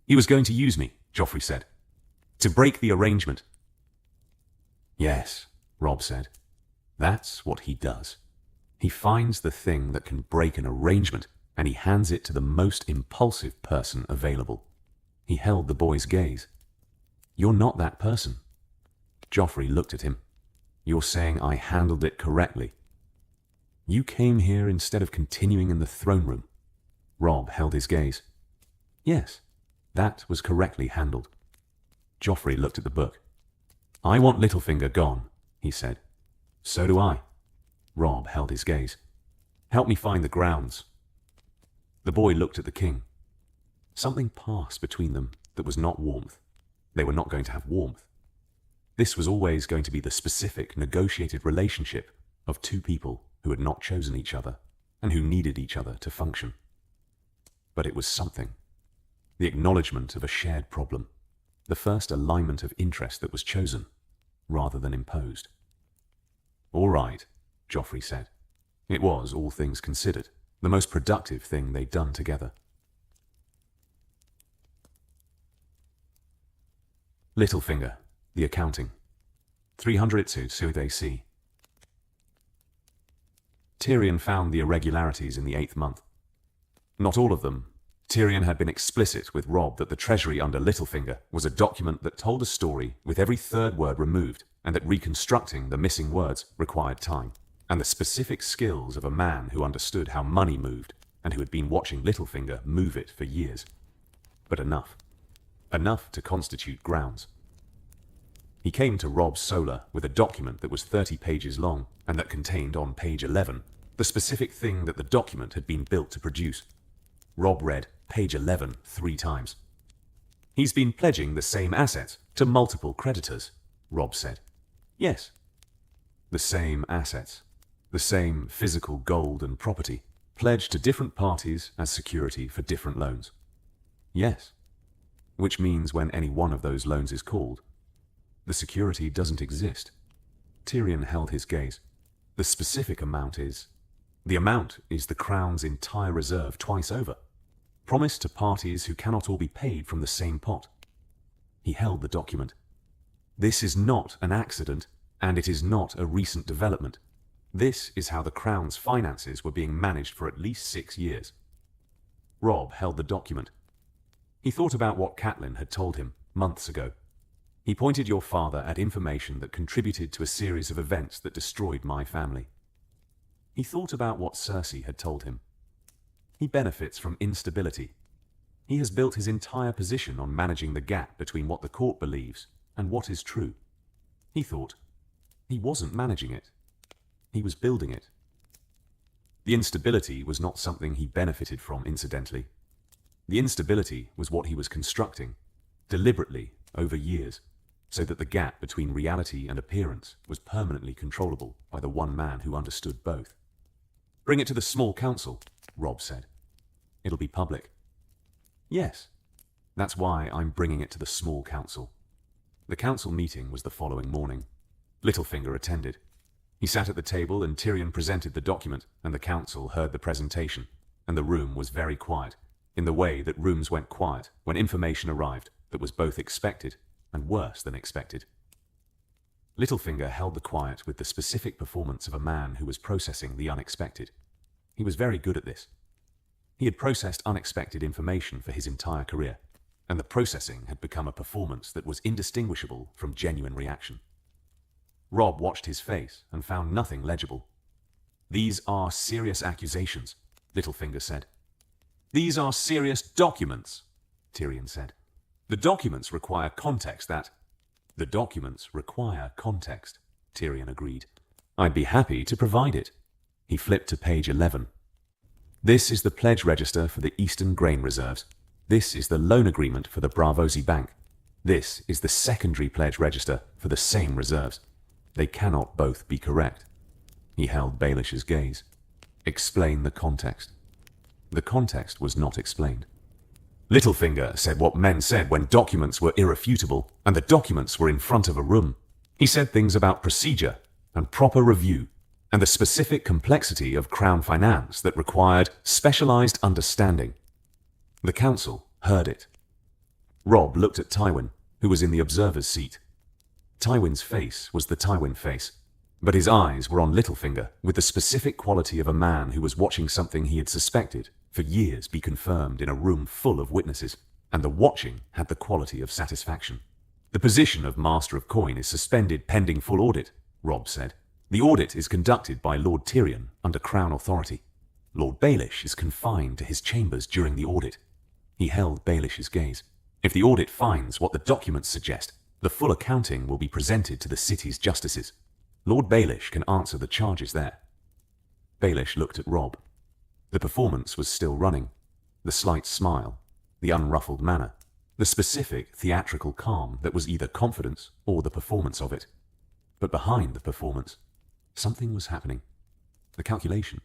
He was going to use me, Joffrey said. To break the arrangement. Yes, Robb said. That's what he does. He finds the thing that can break an arrangement, and he hands it to the most impulsive person available. He held the boy's gaze. You're not that person. Joffrey looked at him. You're saying I handled it correctly. You came here instead of continuing in the throne room. Robb held his gaze. Yes, that was correctly handled. Joffrey looked at the book. I want Littlefinger gone, he said. So do I. Robb held his gaze. Help me find the grounds. The boy looked at the king. Something passed between them that was not warmth. They were not going to have warmth. This was always going to be the specific, negotiated relationship of two people who had not chosen each other and who needed each other to function. But it was something. The acknowledgement of a shared problem. The first alignment of interest that was chosen. rather than imposed. "All right," Joffrey said. It was, all things considered, the most productive thing they'd done together. Littlefinger, the accounting. 302 AC. Tyrion found the irregularities in the 8th month. Not all of them. Tyrion had been explicit with Robb that the treasury under Littlefinger was a document that told a story with every third word removed, and that reconstructing the missing words required time, and the specific skills of a man who understood how money moved, and who had been watching Littlefinger move it for years. But enough. Enough to constitute grounds. He came to Robb Solar with a document that was 30 pages long, and that contained on page 11 the specific thing that the document had been built to produce. Robb read page 11 3 times. "He's been pledging the same assets to multiple creditors," Robb said. "Yes." "The same assets. The same physical gold and property, pledged to different parties as security for different loans." "Yes." "Which means when any one of those loans is called, the security doesn't exist." Tyrion held his gaze. "The specific amount is... The amount is the Crown's entire reserve twice over, promised to parties who cannot all be paid from the same pot." He held the document. "This is not an accident, and it is not a recent development. This is how the Crown's finances were being managed for at least 6 years." Robb held the document. He thought about what Catelyn had told him months ago. "He pointed your father at information that contributed to a series of events that destroyed my family." He thought about what Cersei had told him. "He benefits from instability. He has built his entire position on managing the gap between what the court believes and what is true." He thought, he wasn't managing it. He was building it. The instability was not something he benefited from incidentally. The instability was what he was constructing, deliberately, over years, so that the gap between reality and appearance was permanently controllable by the one man who understood both. "Bring it to the small council," Robb said. "It'll be public." "Yes. That's why I'm bringing it to the small council." The council meeting was the following morning. Littlefinger attended. He sat at the table and Tyrion presented the document, and the council heard the presentation, and the room was very quiet, in the way that rooms went quiet when information arrived that was both expected and worse than expected. Littlefinger held the quiet with the specific performance of a man who was processing the unexpected. He was very good at this. He had processed unexpected information for his entire career, and the processing had become a performance that was indistinguishable from genuine reaction. Robb watched his face and found nothing legible. "These are serious accusations," Littlefinger said. "These are serious documents," Tyrion said. "The documents require context that..." "The documents require context," Tyrion agreed. "I'd be happy to provide it." He flipped to page 11. "This is the pledge register for the Eastern Grain Reserves. This is the loan agreement for the Braavosi Bank. This is the secondary pledge register for the same reserves. They cannot both be correct." He held Baelish's gaze. "Explain the context." The context was not explained. Littlefinger said what men said when documents were irrefutable and the documents were in front of a room. He said things about procedure and proper review and the specific complexity of Crown finance that required specialized understanding. The council heard it. Robb looked at Tywin, who was in the observer's seat. Tywin's face was the Tywin face, but his eyes were on Littlefinger with the specific quality of a man who was watching something he had suspected for years be confirmed in a room full of witnesses, and the watching had the quality of satisfaction. "The position of Master of Coin is suspended pending full audit," Robb said. "The audit is conducted by Lord Tyrion under Crown authority. Lord Baelish is confined to his chambers during the audit." He held Baelish's gaze. "If the audit finds what the documents suggest, the full accounting will be presented to the city's justices. Lord Baelish can answer the charges there." Baelish looked at Robb. The performance was still running. The slight smile, the unruffled manner, the specific theatrical calm that was either confidence or the performance of it. But behind the performance, something was happening. The calculation,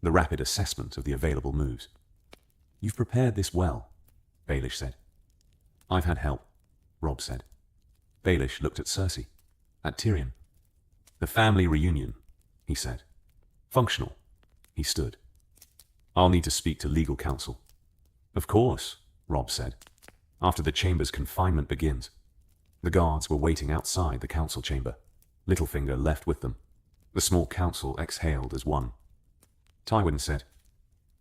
the rapid assessment of the available moves. "You've prepared this well," Baelish said. "I've had help," Robb said. Baelish looked at Cersei. at Tyrion. "The family reunion," he said. "Functional." He stood. "I'll need to speak to legal counsel." "Of course," Robb said. "After the chamber's confinement begins." The guards were waiting outside the council chamber. Littlefinger left with them. The small council exhaled as one. Tywin said,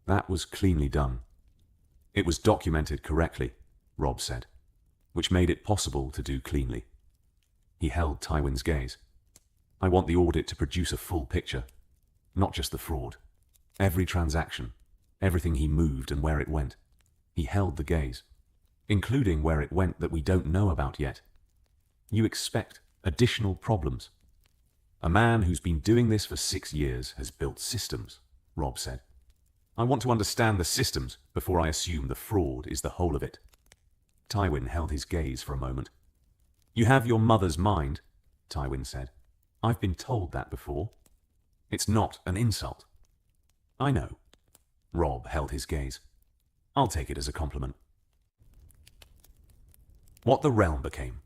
"That was cleanly done." "It was documented correctly," Robb said, "which made it possible to do cleanly." He held Tywin's gaze. "I want the audit to produce a full picture, not just the fraud. Every transaction, everything he moved and where it went." He held the gaze, "including where it went that we don't know about yet. You expect additional problems." "A man who's been doing this for 6 years has built systems," Robb said. "I want to understand the systems before I assume the fraud is the whole of it." Tywin held his gaze for a moment. "You have your mother's mind," Tywin said. "I've been told that before. It's not an insult." "I know." Robb held his gaze. "I'll take it as a compliment." What the realm became.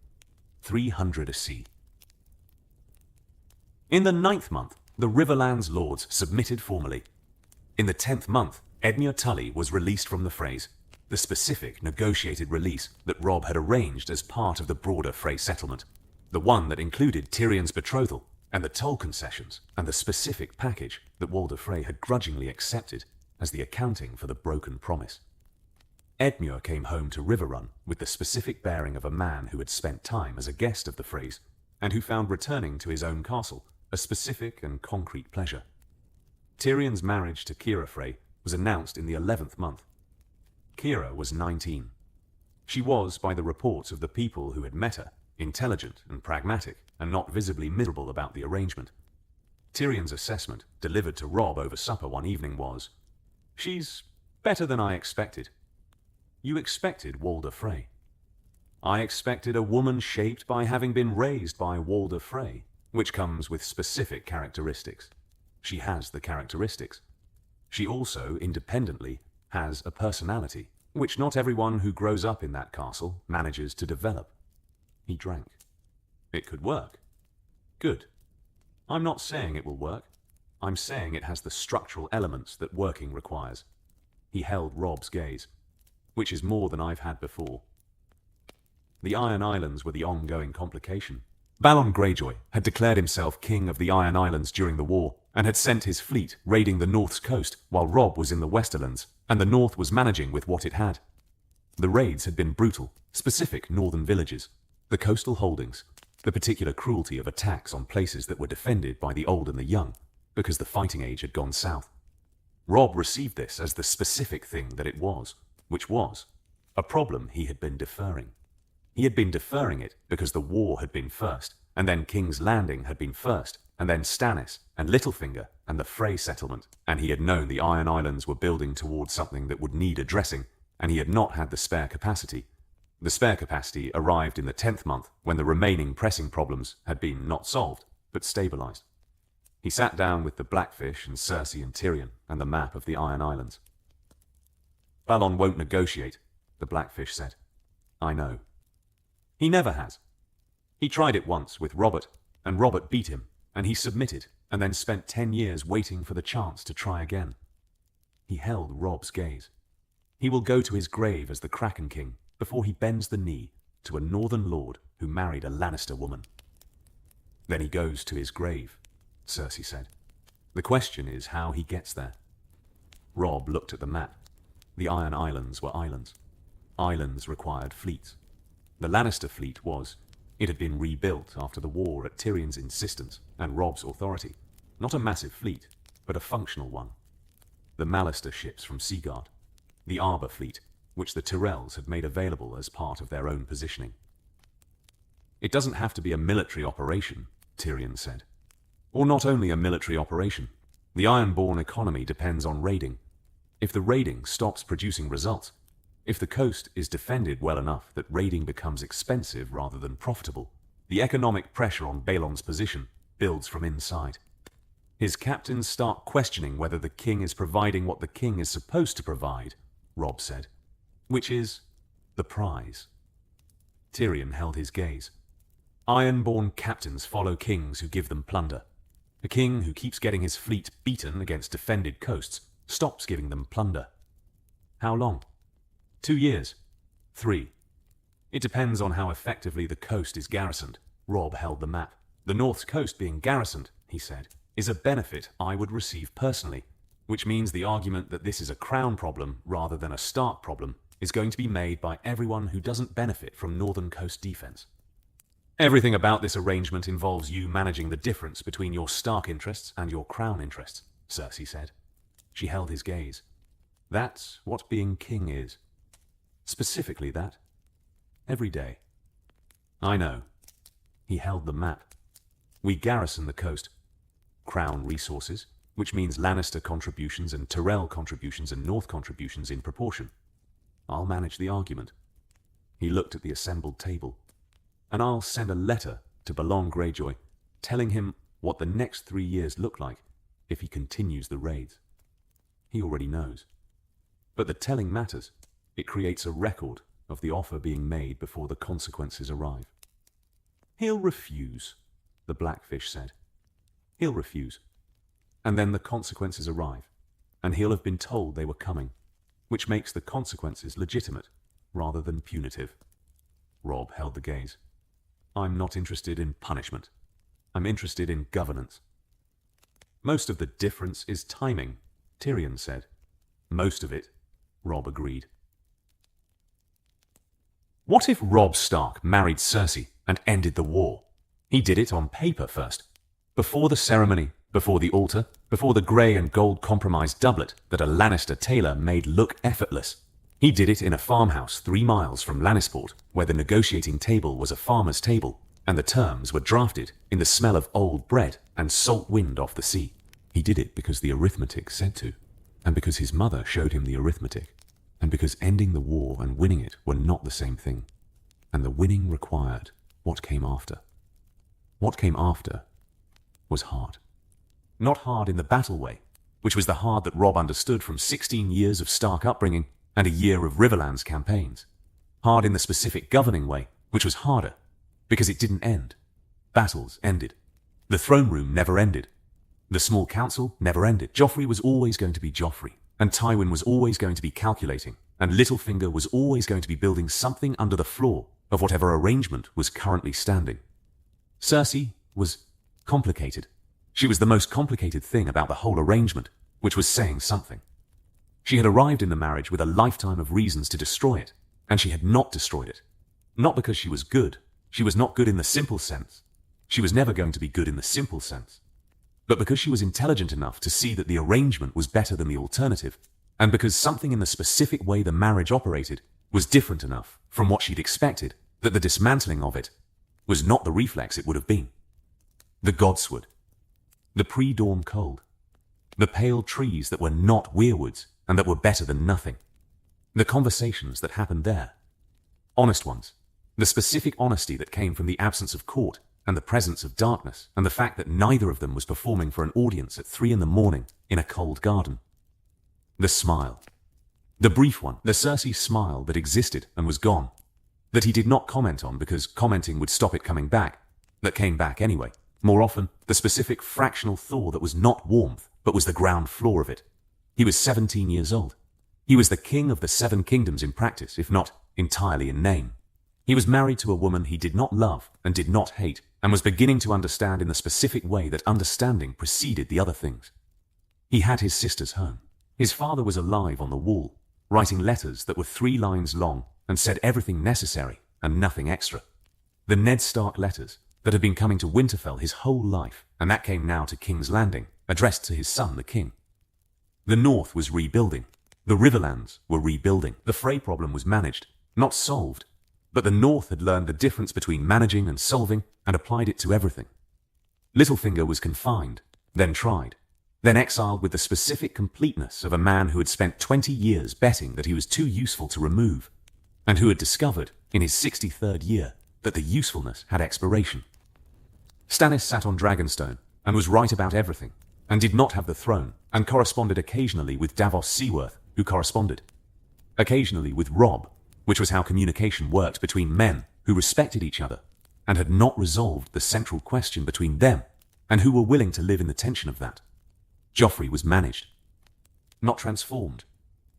300 AC. In the 9th month, the Riverlands lords submitted formally. In the 10th month, Edmure Tully was released from the Freys, the specific negotiated release that Robb had arranged as part of the broader Frey settlement, the one that included Tyrion's betrothal and the toll concessions and the specific package that Walder Frey had grudgingly accepted as the accounting for the broken promise. Edmure came home to Riverrun with the specific bearing of a man who had spent time as a guest of the Freys and who found returning to his own castle a specific and concrete pleasure. Tyrion's marriage to Keira Frey was announced in the 11th month. Keira was 19. She was, by the reports of the people who had met her, intelligent and pragmatic and not visibly miserable about the arrangement. Tyrion's assessment, delivered to Robb over supper one evening, was, "She's better than I expected." You expected Walder Frey. I expected a woman shaped by having been raised by Walder Frey, which comes with specific characteristics. She has the characteristics. She also, independently, has a personality, which not everyone who grows up in that castle manages to develop. He drank. It could work. Good. I'm not saying it will work. I'm saying it has the structural elements that working requires. He held Robb's gaze, which is more than I've had before. The Iron Islands were the ongoing complication. Balon Greyjoy had declared himself king of the Iron Islands during the war, and had sent his fleet raiding the North's coast while Robb was in the Westerlands, and the North was managing with what it had. The raids had been brutal, specific northern villages, the coastal holdings, the particular cruelty of attacks on places that were defended by the old and the young, because the fighting age had gone south. Robb received this as the specific thing that it was, which was a problem he had been deferring. He had been deferring it because the war had been first, and then King's Landing had been first, and then Stannis and Littlefinger and the Frey settlement, and he had known the Iron Islands were building towards something that would need addressing, and he had not had the spare capacity. The spare capacity arrived in the 10th month when the remaining pressing problems had been not solved, but stabilized. He sat down with the Blackfish and Cersei and Tyrion and the map of the Iron Islands. "Balon won't negotiate," the Blackfish said. "I know. He never has. He tried it once with Robert, and Robert beat him, and he submitted, and then spent 10 years waiting for the chance to try again." He held Robb's gaze. "He will go to his grave as the Kraken King before he bends the knee to a northern lord who married a Lannister woman." "Then he goes to his grave," Cersei said. "The question is how he gets there." Robb looked at the map. The Iron Islands were islands. Islands required fleets. The Lannister fleet was. It had been rebuilt after the war at Tyrion's insistence and Robb's authority. Not a massive fleet, but a functional one. The Mallister ships from Seaguard. The Arbor fleet, which the Tyrells had made available as part of their own positioning. "It doesn't have to be a military operation," Tyrion said. "Or not only a military operation. The Ironborn economy depends on raiding. If the raiding stops producing results, if the coast is defended well enough that raiding becomes expensive rather than profitable, the economic pressure on Balon's position builds from inside. His captains start questioning whether the king is providing what the king is supposed to provide," Robb said, "which is the prize." Tyrion held his gaze. Ironborn captains follow kings who give them plunder. A king who keeps getting his fleet beaten against defended coasts stops giving them plunder. How long? 2 years? 3? It depends on how effectively the coast is garrisoned. Robb held the map. The north's coast being garrisoned, he said, is a benefit I would receive personally, which means the argument that this is a crown problem rather than a Stark problem is going to be made by everyone who doesn't benefit from northern coast defense. Everything about this arrangement involves you managing the difference between your Stark interests and your crown interests, Cersei said. She held his gaze. That's what being king is. Specifically that. Every day. I know. He held the map. We garrison the coast. Crown resources, which means Lannister contributions and Tyrell contributions and North contributions in proportion. I'll manage the argument. He looked at the assembled table. And I'll send a letter to Balon Greyjoy telling him what the next 3 years look like if he continues the raids. He already knows. But the telling matters. It creates a record of the offer being made before the consequences arrive. He'll refuse, the Blackfish said. He'll refuse. And then the consequences arrive, and he'll have been told they were coming, which makes the consequences legitimate rather than punitive. Robb held the gaze. I'm not interested in punishment. I'm interested in governance. Most of the difference is timing, Tyrion said. Most of it, Robb agreed. What if Robb Stark married Cersei and ended the war? He did it on paper first. Before the ceremony, before the altar, before the grey and gold compromise doublet that a Lannister tailor made look effortless. He did it in a farmhouse 3 miles from Lannisport, where the negotiating table was a farmer's table, and the terms were drafted in the smell of old bread and salt wind off the sea. He did it because the arithmetic said to, and because his mother showed him the arithmetic, and because ending the war and winning it were not the same thing, and the winning required what came after. What came after was hard. Not hard in the battle way, which was the hard that Robb understood from 16 years of Stark upbringing and a year of Riverlands campaigns. Hard in the specific governing way, which was harder, because it didn't end. Battles ended. The throne room never ended. The small council never ended. Joffrey was always going to be Joffrey, and Tywin was always going to be calculating, and Littlefinger was always going to be building something under the floor of whatever arrangement was currently standing. Cersei was complicated. She was the most complicated thing about the whole arrangement, which was saying something. She had arrived in the marriage with a lifetime of reasons to destroy it, and she had not destroyed it. Not because she was good. She was not good in the simple sense. She was never going to be good in the simple sense. But because she was intelligent enough to see that the arrangement was better than the alternative, and because something in the specific way the marriage operated was different enough from what she'd expected that the dismantling of it was not the reflex it would have been. The godswood. The pre-dawn cold. The pale trees that were not weirwoods and that were better than nothing. The conversations that happened there. Honest ones. The specific honesty that came from the absence of court and the presence of darkness, and the fact that neither of them was performing for an audience at 3 a.m. in a cold garden. The smile. The brief one, the Cersei smile that existed and was gone, that he did not comment on because commenting would stop it coming back, that came back anyway. More often, the specific fractional thaw that was not warmth, but was the ground floor of it. He was 17 years old. He was the king of the 7 kingdoms in practice, if not entirely in name. He was married to a woman he did not love and did not hate, and was beginning to understand in the specific way that understanding preceded the other things. He had his sister's home. His father was alive on the wall, writing letters that were 3 lines long and said everything necessary and nothing extra. The Ned Stark letters that had been coming to Winterfell his whole life, and that came now to King's Landing, addressed to his son, the king. The North was rebuilding. The Riverlands were rebuilding. The Frey problem was managed, not solved. But the North had learned the difference between managing and solving and applied it to everything. Littlefinger was confined, then tried, then exiled with the specific completeness of a man who had spent 20 years betting that he was too useful to remove, and who had discovered, in his 63rd year, that the usefulness had expiration. Stannis sat on Dragonstone, and was right about everything, and did not have the throne, and corresponded occasionally with Davos Seaworth, who corresponded. Occasionally with Robb, which was how communication worked between men who respected each other, and had not resolved the central question between them and who were willing to live in the tension of that. Joffrey was managed, not transformed,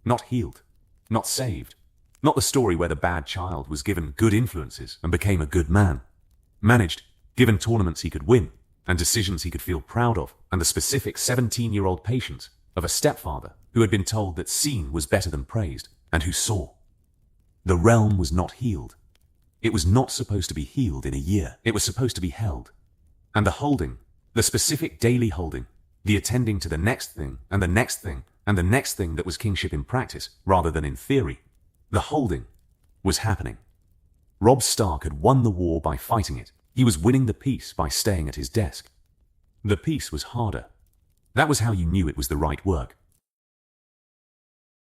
not healed, not saved, not the story where the bad child was given good influences and became a good man. Managed, given tournaments he could win, and decisions he could feel proud of, and the specific 17-year-old patience of a stepfather who had been told that seen was better than praised, and who saw. The realm was not healed. It was not supposed to be healed in a year. It was supposed to be held. And the holding, the specific daily holding, the attending to the next thing, and the next thing, and the next thing that was kingship in practice, rather than in theory, the holding was happening. Robb Stark had won the war by fighting it. He was winning the peace by staying at his desk. The peace was harder. That was how you knew it was the right work.